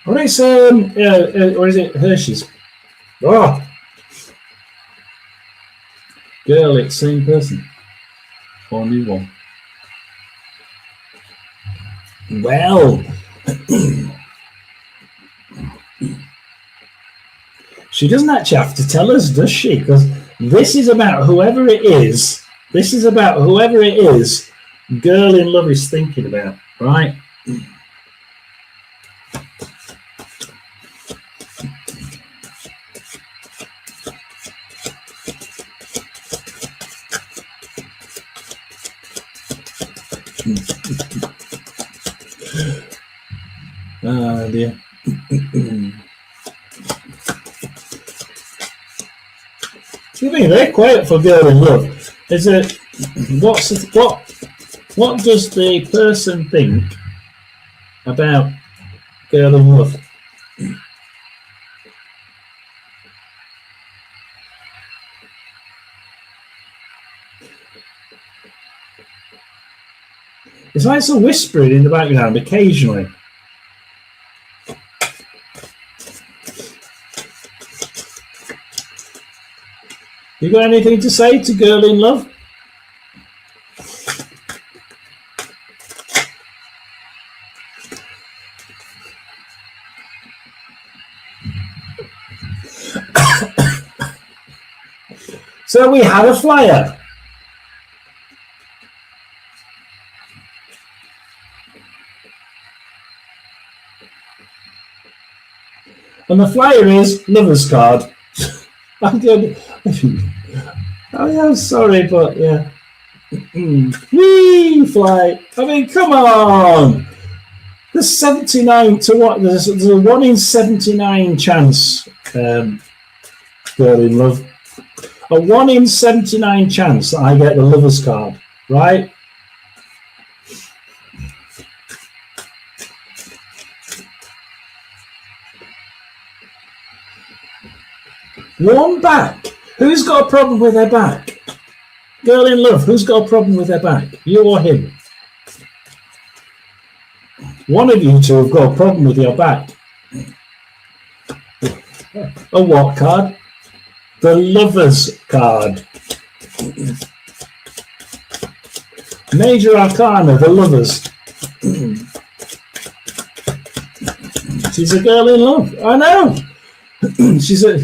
Or it's or is it Hershey's? Oh, girl, it's same person. Only one. Well, she doesn't actually have to tell us, does she? Because this is about whoever it is. This is about whoever it is Girl in Love is thinking about, right? Oh dear. You mean they're quiet for Girl in Love? Is it what does the person think about Girl in Love? It's like some whispering in the background occasionally. You got anything to say to Girl in Love? So we had a flyer. And the flyer is Lover's Card. I am sorry, but yeah. Wee fly. I mean, come on. There's 79 to what? There's a 1 in 79 chance, Girl in Love. A 1 in 79 chance that I get the Lover's Card, right? One back. Who's got a problem with their back? Girl in Love, who's got a problem with their back? You or him? One of you two have got a problem with your back. A what card? The Lover's Card. Major Arcana, the Lovers. She's a girl in love. I know. She's a...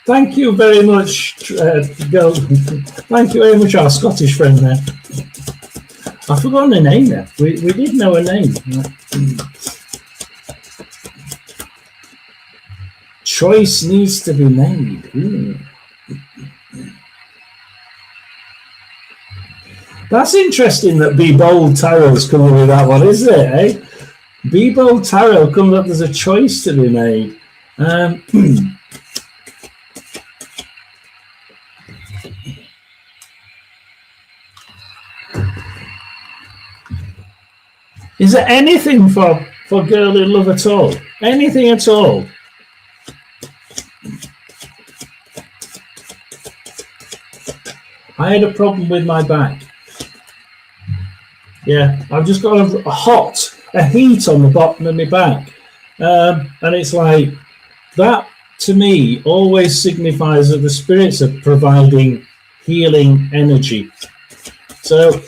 thank you very much, girl. Thank you very much, our Scottish friend there. I've forgotten her name there. We did know her name. Choice needs to be made. Ooh. That's interesting that Be Bold Tarot's come up with that one, isn't it? Eh? Be Bold Tarot comes up, there's a choice to be made. Is there anything for Girl in Love at all? Anything at all? I had a problem with my back. Yeah, I've just got a heat on the bottom of my back. And it's like, that to me always signifies that the spirits are providing healing energy. So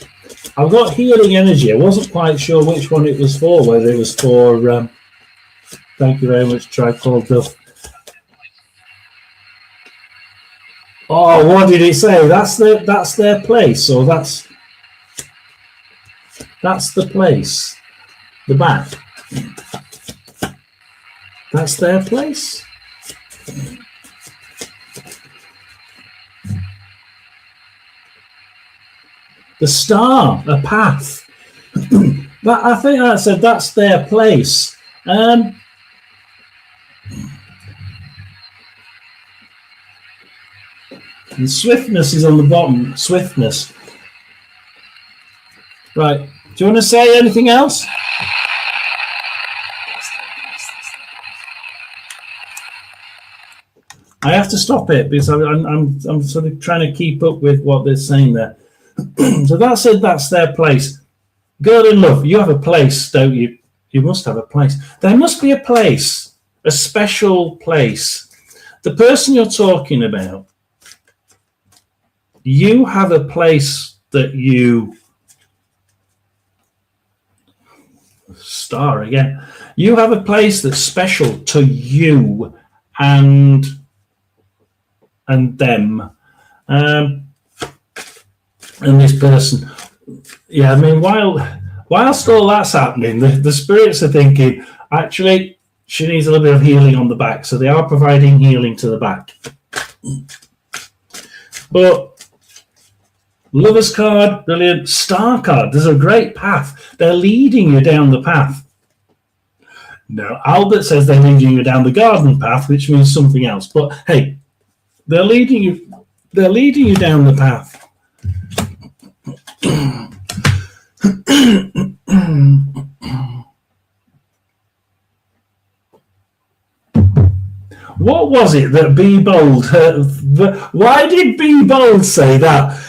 I've got healing energy. I wasn't quite sure which one it was for, whether it was for, thank you very much, Tricol Duff. Oh, what did it say? That's their place, or that's the place. The back. That's their place. The star, a path. But I think that said that's their place. And swiftness is on the bottom. Swiftness. Right. Do you want to say anything else? I have to stop it because I'm sort of trying to keep up with what they're saying there. So that said, that's their place. Girl in Love, you have a place, don't you? You must have a place. There must be a place, a special place The person you're talking about, you have a place that you star again. You have a place that's special to you and them. And this person, yeah, I mean, whilst all that's happening, the spirits are thinking, actually, she needs a little bit of healing on the back. So they are providing healing to the back. But Lover's card, brilliant. Star card, there's a great path. They're leading you down the path. No, Albert says they're leading you down the garden path, which means something else. But hey, they're leading you down the path. What was it that Be Bold? Why did Be Bold say that?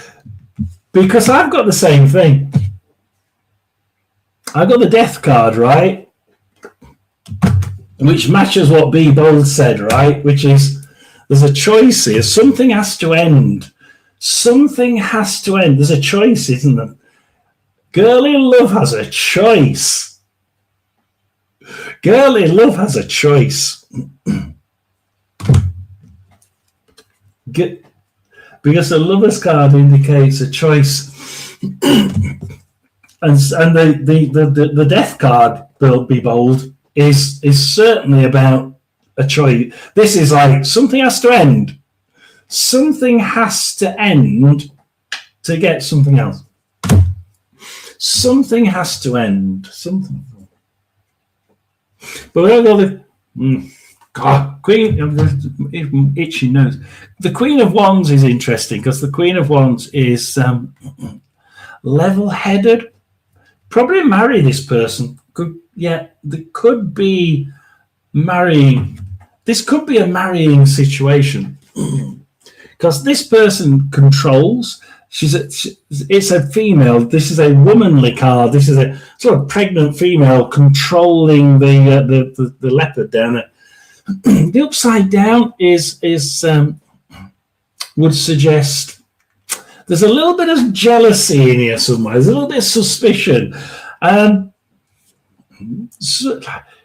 Because I've got the same thing. I've got the Death card, right? Which matches what Be Bold said, right? Which is, there's a choice here. Something has to end. Something has to end. There's a choice, isn't there? Girl in Love has a choice. Girl in Love has a choice. Because the Lover's card indicates a choice. and the Death card, Be Bold, is certainly about a choice. This is like, something has to end. Something has to end to get something else. Something has to end. Something. But we're going to God, Queen, itchy nose. The Queen of Wands is interesting because the Queen of Wands is level-headed. Probably marry this person. There could be marrying. This could be a marrying situation because this person controls. It's a female. This is a womanly card. This is a sort of pregnant female controlling the leopard down there. The upside down is would suggest there's a little bit of jealousy in here somewhere. There's a little bit of suspicion.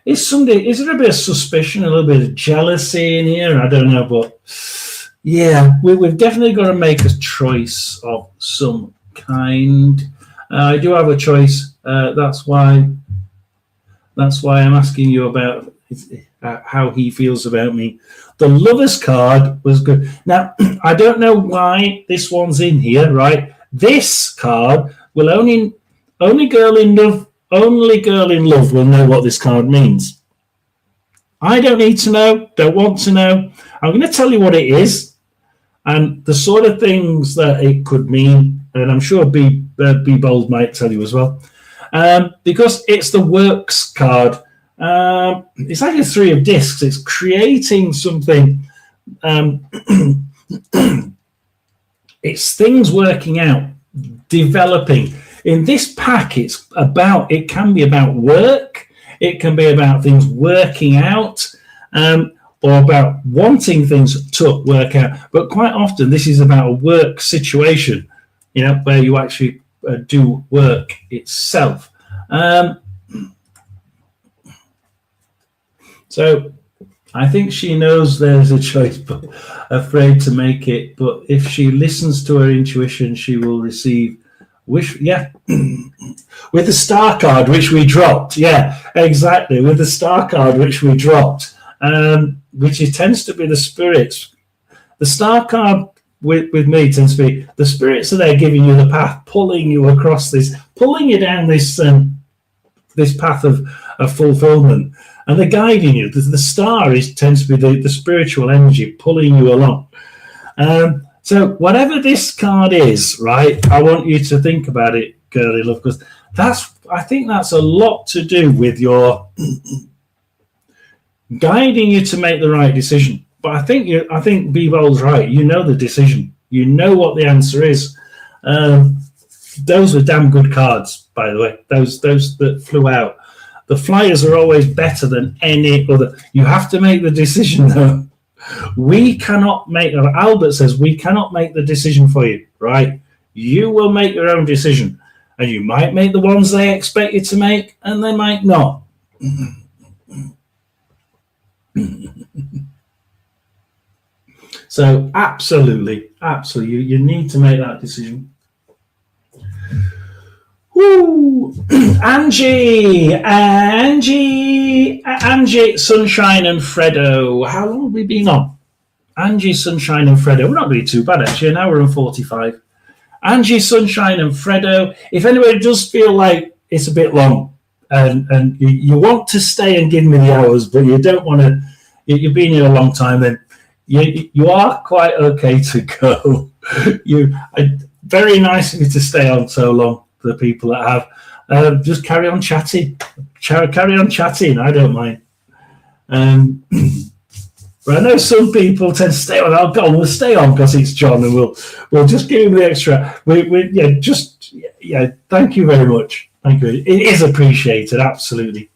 Is there a bit of suspicion, a little bit of jealousy in here? I don't know, but yeah, we've definitely got to make a choice of some kind. I do have a choice. That's why I'm asking you about how he feels about me. The Lover's card was good. Now, I don't know why this one's in here, right? This card will only girl in love will know what this card means. I don't need to know, don't want to know. I'm going to tell you what it is and the sort of things that it could mean, and I'm sure Be Bold might tell you as well, because it's the Works card. It's like a 3 of discs. It's creating something. It's things working out, developing. In this pack, it can be about work. It can be about things working out, or about wanting things to work out. But quite often, this is about a work situation, where you actually do work itself. So I think she knows there's a choice, but afraid to make it. But if she listens to her intuition, she will receive with the Star card, which we dropped. Yeah, exactly. With the Star card, which we dropped, which tends to be the spirits. The Star card with me tends to be the spirits are there giving you the path, pulling you across pulling you down this path of fulfillment. And they're guiding you. The star tends to be the spiritual energy pulling you along. So whatever this card is, right, I want you to think about it, girly love, because I think that's a lot to do with your guiding you to make the right decision. But I think Be Bold's right. You know the decision. You know what the answer is. Those were damn good cards, by the way. Those that flew out. The flyers are always better than any other. You have to make the decision, though. We cannot make, Albert says, we cannot make the decision for you, right? You will make your own decision. And you might make the ones they expect you to make, and they might not. So absolutely, you need to make that decision. Woo! Angie, Sunshine and Fredo. How long have we been on? Angie, Sunshine and Fredo. We're not doing too bad, actually. An hour and 45. Angie, Sunshine and Fredo. If anybody does feel like it's a bit long and you want to stay and give me the hours, but you don't want to, you've been here a long time, then you are quite okay to go. Very nice of you to stay on so long. The people that have, just carry on chatting. Carry on chatting. I don't mind. But I know some people tend to stay on. Oh God, we'll stay on because it's John, and we'll just give him the extra. Thank you very much. Thank you. It is appreciated, absolutely.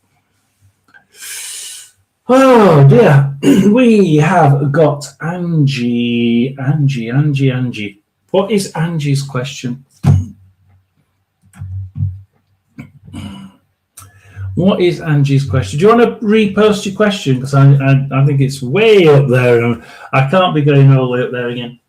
Oh dear, we have got Angie. What is Angie's question? What is Angie's question? Do you want to repost your question? Because I think it's way up there, and I can't be going all the way up there again.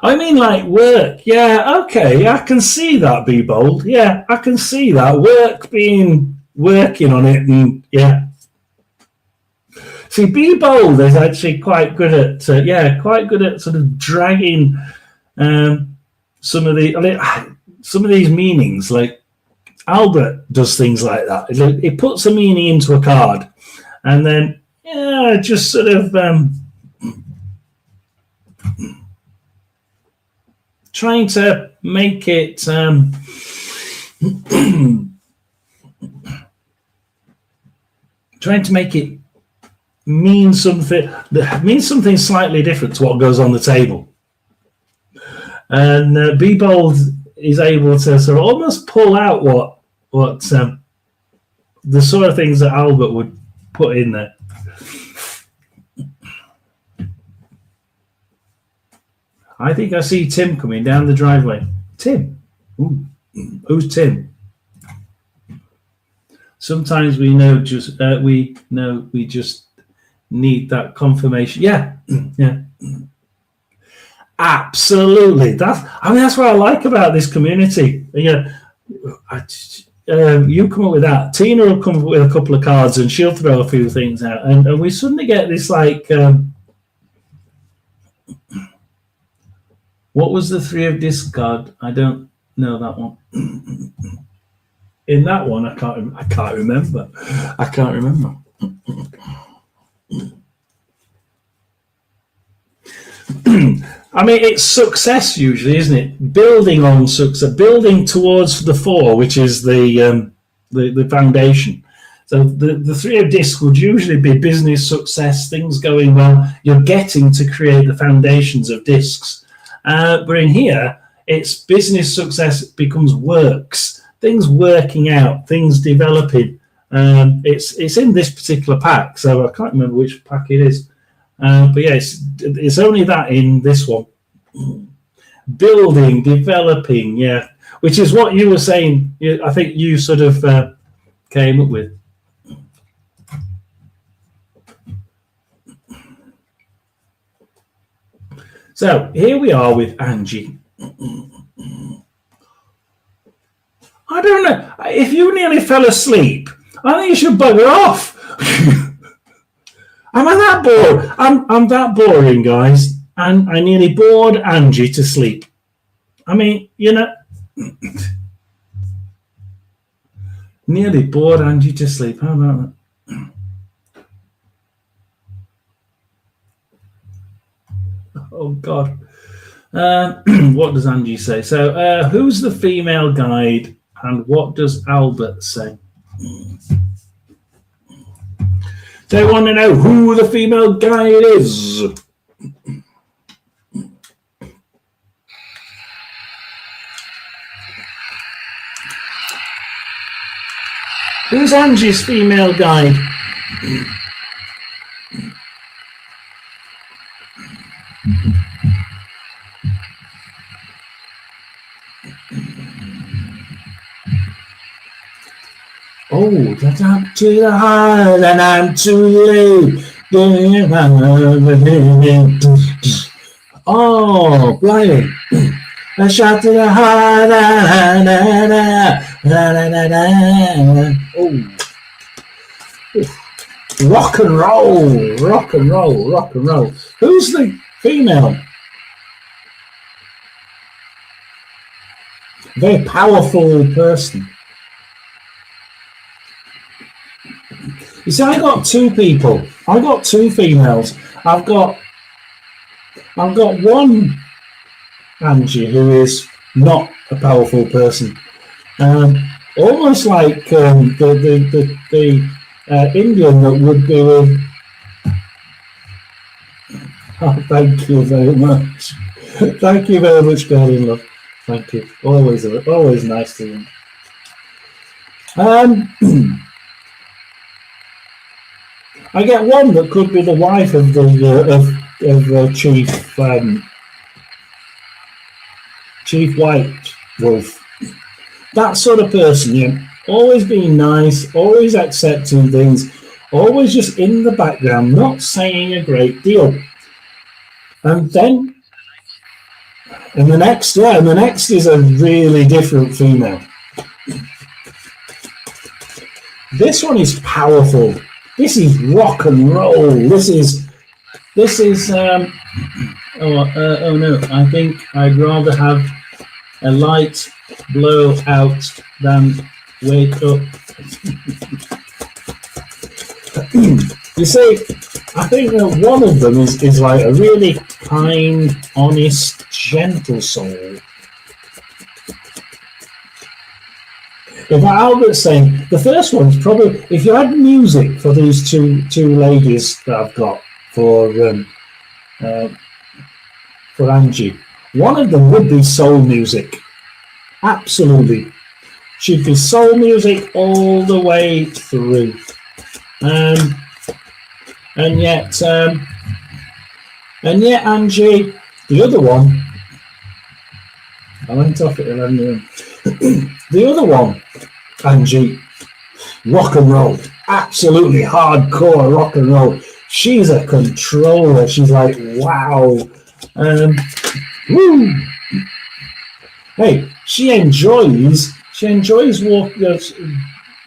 I mean, like work. Yeah, okay. I can see that, Be Bold. Yeah, I can see that. Working on it, and yeah. See, Be Bold is actually quite good at sort of dragging some of these meanings. Like Albert does things like that. It puts a meaning into a card, and then just sort of trying to make it mean something slightly different to what goes on the table. And Be Bold is able to sort of almost pull out what the sort of things that Albert would put in there. I think I see Tim coming down the driveway. Tim? Ooh. Who's Tim? Sometimes we just need that confirmation. Yeah. Absolutely. That's what I like about this community. You come up with that. Tina will come up with a couple of cards and she'll throw a few things out, and we suddenly get this like. What was the Three of Discs card? I don't know that one. In that one, I can't remember. I mean, it's success usually, isn't it? Building on success, building towards the four, which is the foundation. So the Three of Discs would usually be business success, things going well. You're getting to create the foundations of discs. But in here, it's business success becomes works, things working out, things developing. It's in this particular pack, so I can't remember which pack it is. But yeah, it's only that in this one. Building, developing, yeah, which is what you were saying. I think you sort of came up with. So here we are with Angie. I don't know. If you nearly fell asleep, I think you should bugger off. Am I that bored? I'm that boring, guys. And I nearly bored Angie to sleep. I mean, nearly bored Angie to sleep. How about that? Oh, God. What does Angie say? So, who's the female guide and what does Albert say? They want to know who the female guide is. Who's Angie's female guide? Oh, that's up to the heart and I'm too late. Oh, blimey. A shot to the heart. Oh. Rock and roll, rock and roll, rock and roll. Who's the female? Very powerful person. You see, I got two people. I got two females. I've got one Angie who is not a powerful person. Almost like the Indian that would be with. Oh, thank you very much. Thank you very much, girl in love. Thank you. Always nice to you. I get one that could be the wife of the Chief White Wolf. That sort of person, yeah. Always being nice, always accepting things, always just in the background, not saying a great deal. And then, and the next is a really different female. This one is powerful. This is rock and roll. This is oh no, I think I'd rather have a light blow out than wake up. You see, I think that one of them is like a really kind, honest, gentle soul. If Albert's saying the first one's probably, if you had music for these two ladies that I've got for Angie, one of them would be soul music. Absolutely, she'd be soul music all the way through, and yet Angie, the other one, I went off at 11. The other one, Angie, rock and roll, absolutely hardcore rock and roll. She's a controller. She's like, wow. Woo. Hey, she enjoys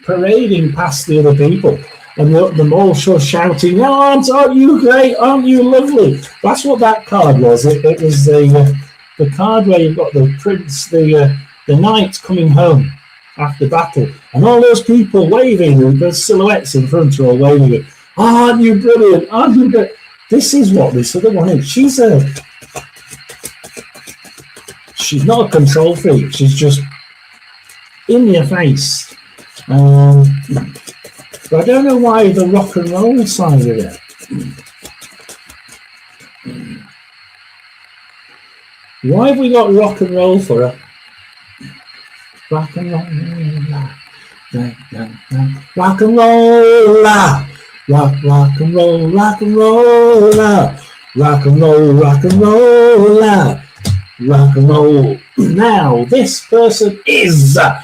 parading past the other people, and them all shouting, "Oh, aren't you great? Aren't you lovely?" That's what that card was. It was the card where you've got the prince, the knight coming home after battle, and all those people waving, and the silhouettes in front are all waving it. Oh, aren't you brilliant? Aren't you brilliant? This is what this other one is. She's not a control freak. She's just in your face. But I don't know why the rock and roll side of it. Why have we got rock and roll for her? Rock and roll, rock and roll, rock and roll, rock and roll, rock and roll, rock and roll, rock and roll. Now, this person is a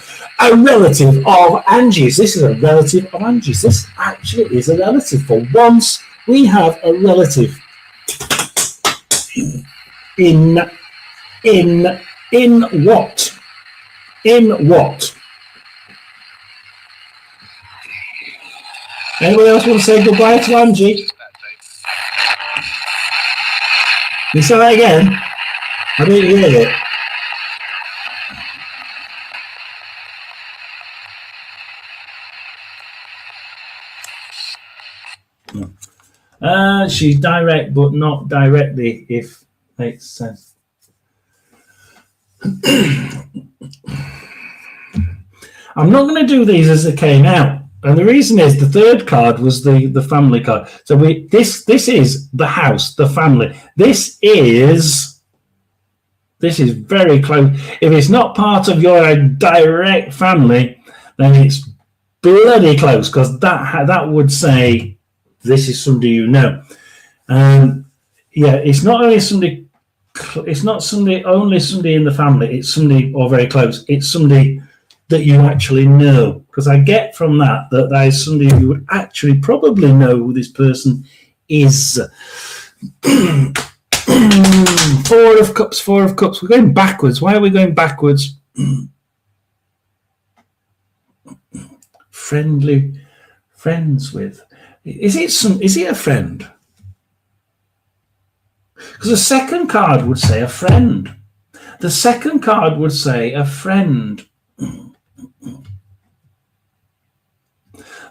relative of Angie's. This is a relative of Angie's. This actually is a relative. For once, we have a relative in what? In what? Anybody else want to say goodbye to Angie? You say that again? I didn't hear it. She's direct, but not directly, if makes sense. I'm not going to do these as they came out, and the reason is the third card was the family card. So this is the house, the family. This is very close. If it's not part of your direct family, then it's bloody close, because that would say this is somebody you know. Yeah, it's not only somebody. It's not only somebody in the family. It's somebody or very close. It's somebody that you actually know, because I get from that there is somebody you would actually probably know who this person is. Four of Cups. We're going backwards. Why are we going backwards? Friendly, friends with. Is it a friend? Because the second card would say a friend. The second card would say a friend.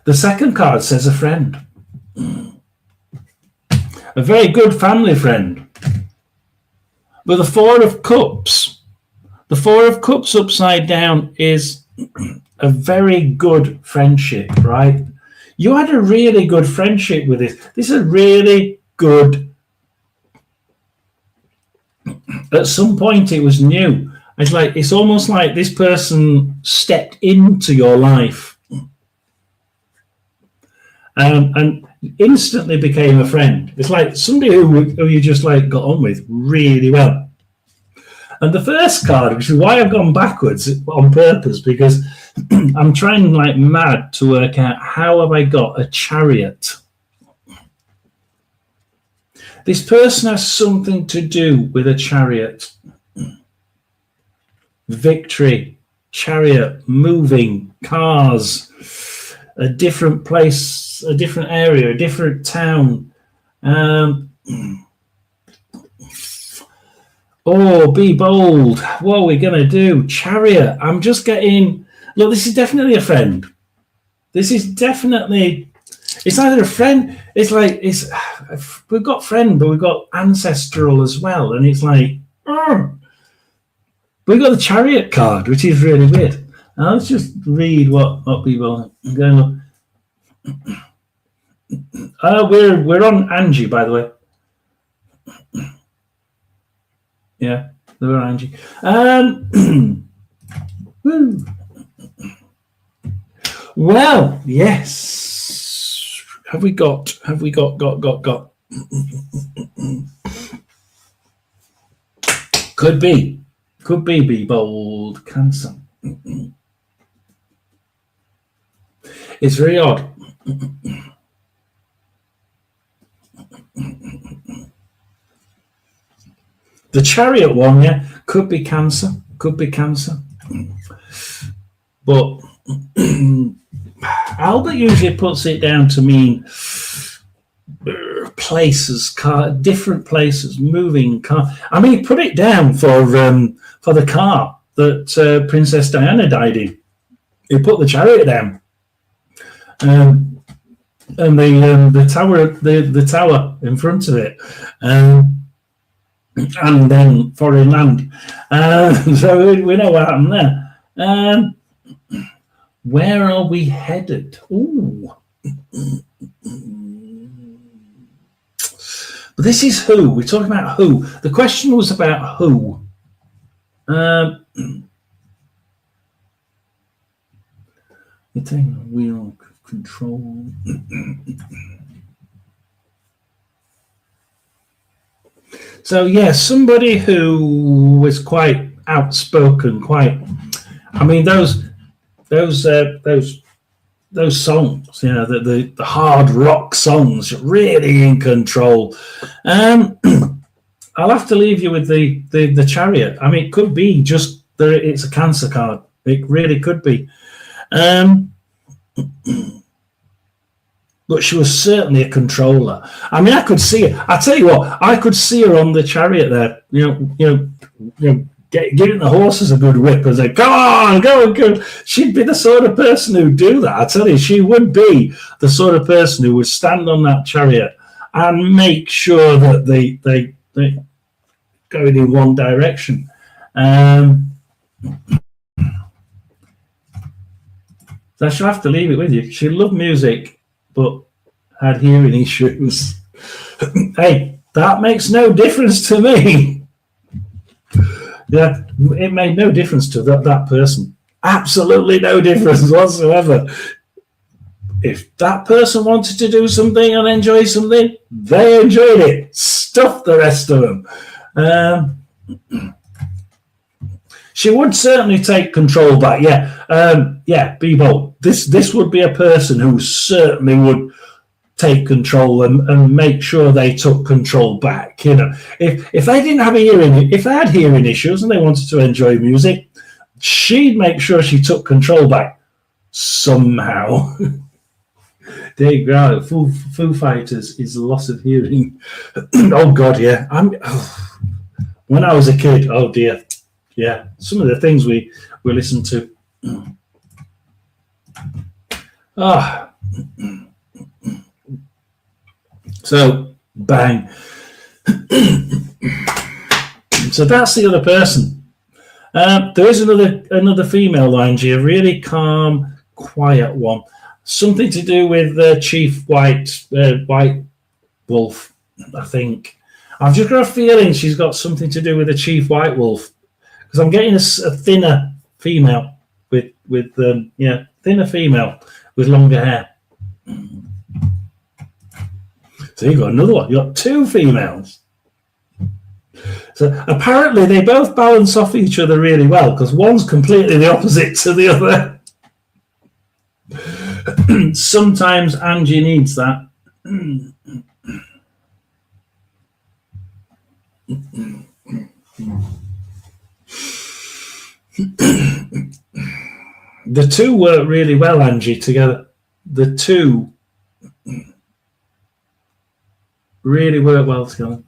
The second card says a friend. A very good family friend. But the Four of Cups upside down is a very good friendship, right? You had a really good friendship with this. This is a really good. At some point, it was new. It's almost like this person stepped into your life and instantly became a friend. It's like somebody who you just got on with really well. And the first card, which is why I've gone backwards on purpose, because I'm trying mad to work out how have I got a Chariot. This person has something to do with a Chariot. Victory, Chariot, moving, cars, a different place, a different area, a different town. Be bold. What are we going to do? Chariot. I'm just getting... Look, this is definitely a friend. This is definitely... It's either a friend... We've got friend, but we've got ancestral as well. And it's we've got the Chariot card, which is really weird. Now, let's just read what people are going on. We're on Angie, by the way. Yeah, they were Angie. Well, yes. Have we got? Could be bold Cancer. It's very odd. The Chariot one, yeah, could be Cancer. But Albert usually puts it down to mean places, different places, moving car. I mean, he put it down for the car that Princess Diana died in. He put the Chariot down, and the tower in front of it. And then foreign land. So we know what happened there. Where are we headed? Ooh. But this is who. We're talking about who. The question was about who. You're taking the wheel of control. So somebody who was quite outspoken, I mean those songs, the hard rock songs, really in control. I'll have to leave you with the Chariot. I mean, it could be just it's a Cancer card. It really could be. But she was certainly a controller. I mean, I could see her. I tell you what, I could see her on the Chariot there. Giving the horses a good whip and say, "Come on, go!" She'd be the sort of person who'd do that. I tell you, she would be the sort of person who would stand on that Chariot and make sure that they going in one direction. So I shall have to leave it with you. She loved music, but had hearing issues. Hey, that makes no difference to me. Yeah, it made no difference to that person. Absolutely no difference whatsoever. if that person wanted to do something and enjoy something, they enjoyed it. Stuff the rest of them. She would certainly take control back. Yeah, Bebo. This would be a person who certainly would take control and make sure they took control back. You know, if they didn't have if they had hearing issues and they wanted to enjoy music, she'd make sure she took control back somehow. Dave Grohl, Foo Fighters is loss of hearing. Oh God, yeah. When I was a kid, oh dear, yeah. Some of the things we listened to. So bang. So that's the other person. There is another female, Angie, a really calm, quiet one. Something to do with Chief White Wolf, I think. I've just got a feeling she's got something to do with the Chief White Wolf, because I'm getting a thinner female with thinner female with longer hair. So you got another one. You got two females. So apparently they both balance off each other really well, because one's completely the opposite to the other. Sometimes Angie needs that. The two work really well, Angie, together. The two really work well together.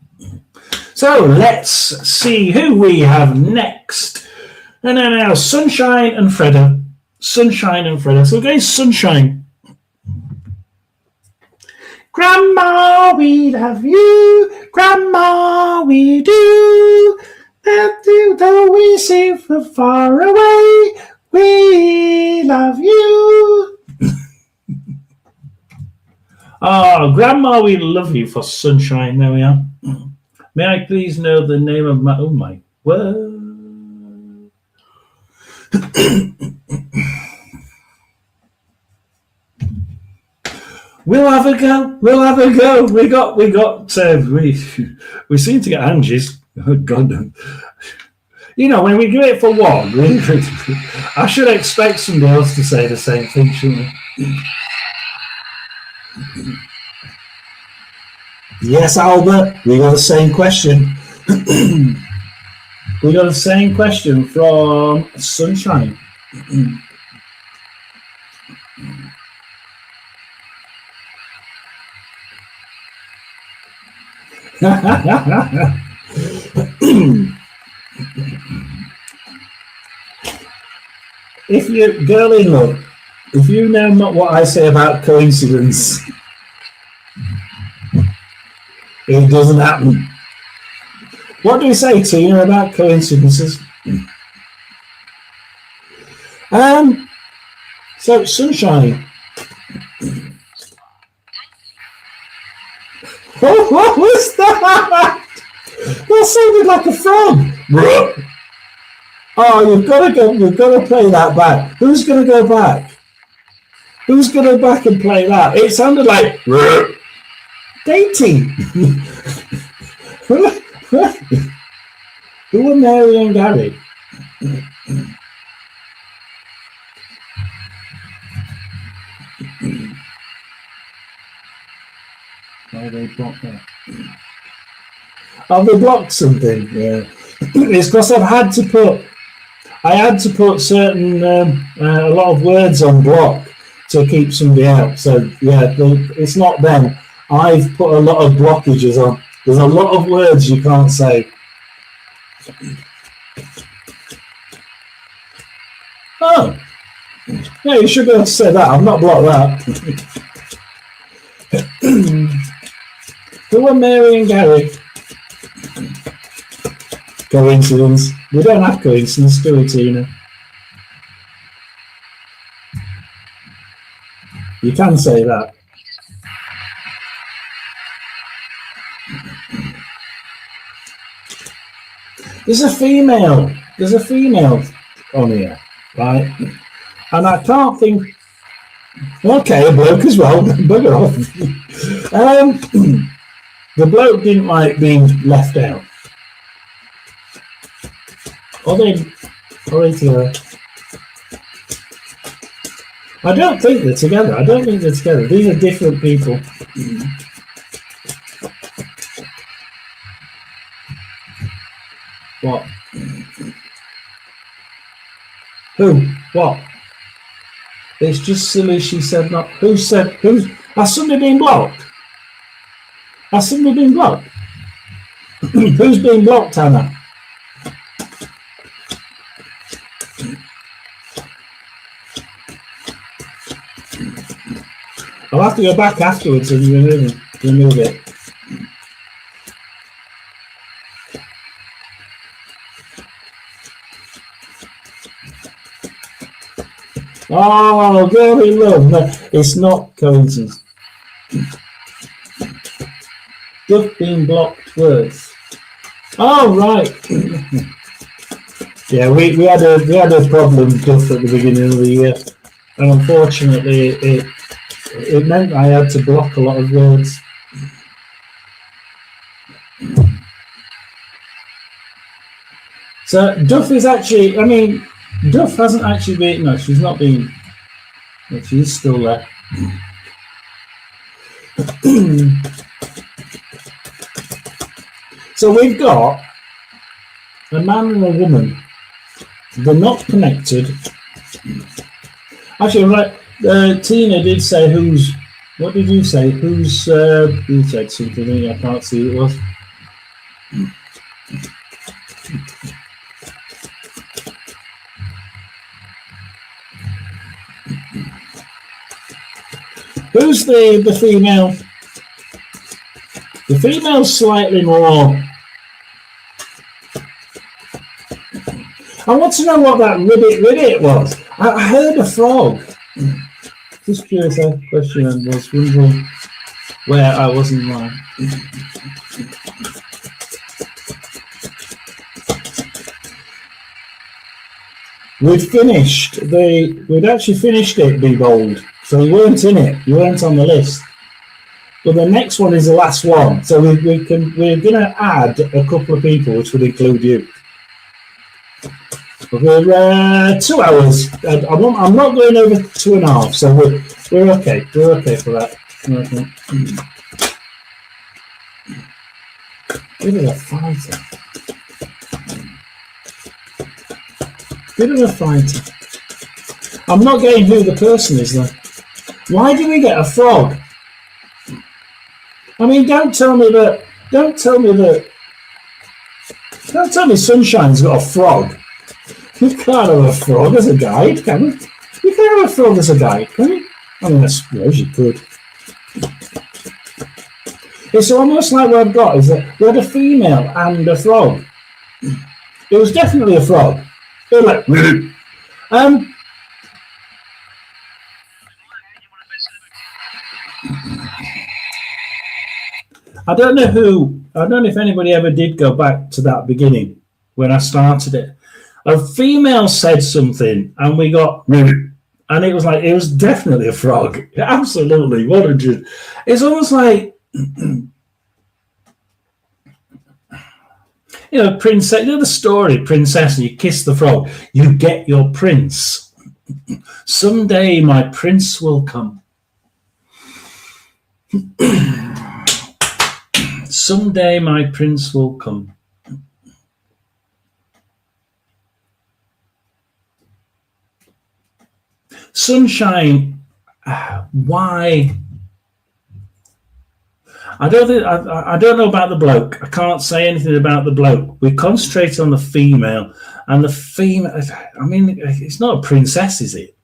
So let's see who we have next. And now Sunshine and Freda. Sunshine and Freda. So again, Sunshine. Grandma, we love you. Grandma, we do. Though we seem from far away, we love you. Oh, Grandma, we love you for Sunshine. There we are. May I please know the name of my... Oh, my word. We'll have a go. We'll have a go. We seem to get Angie's. Oh, God. You know, when we do it for one, I should expect somebody else to say the same thing, shouldn't we? Yes, Albert, we got the same question. We got the same question from Sunshine. If you, girl in love, if you know not what I say about coincidence, it doesn't happen. What do we say, Tina, about coincidences? So Sunshine. What was that? That sounded like a frog. Oh, you've got to play that back. Who's going to go back? Who's going to go back and play that? It sounded like dating. Who were Mary and Gary? Why they blocked that? Oh, they blocked something. Yeah, it's because I had to put certain a lot of words on block to keep somebody out. So yeah, it's not them. I've put a lot of blockages on. There's a lot of words you can't say. Oh, yeah, you should have said that. I've not blocked that. Who are Mary and Gary? Coincidence. We don't have coincidence, do we, Tina? You can say that. There's a female on here, right? And I can't think Okay, a bloke as well. Bugger off. The bloke didn't like being left out. Or they together. I don't think they're together. These are different people. What? Who? What? It's just silly she said not. Who said? Who's? Has somebody been blocked? Has somebody been blocked? Who's been blocked, Anna? I'll have to go back afterwards and remove it. Oh, girl in love. No, it's not coincidence. Duff being blocked words. Oh, right. Yeah, we had a problem, Duff, at the beginning of the year. And unfortunately, it meant I had to block a lot of words. So Duff is actually, I mean, Duff hasn't actually been, no, she's not been, but she is still there. So we've got a man and a woman. They're not connected. Actually, right, Tina did say who's, what did you say? Who's, you said something, I can't see who it was. Who's the female? The female's slightly more. I want to know what that ribbit was. I heard a frog. Just curious question and was wondering where I was in line. We'd actually finished it, Be Bold. So you weren't in it. You weren't on the list. But the next one is the last one. So we're going to add a couple of people, which would include you. But we're 2 hours. I'm not going over 2.5. So we're okay. We're okay for that. Okay. Bit of a fighter. Bit of a fighter. I'm not getting who the person is though. Why did we get a frog? I mean, don't tell me Sunshine's got a frog. You can't have a frog as a guide, can you? You can't have a frog as a guide, can you? I mean, I suppose you could. It's almost like what I've got is that we had a female and a frog. It was definitely a frog. They were like, I don't know if anybody ever did go back to that beginning when I started it. A female said something and we got, and it was like, it was definitely a frog. Absolutely. It's almost like, princess, the story, princess, and you kiss the frog, you get your prince. Someday my prince will come. Someday my prince will come. Sunshine, why? I don't know about the bloke. I can't say anything about the bloke. We concentrate on the female, and the female. I mean, it's not a princess, is it?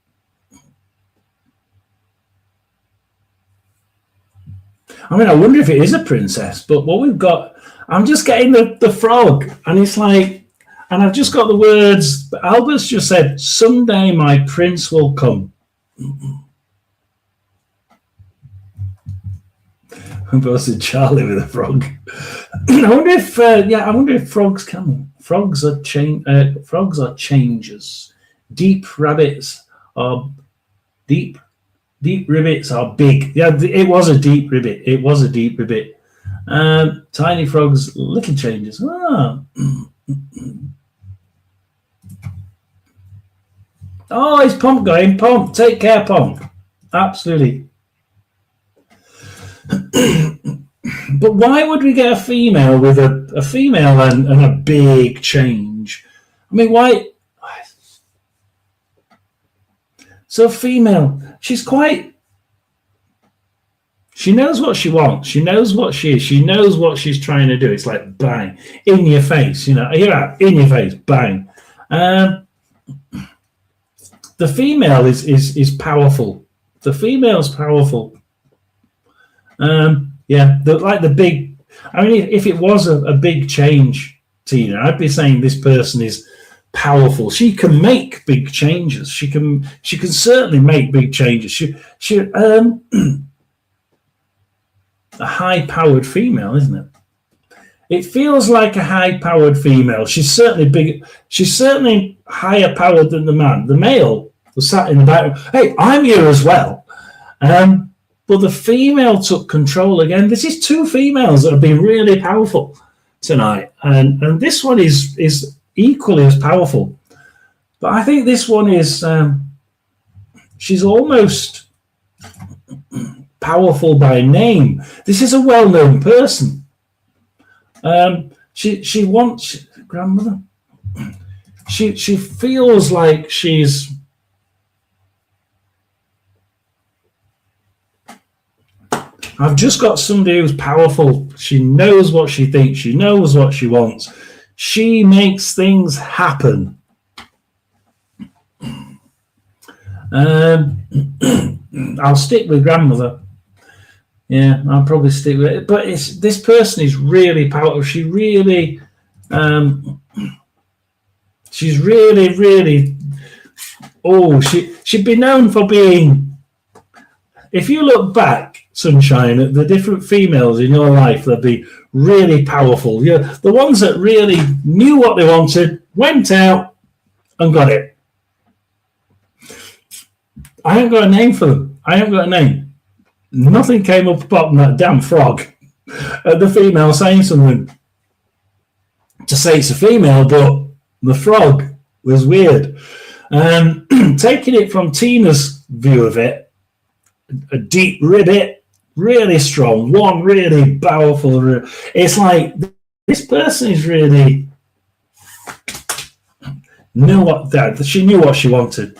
I mean, I wonder if it is a princess. But what we've got, I'm just getting the frog, and it's like, and I've just got the words. Albert's just said, "Someday my prince will come." Posted Charlie with a frog. I wonder if frogs can. Frogs are changers. Deep rabbits are deep. Deep ribbits are big. Yeah, it was a deep ribbit. It was a deep ribbit. Tiny frogs, little changes. Ah. Oh, is Pomp going? Pomp, take care, Pomp. Absolutely. But why would we get a female with a female and a big change? I mean, why? So female, she's quite. She knows what she wants. She knows what she is. She knows what she's trying to do. It's like bang in your face. You know, you're out in your face, bang. The female is powerful. The female's powerful. Yeah, the big. I mean, if it was a big change, Tina, I'd be saying this person is powerful. She can make big changes. She can certainly make big changes. She a high-powered female, isn't it? It feels like a high-powered female. She's certainly big. She's certainly higher powered than the man. The male was sat in the back. Hey, I'm here as well. But the female took control again. This is two females that have been really powerful tonight, and this one is equally as powerful. But I think this one is she's almost powerful by name. This is a well-known person. She wants grandmother. She feels like she's. I've just got somebody who's powerful. She knows what she thinks. She knows what she wants. She makes things happen. I'll stick with grandmother. Yeah, I'll probably stick with it. But this person is really powerful. She really, she's really, really. Oh, she'd be known for being. If you look back, Sunshine, at the different females in your life that'd be really powerful. Yeah, the ones that really knew what they wanted, went out and got it. I haven't got a name for them. I haven't got a name. Nothing came up apart from that damn frog. The female saying something. To say it's a female, but the frog was weird. Taking it from Tina's view of it, a deep ribbit, really strong, one really powerful. It's like this person is really knew what that she knew what she wanted,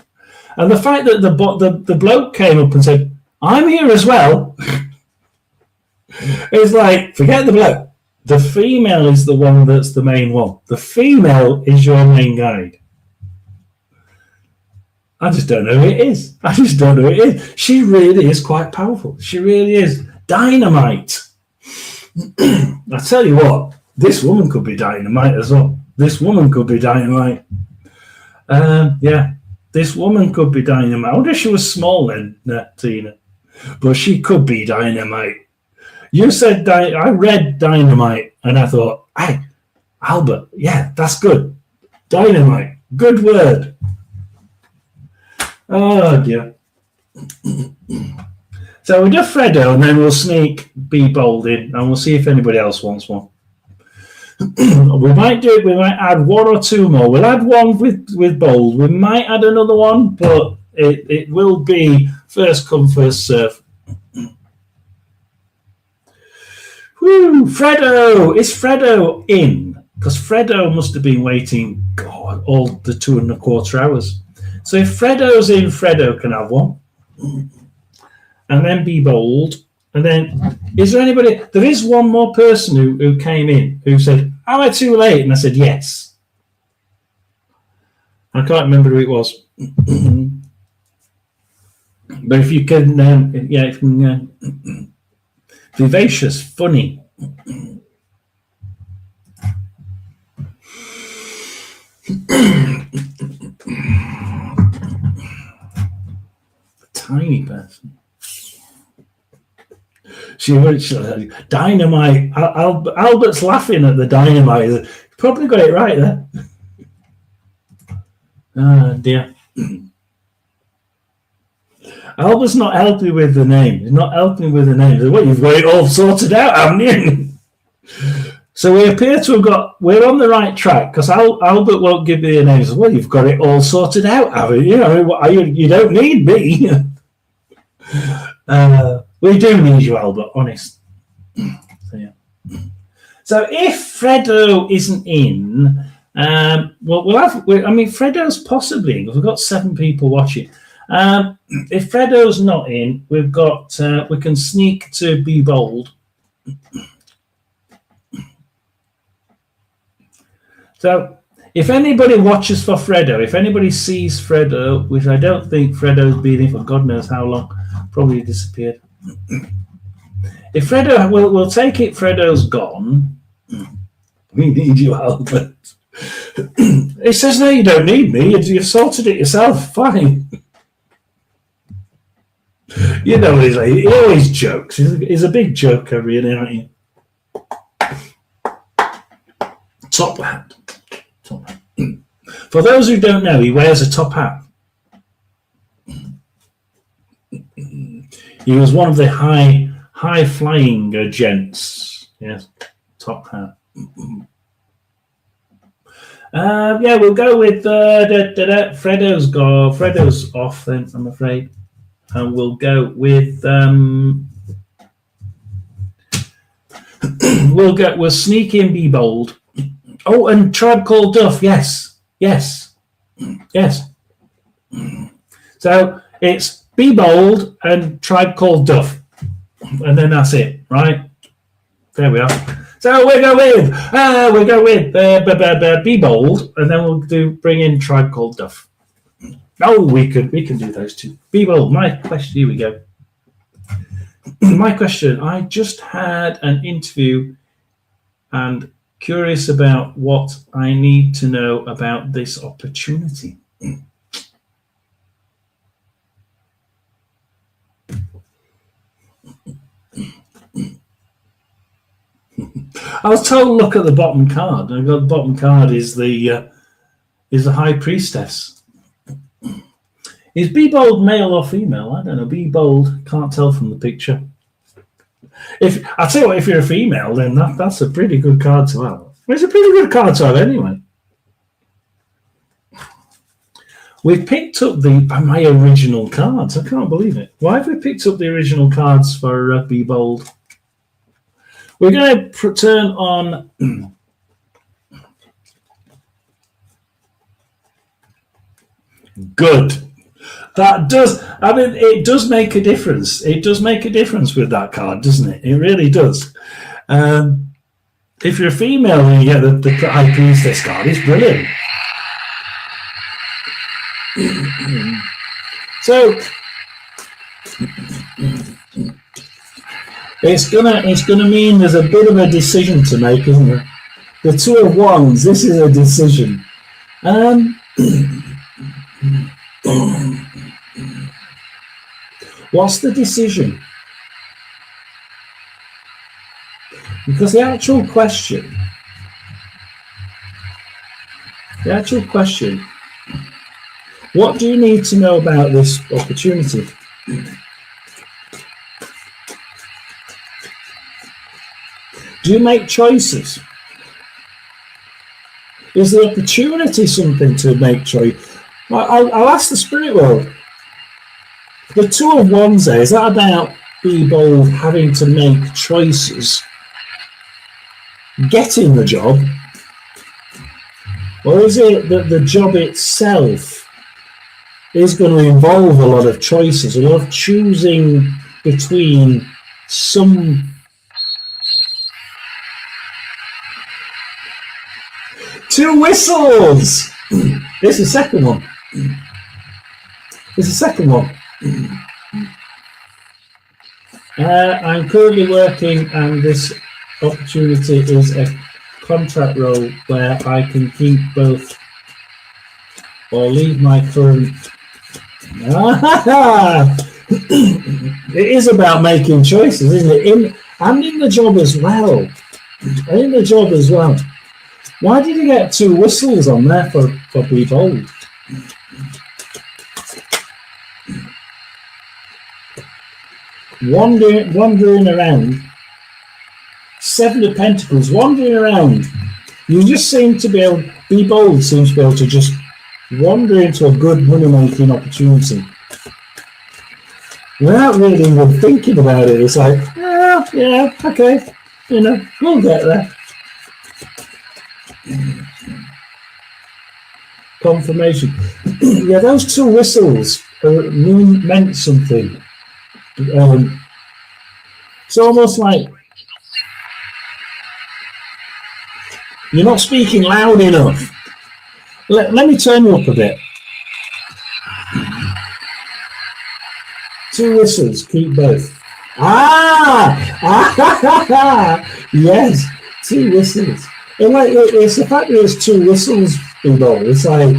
and the fact that the bloke came up and said, "I'm here as well," it's like forget the bloke. The female is the one that's the main one. The female is your main guide. I just don't know who it is. I just don't know who it is. She really is quite powerful. She really is. Dynamite. I tell you what, this woman could be dynamite as well. This woman could be dynamite. Yeah, this woman could be dynamite. I wonder if she was small then, Tina. But she could be dynamite. You said, I read dynamite, and I thought, hey, Albert, yeah, that's good. Dynamite. Good word. Oh, dear. So we'll do Fredo, and then we'll sneak Be Bold in, and we'll see if anybody else wants one. We might do it. We might add one or two more. We'll add one with Bold. We might add another one, but it will be first come, first serve. Woo! Fredo! Is Fredo in? Because Fredo must have been waiting, God, all the 2.25 hours. So if Fredo's in, Fredo can have one. And then Be Bold. And then, is there anybody? There is one more person who came in who said, am I too late? And I said, yes. I can't remember who it was. But if you can, yeah, if you can, vivacious, funny. Tiny person. She dynamite. Albert's laughing at the dynamite. Probably got it right there. Oh dear. Albert's not helping with the name. He's not helping with the name. Well, you've got it all sorted out, haven't you? So we appear to have we're on the right track because Albert won't give me a name. He says, well, you've got it all sorted out, haven't you? You don't need me. We do need you, Albert, honest. So, yeah. So if Fredo isn't in, Fredo's possibly in because we've got 7 people watching. If Fredo's not in, we can sneak to Be Bold. So if anybody watches for Fredo, if anybody sees Fredo, which I don't think Fredo's been in for God knows how long, probably disappeared. If Fredo, we'll take it Fredo's gone. We need you, Albert. He says, no, you don't need me. You've sorted it yourself. Fine. You know what he's like. He always jokes. He's a big joker, really, aren't you? Top hat. For those who don't know, he wears a top hat. He was one of the high flying gents. Yes, top hat. We'll go with Fredo's go. Fredo's off then, I'm afraid, and we'll go with we'll sneak in, Be Bold. Oh, and Tribe Called Duff. Yes. So it's Be Bold and Tribe Called Duff, and then that's it, right? There we are. So we'll go with Be Bold, and then we'll bring in Tribe Called Duff. Oh, we can do those two. Be Bold. My question. Here we go. My question. I just had an interview, and curious about what I need to know about this opportunity. I was told look at the bottom card. And the bottom card is the High Priestess. Is Be Bold male or female? I don't know. Be Bold, can't tell from the picture. If I tell you what, if you're a female, then that's a pretty good card to have. It's a pretty good card to have anyway. We've picked up my original cards. I can't believe it. Why have we picked up the original cards for Be Bold? We're going to turn on. Good. That does. I mean, it does make a difference. It does make a difference with that card, doesn't it? It really does. If you're a female and you get the High Priestess card, it's brilliant. So it's gonna mean there's a bit of a decision to make, isn't it? The 2 of Wands. This is a decision. What's the decision? Because the actual question, what do you need to know about this opportunity? Do you make choices? Is the opportunity something to make choice? I'll ask the spirit world. The 2 of Wands there, is that about Be Bold having to make choices, getting the job, or is it that the job itself is going to involve a lot of choices, a lot of choosing between some... 2 whistles! This is the second one. I'm currently working, and this opportunity is a contract role where I can keep both or leave my current. It is about making choices, isn't it? In the job as well. Why did you get 2 whistles on there for Be Bold? wandering around. 7 of Pentacles, wandering around. You just seem to be bold, seems to be able to just wander into a good money-making opportunity. Without really even thinking about it, it's like, yeah, okay, we'll get there. Confirmation. Yeah, those 2 whistles meant something. It's almost like you're not speaking loud enough. Let me turn you up a bit. 2 whistles, keep both. Yes, 2 whistles. And like, it's the fact that there's 2 whistles involved. It's like,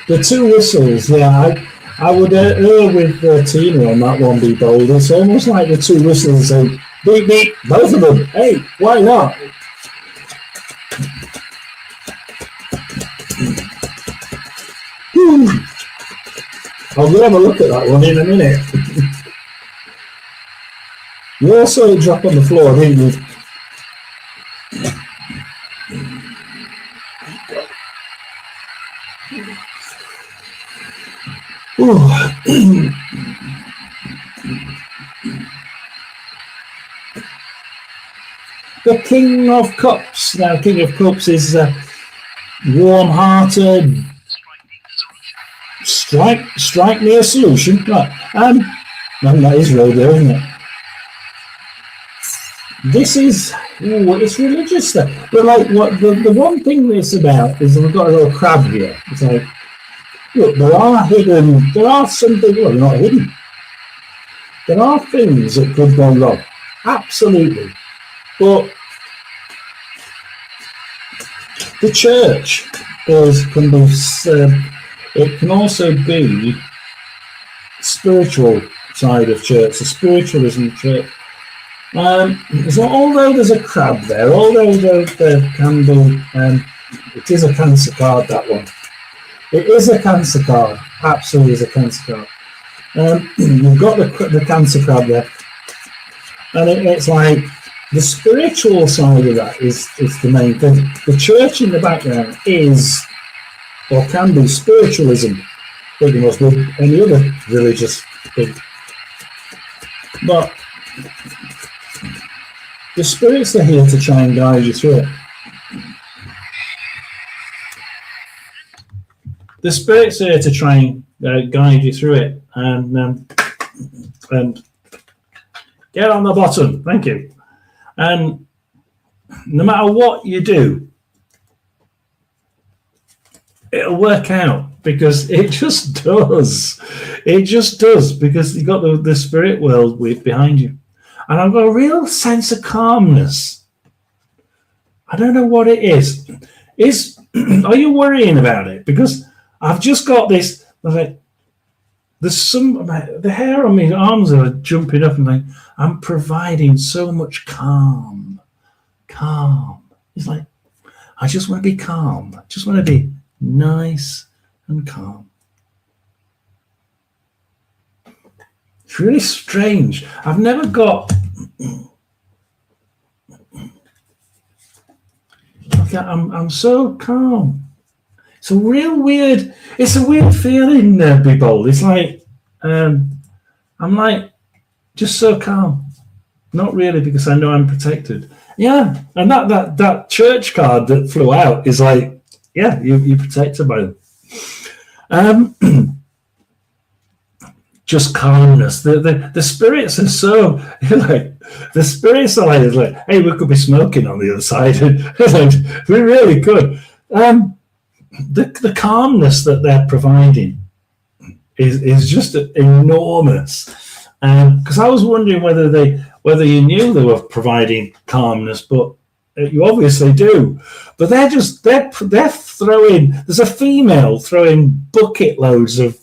the 2 whistles. Yeah, I would err with Tina on that one. Be bold. It's almost like the 2 whistles say, beep beep, both of them. Hey, why not? I'll have a look at that one in a minute. You also saw it drop on the floor, didn't you? The King of Cups. Now, King of Cups is warm-hearted. Strike me a solution. Right. That is radio, isn't it? This is, it's religious stuff. But like, what the one thing it's about is that we've got a little crab here. It's like, look, there are something, well, not hidden. There are things that could go wrong. Absolutely. But the church can be, it can also be spiritual side of church, the spiritualism of church. So although there's a crab there, although there can be, it is a Cancer card, that one. It is a Cancer card, absolutely is a Cancer card. You've got the Cancer card there, and it's like the spiritual side of that is the main thing. The church in the background is, or can be, spiritualism, pretty much with any other religious thing. But the spirits are here to try and guide you through it. The spirits are here to try and guide you through it, and get on the bottom. Thank you. And no matter what you do, it'll work out, because it just does. It just does, because you've got the spirit world behind you. And I've got a real sense of calmness. I don't know what it is. Are you worrying about it? Because I've just got this, like, the hair on my arms are jumping up, and like, I'm providing so much calm. It's like, I just want to be calm. I just want to be nice and calm. It's really strange. I've never got, I'm so calm. It's a weird feeling, Be Bold. It's like, I'm like, just so calm. Not really, because I know I'm protected. Yeah, and that church card that flew out is like, yeah, you're protected by them. Just calmness. The spirits are so, like, the spirits are like, hey, we could be smoking on the other side. Like, we really could. The calmness that they're providing is just enormous. Because I was wondering whether you knew they were providing calmness, but you obviously do. But they're throwing. There's a female throwing bucket loads of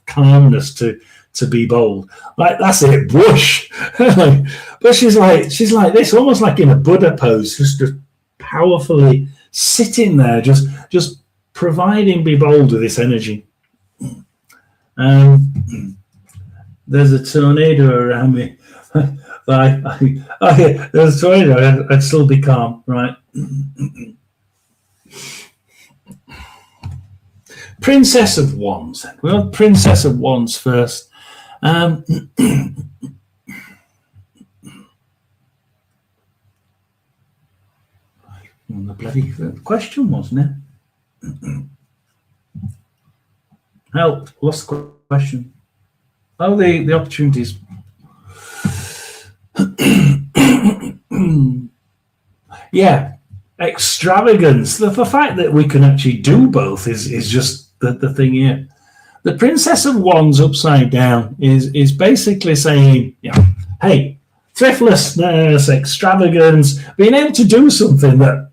calmness to Be Bold. Like, that's it, whoosh. But she's like this, almost like in a Buddha pose, just powerfully sitting there, just providing Be Bold with this energy. There's a tornado around me. There's a tornado, I'd still be calm, right? Princess of Wands. Well, Princess of Wands first. The bloody question, wasn't it? Help. What's the question? Oh, the opportunities. Yeah, extravagance. The fact that we can actually do both is just the thing here. The Princess of Wands upside down is basically saying, hey, thriftlessness, extravagance, being able to do something that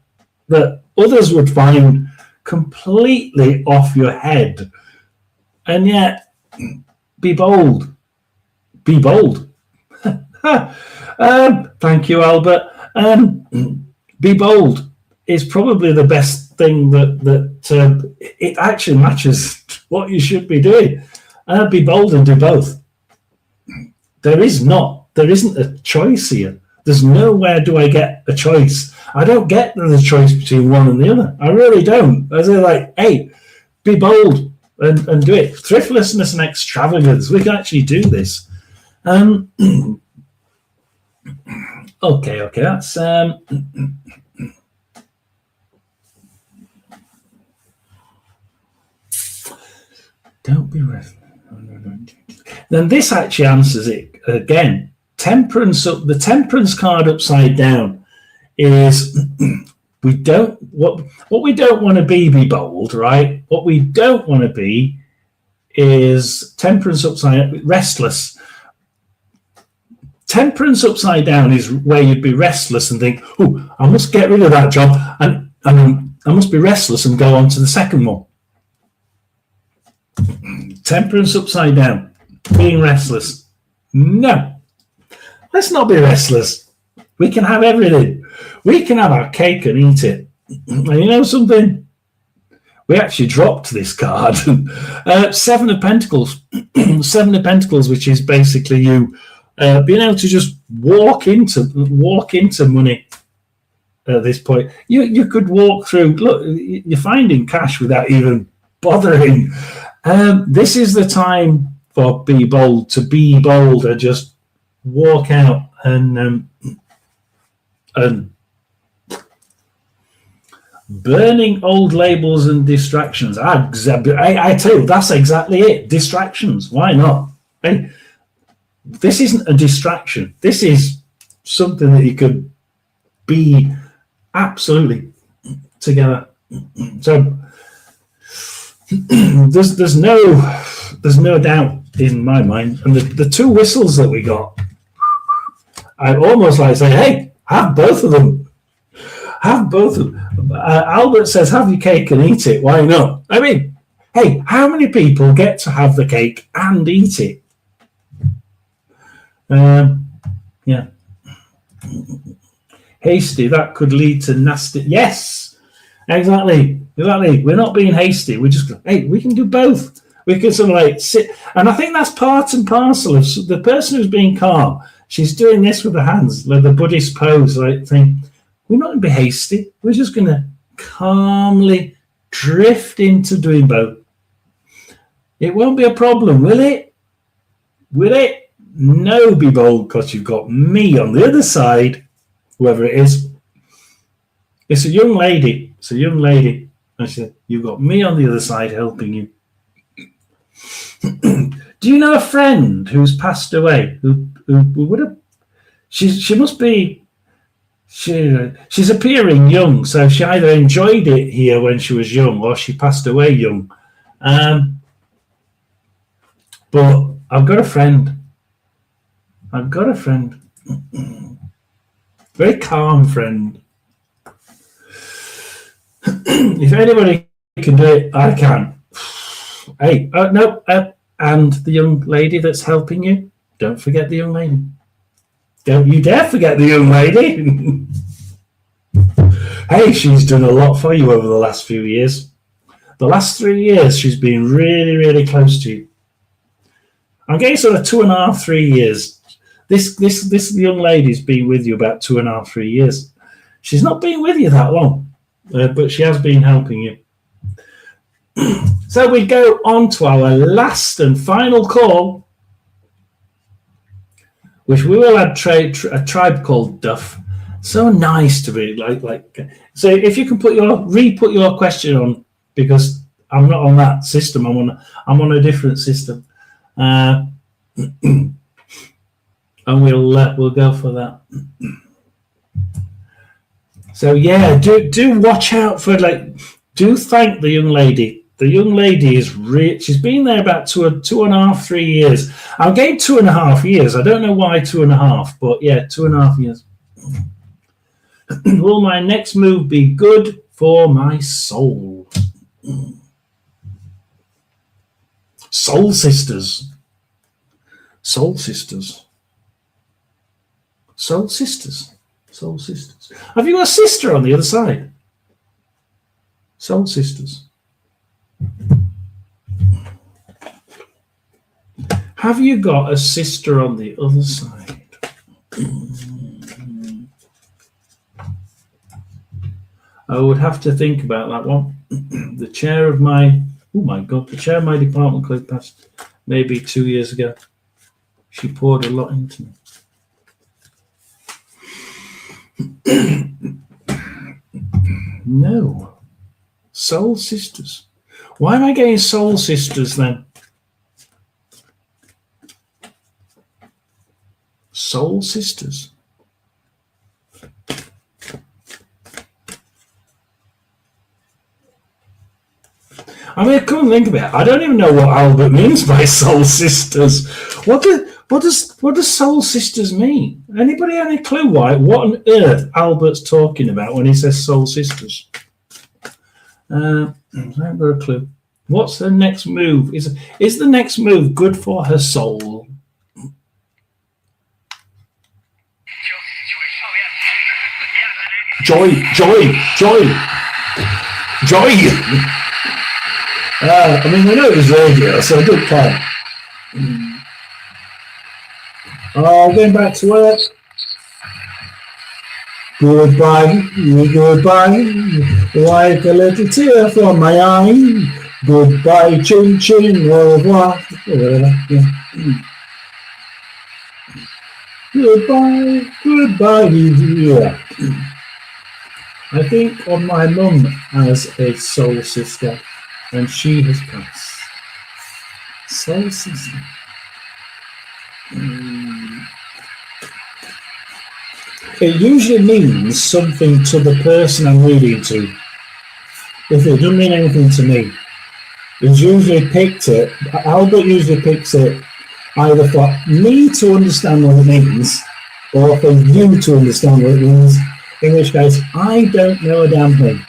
others would find completely off your head. And yet, be bold. Be bold. Thank you, Albert. Be bold is probably the best thing that it actually matches what you should be doing. Be bold and do both. There isn't a choice here. There's nowhere do I get a choice. I don't get the choice between one and the other. I really don't. I say like, hey, be bold and do it. Thriftlessness and extravagance. We can actually do this. Okay. That's don't be restless. Then this actually answers it again. Temperance. The Temperance card upside down is we don't what we don't want to be bold, right? What we don't want to be is Temperance upside restless. Temperance upside down is where you'd be restless and think, oh, I must get rid of that job, and I must be restless and go on to the second one. Temperance upside down, being restless. No, let's not be restless. We can have everything. We can have our cake and eat it. And you know something? We actually dropped this card. Seven of Pentacles. Seven of Pentacles, which is basically you being able to just walk into money at this point. You could walk through. Look, you're finding cash without even bothering. This is the time for Be Bold, to be bold and just walk out and burning old labels and distractions. I tell you, that's exactly it. Distractions. Why not? Hey, this isn't a distraction. This is something that you could be absolutely together. So there's no doubt in my mind. And the two whistles that we got, I almost like say, hey, have both of them. Have both of them. Albert says, have your cake and eat it. Why not? I mean, hey, how many people get to have the cake and eat it? Yeah. Hasty, that could lead to nasty. Yes, exactly. We're not being hasty. We're just, hey, we can do both. We can sort of like sit. And I think that's part and parcel of the person who's being calm. She's doing this with her hands, like the Buddhist pose, like thing. We're not going to be hasty. We're just going to calmly drift into doing both. It won't be a problem, will it? Will it? No, be bold, because you've got me on the other side, whoever it is. It's a young lady. And she said, you've got me on the other side helping you. Do you know a friend who's passed away? Who would have? She must be. She's appearing young, so she either enjoyed it here when she was young, or she passed away young. But I've got a friend. Very calm friend. If anybody can do it, I can. Hey, no, and the young lady that's helping you, don't forget the young lady. Don't you dare forget the young lady. Hey, she's done a lot for you over the last few years. The last 3 years, she's been really, really close to you. I'm getting sort of 2.5, 3 years. This young lady's been with you about 2.5, 3 years. She's not been with you that long, but she has been helping you. So we go on to our last and final call, which we will add a tribe called Duff. So nice to be like. So if you can re-put your question on, because I'm not on that system. I'm on a different system, and we'll go for that. So yeah, do watch out for do thank the young lady. The young lady is she's been there about 2.5, 3 years. I'll give 2.5 years. I don't know why 2.5, but yeah, 2.5 years. Will my next move be good for my soul? Soul sisters. Soul sisters. Soul sisters. Soul sisters. Have you got a sister on the other side? Soul sisters. Have you got a sister on the other side? I would have to think about that one. The chair of my department cleared past maybe 2 years ago. She poured a lot into me. No. Soul sisters. Why am I getting soul sisters then? Soul sisters. I mean, come and think about it. I don't even know what Albert means by soul sisters. What does soul sisters mean? Anybody have any clue what on earth Albert's talking about when he says soul sisters? I haven't got a clue. What's the next move? Is the next move good for her soul? Joy. I mean, I know it was radio, so I did count. Oh, going back to work. Goodbye. Like a little tear from my eye. Goodbye, chin chin, au revoir. Goodbye, dear. I think of my mum as a soul sister, and she has passed. Soul sister. It usually means something to the person I'm reading to. If it doesn't mean anything to me, it's usually picked it. Albert usually picks it either for me to understand what it means, or for you to understand what it means. In which case, I don't know a damn thing.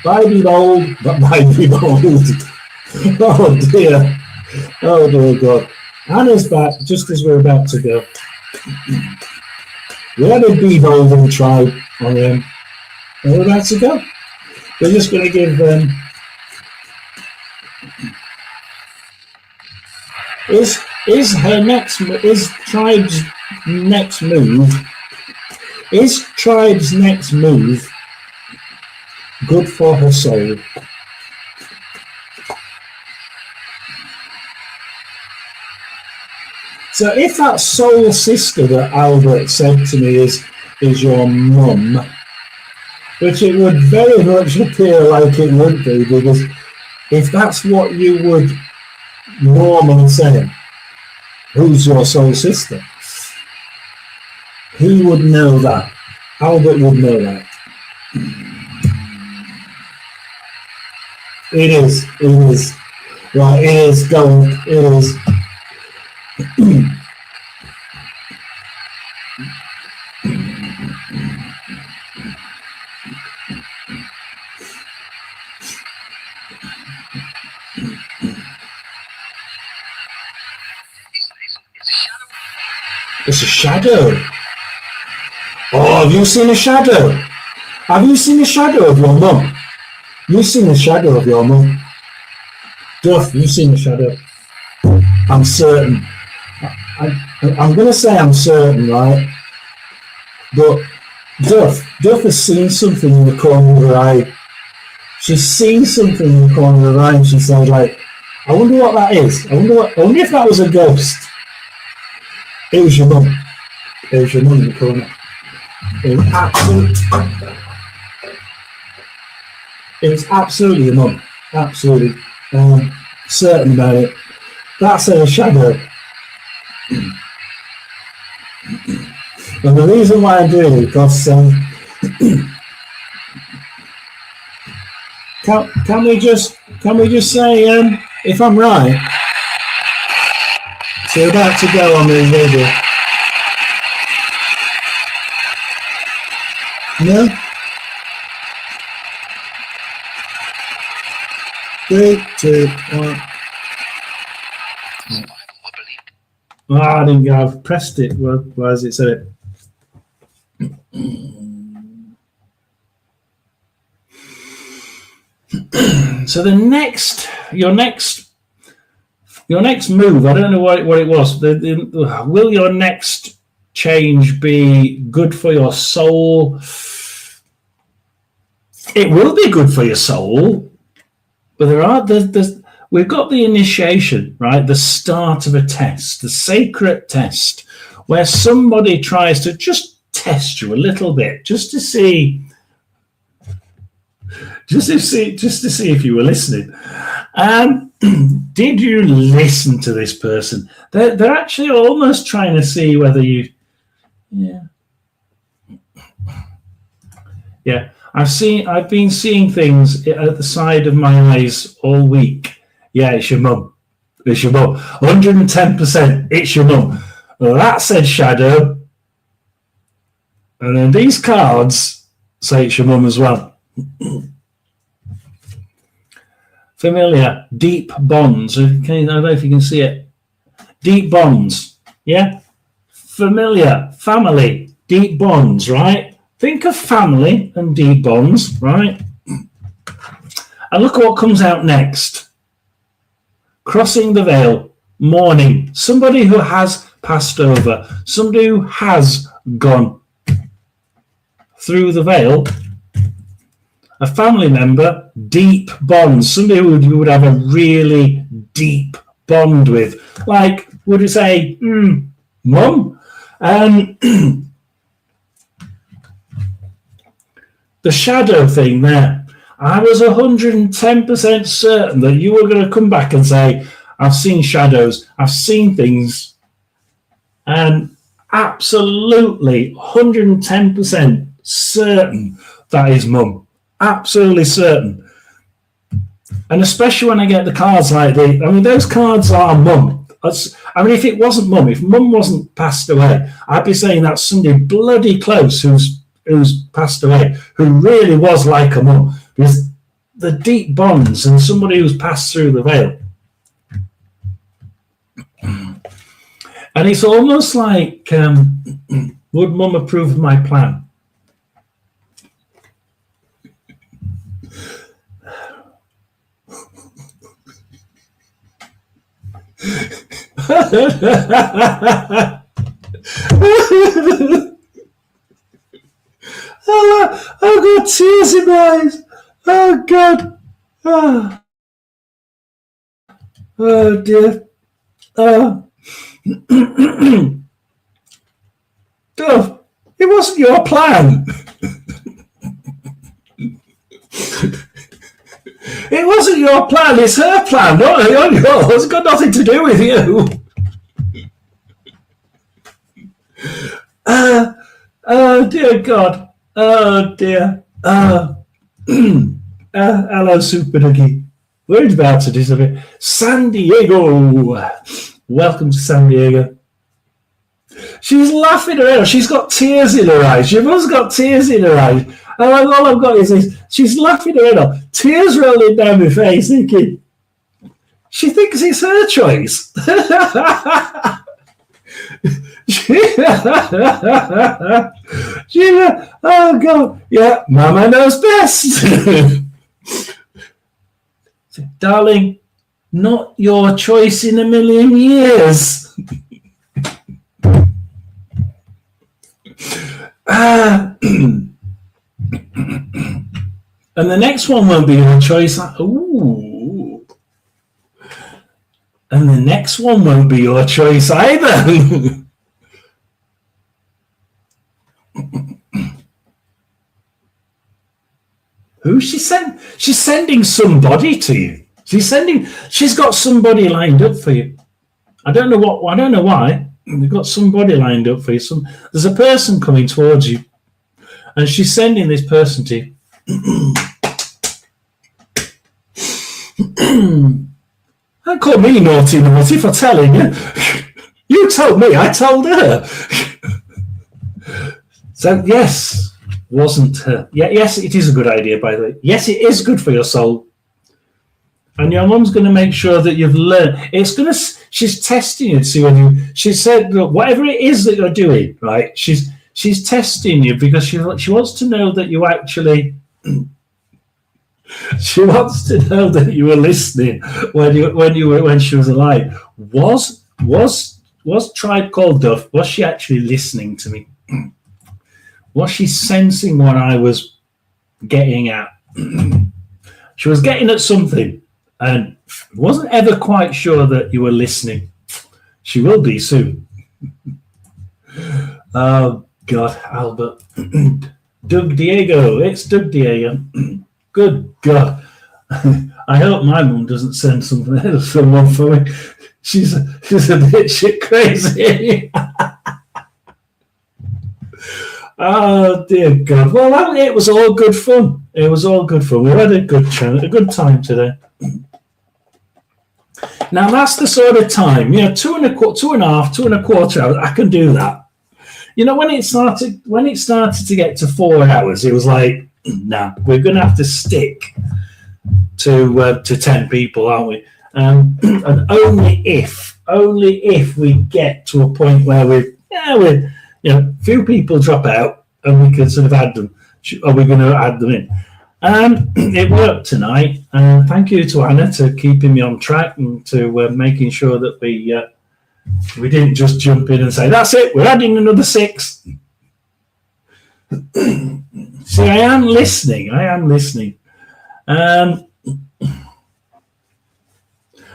Bye be bold, but bye be bold. Oh dear. Oh dear God. Anna's back just as we're about to go. We had a be bold and tribe on them. And we're about to go. We're just going to give Is Tribe's next move good for her soul? So if that soul sister that Albert said to me is your mum, which it would very much appear like it would be, because if that's what you would normally say, who's your soul sister? He would know that. Albert would know that. It is. Right, it is gold. It is. It's a shadow. Oh, have you seen a shadow? Have you seen the shadow of your mum? You've seen the shadow of your mum. Duff, you've seen the shadow. I'm certain. I'm going to say I'm certain, right? But Duff has seen something in the corner of her eye. She's seen something in the corner of her eye, and she said, like, I wonder what that is. I wonder if that was a ghost. It was your mum. It was your mum in the corner. It was absolutely your mum. Absolutely. Certain about it. That's her shadow. And the reason why I'm doing it, because can we just say if I'm right? So we're about to go on the radio. No? 3, 2, 1. Oh, I didn't go. I've pressed it. Why has it said it? So your next move, I don't know what it was. Will your next change be good for your soul? It will be good for your soul, but we've got the initiation, right? The start of a test, the sacred test, where somebody tries to just test you a little bit, just to see if you were listening. Did you listen to this person? They're actually almost trying to see whether you. Yeah. I've been seeing things at the side of my eyes all week. Yeah, it's your mum. It's your mum. 110%. It's your mum. Well, that said shadow. And then these cards say it's your mum as well. Familiar, deep bonds. I don't know if you can see it. Deep bonds. Yeah? Familiar, family, deep bonds, right? Think of family and deep bonds, right? And look at what comes out next. Crossing the veil, mourning. Somebody who has passed over. Somebody who has gone through the veil. A family member, deep bonds. Somebody who you would have a really deep bond with. Like, would you say, mum? The shadow thing there. I was 110% certain that you were going to come back and say, I've seen shadows, I've seen things, and absolutely 110% certain that is mum. Absolutely certain. And especially when I get the cards like those cards are mum. If it wasn't mum, if mum wasn't passed away, I'd be saying that's somebody bloody close who's passed away, who really was like a mum. Because the deep bonds and somebody who's passed through the veil. And it's almost like, would mum approve of my plan? I've got tears in my eyes. Oh, God. Oh dear. Duff, it wasn't your plan. It wasn't your plan. It's her plan, not yours. It's got nothing to do with you. Oh, dear God. Oh, dear. Hello, Super Dougie. We're about to disappear. San Diego. Welcome to San Diego. She's laughing around. She's got tears in her eyes. She must have got tears in her eyes. And all I've got is this. She's laughing around. Tears rolling down my face, thinking, she thinks it's her choice. Oh God, yeah, Mama knows best. Darling, not your choice in a million years. And the next one won't be your choice. Ooh. And the next one won't be your choice either. Who she sent? She's sending somebody to you. She's got somebody lined up for you. I don't know why. They've got somebody lined up for you. There's a person coming towards you, and she's sending this person to you. Don't call me naughty for telling you. You told me, I told her. So yes, wasn't her. Yeah, yes, it is a good idea, by the way. Yes, it is good for your soul. And your mum's going to make sure that you've learned. She's testing you to see whether she said, look, whatever it is that you're doing, right? She's testing you because she wants to know that you actually. She wants to know that you were listening when she was alive. Was Tribe Called Duff? Was she actually listening to me? Was she sensing what I was getting at? She was getting at something and wasn't ever quite sure that you were listening. She will be soon. Oh God, Albert. Doug Diego. It's Doug Diego. Good God. I hope my mum doesn't send someone for me. She's a bit shit crazy. Oh dear God. Well, it was all good fun. It was all good fun. We had a good time today. Now that's the sort of time, 2.5 hours. I can do that. When it started to get to 4 hours, it was like, nah, we're going to have to stick to 10 people, aren't we? And only if we get to a point where few people drop out and we can sort of add them. Are we going to add them in? It worked tonight. Thank you to Anna to keeping me on track and to making sure that we didn't just jump in and say, that's it, we're adding another 6. See, I am listening.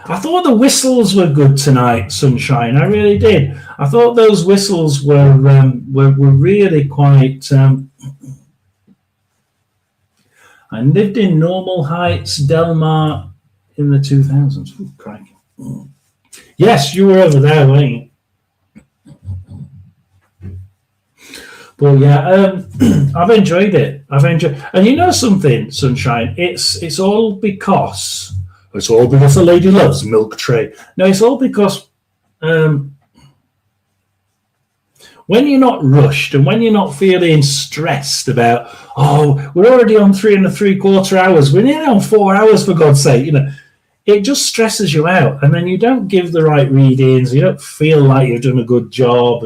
I thought the whistles were good tonight, Sunshine. I really did. I thought those whistles were really quite. I lived in Normal Heights, Delmar, in the 2000s. Ooh, crikey. Yes, you were over there, weren't you? Well, yeah, I've enjoyed it. And you know something, Sunshine? It's all because the lady loves milk tray. No, it's all because when you're not rushed and when you're not feeling stressed about, we're already on 3.75 hours, we're nearly on 4 hours, for God's sake, it just stresses you out, and then you don't give the right readings, you don't feel like you've done a good job,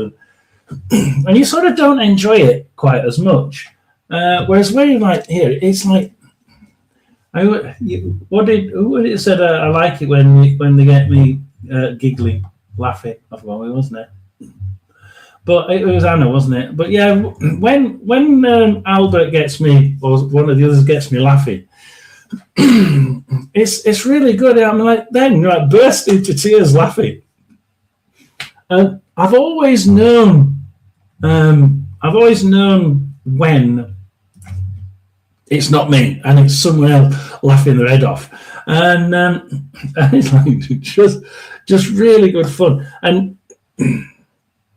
and you sort of don't enjoy it quite as much. Whereas when you're like here, it's like, who said I like it when they get me giggling, laughing? I forgot it, wasn't it? But it was Anna, wasn't it? But yeah, when Albert gets me, or one of the others gets me laughing, it's really good. I'm like burst into tears laughing. And I've always known when it's not me and it's someone else laughing their head off, and it's like just really good fun. And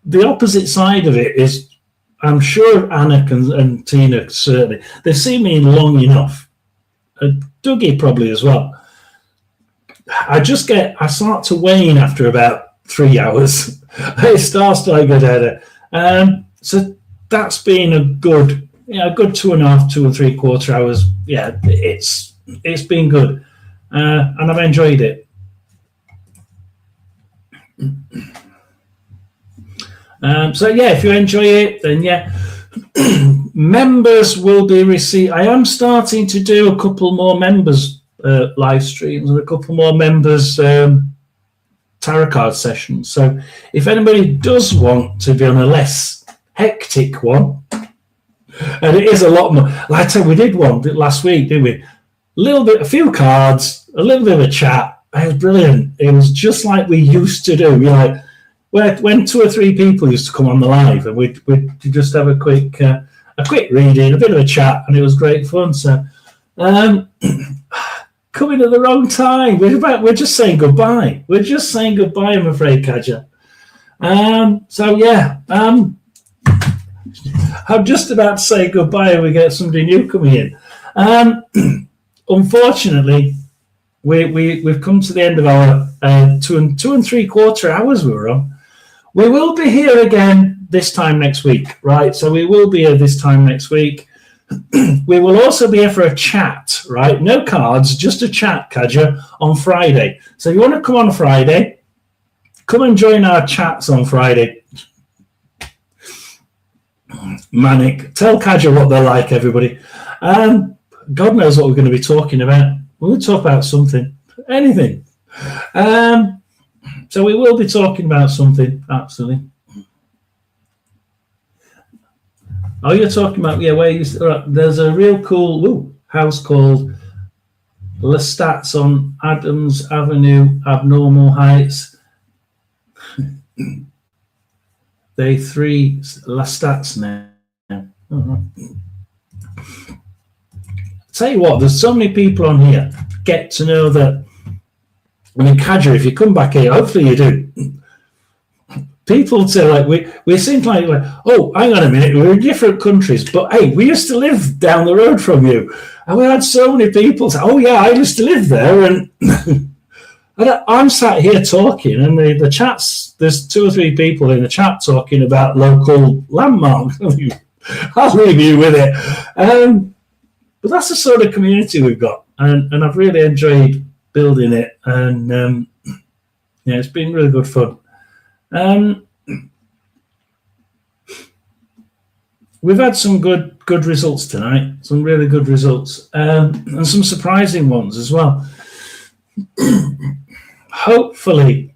the opposite side of it is, I'm sure Anna and Tina certainly, they've seen me long enough, and Dougie probably as well. I start to wane after about 3 hours. It starts to go down. So that's been a good 2.5 hours. Yeah, it's been good, and I've enjoyed it. So yeah, if you enjoy it, then yeah. Members will be received. I am starting to do a couple more members live streams and a couple more members tarot card sessions. So if anybody does want to be on a less hectic one, and it is a lot more, like I said, we did one last week, didn't we? A few cards, a little bit of a chat. It was brilliant. It was just like we used to do. When 2 or 3 people used to come on the live, and we'd just have a quick reading, a bit of a chat, and it was great fun. So, coming at the wrong time. We're just saying goodbye. We're just saying goodbye, I'm afraid, Kaja. So yeah, I'm just about to say goodbye, and we get somebody new coming in. Unfortunately, we've come to the end of our 2 and 3/4 hours we were on. We will be here again this time next week, right? So we will be here this time next week. We will also be here for a chat, right? No cards, just a chat, Kaja, on Friday. So if you want to come on Friday, come and join our chats on Friday. Manic. Tell Kaja what they're like, everybody. God knows what we're going to be talking about. We'll talk about something, anything. So we will be talking about something, absolutely. Oh, you're talking about, yeah, there's a real cool house called Lestats on Adams Avenue, Abnormal Heights. They 3 Lestats now. Tell you what, there's so many people on here get to know that. I mean, Kaja, if you come back here, hopefully you do. People say, like, we seem like, oh, hang on a minute, we're in different countries, but hey, we used to live down the road from you. And we had so many people say, oh, yeah, I used to live there. And I'm sat here talking, and the chats, there's 2 or 3 people in the chat talking about local landmarks. I'll leave you with it. But that's the sort of community we've got. And I've really enjoyed building it, and yeah, it's been really good fun. We've had some good results tonight, some really good results, and some surprising ones as well. Hopefully,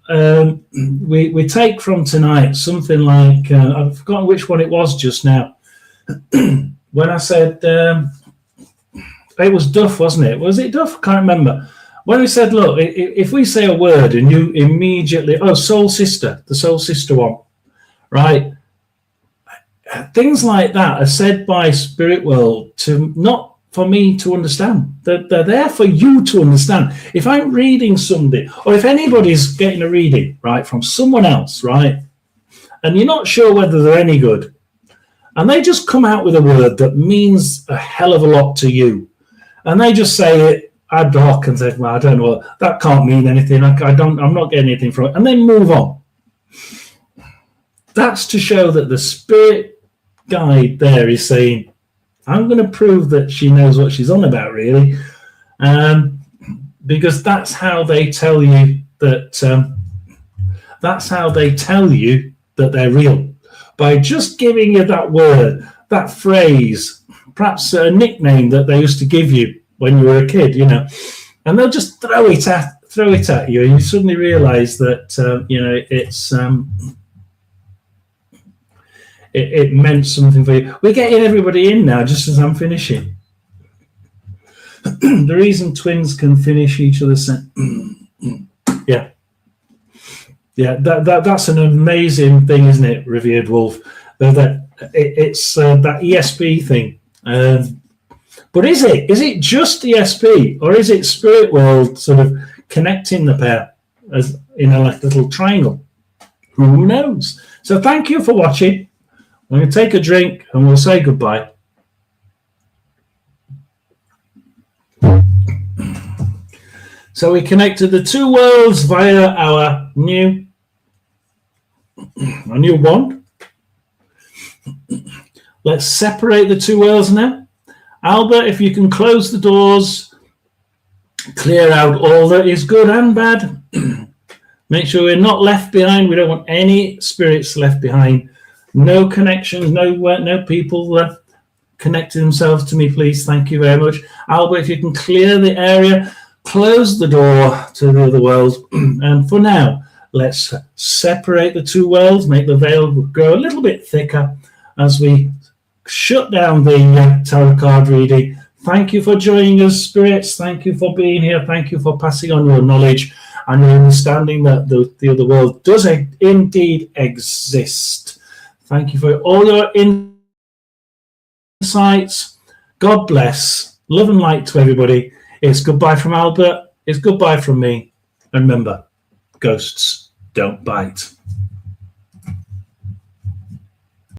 we take from tonight something like, I've forgotten which one it was just now, when I said, it was Duff, wasn't it? Was it Duff? I can't remember. When we said, look, if we say a word and you immediately, Soul Sister, the Soul Sister one, right? Things like that are said by Spirit World to not for me to understand. They're there for you to understand. If I'm reading somebody, or if anybody's getting a reading, right, from someone else, right, and you're not sure whether they're any good, and they just come out with a word that means a hell of a lot to you, and they just say it ad hoc and say, well, I don't know, that can't mean anything. I'm not getting anything from it, and then move on. That's to show that the spirit guide there is saying, I'm going to prove that she knows what she's on about, really, because that's how they tell you that. That's how they tell you that they're real, by just giving you that word, that phrase, perhaps a nickname that they used to give you when you were a kid, and they'll just throw it at you, and you suddenly realise that it's it meant something for you. We're getting everybody in now, just as I'm finishing. The reason twins can finish each other's yeah, that's an amazing thing, isn't it, Revered Wolf? It's that ESP thing. But is it just ESP, or is it Spirit World sort of connecting the pair as in a little triangle? Who knows? So thank you for watching. I'm going to take a drink and we'll say goodbye. So we connected the 2 worlds via our new wand. Let's separate the 2 worlds now. Albert, if you can close the doors, clear out all that is good and bad. Make sure we're not left behind. We don't want any spirits left behind. No connections, no people connecting themselves to me, please. Thank you very much. Albert, if you can clear the area, close the door to the other world. And for now, let's separate the two worlds, make the veil go a little bit thicker as we shut down the tarot card reading. Thank you for joining us, spirits. Thank you for being here. Thank you for passing on your knowledge and your understanding that the other world does indeed exist. Thank you for all your insights. God bless. Love and light to everybody. It's goodbye from Albert. It's goodbye from me. And remember, ghosts don't bite.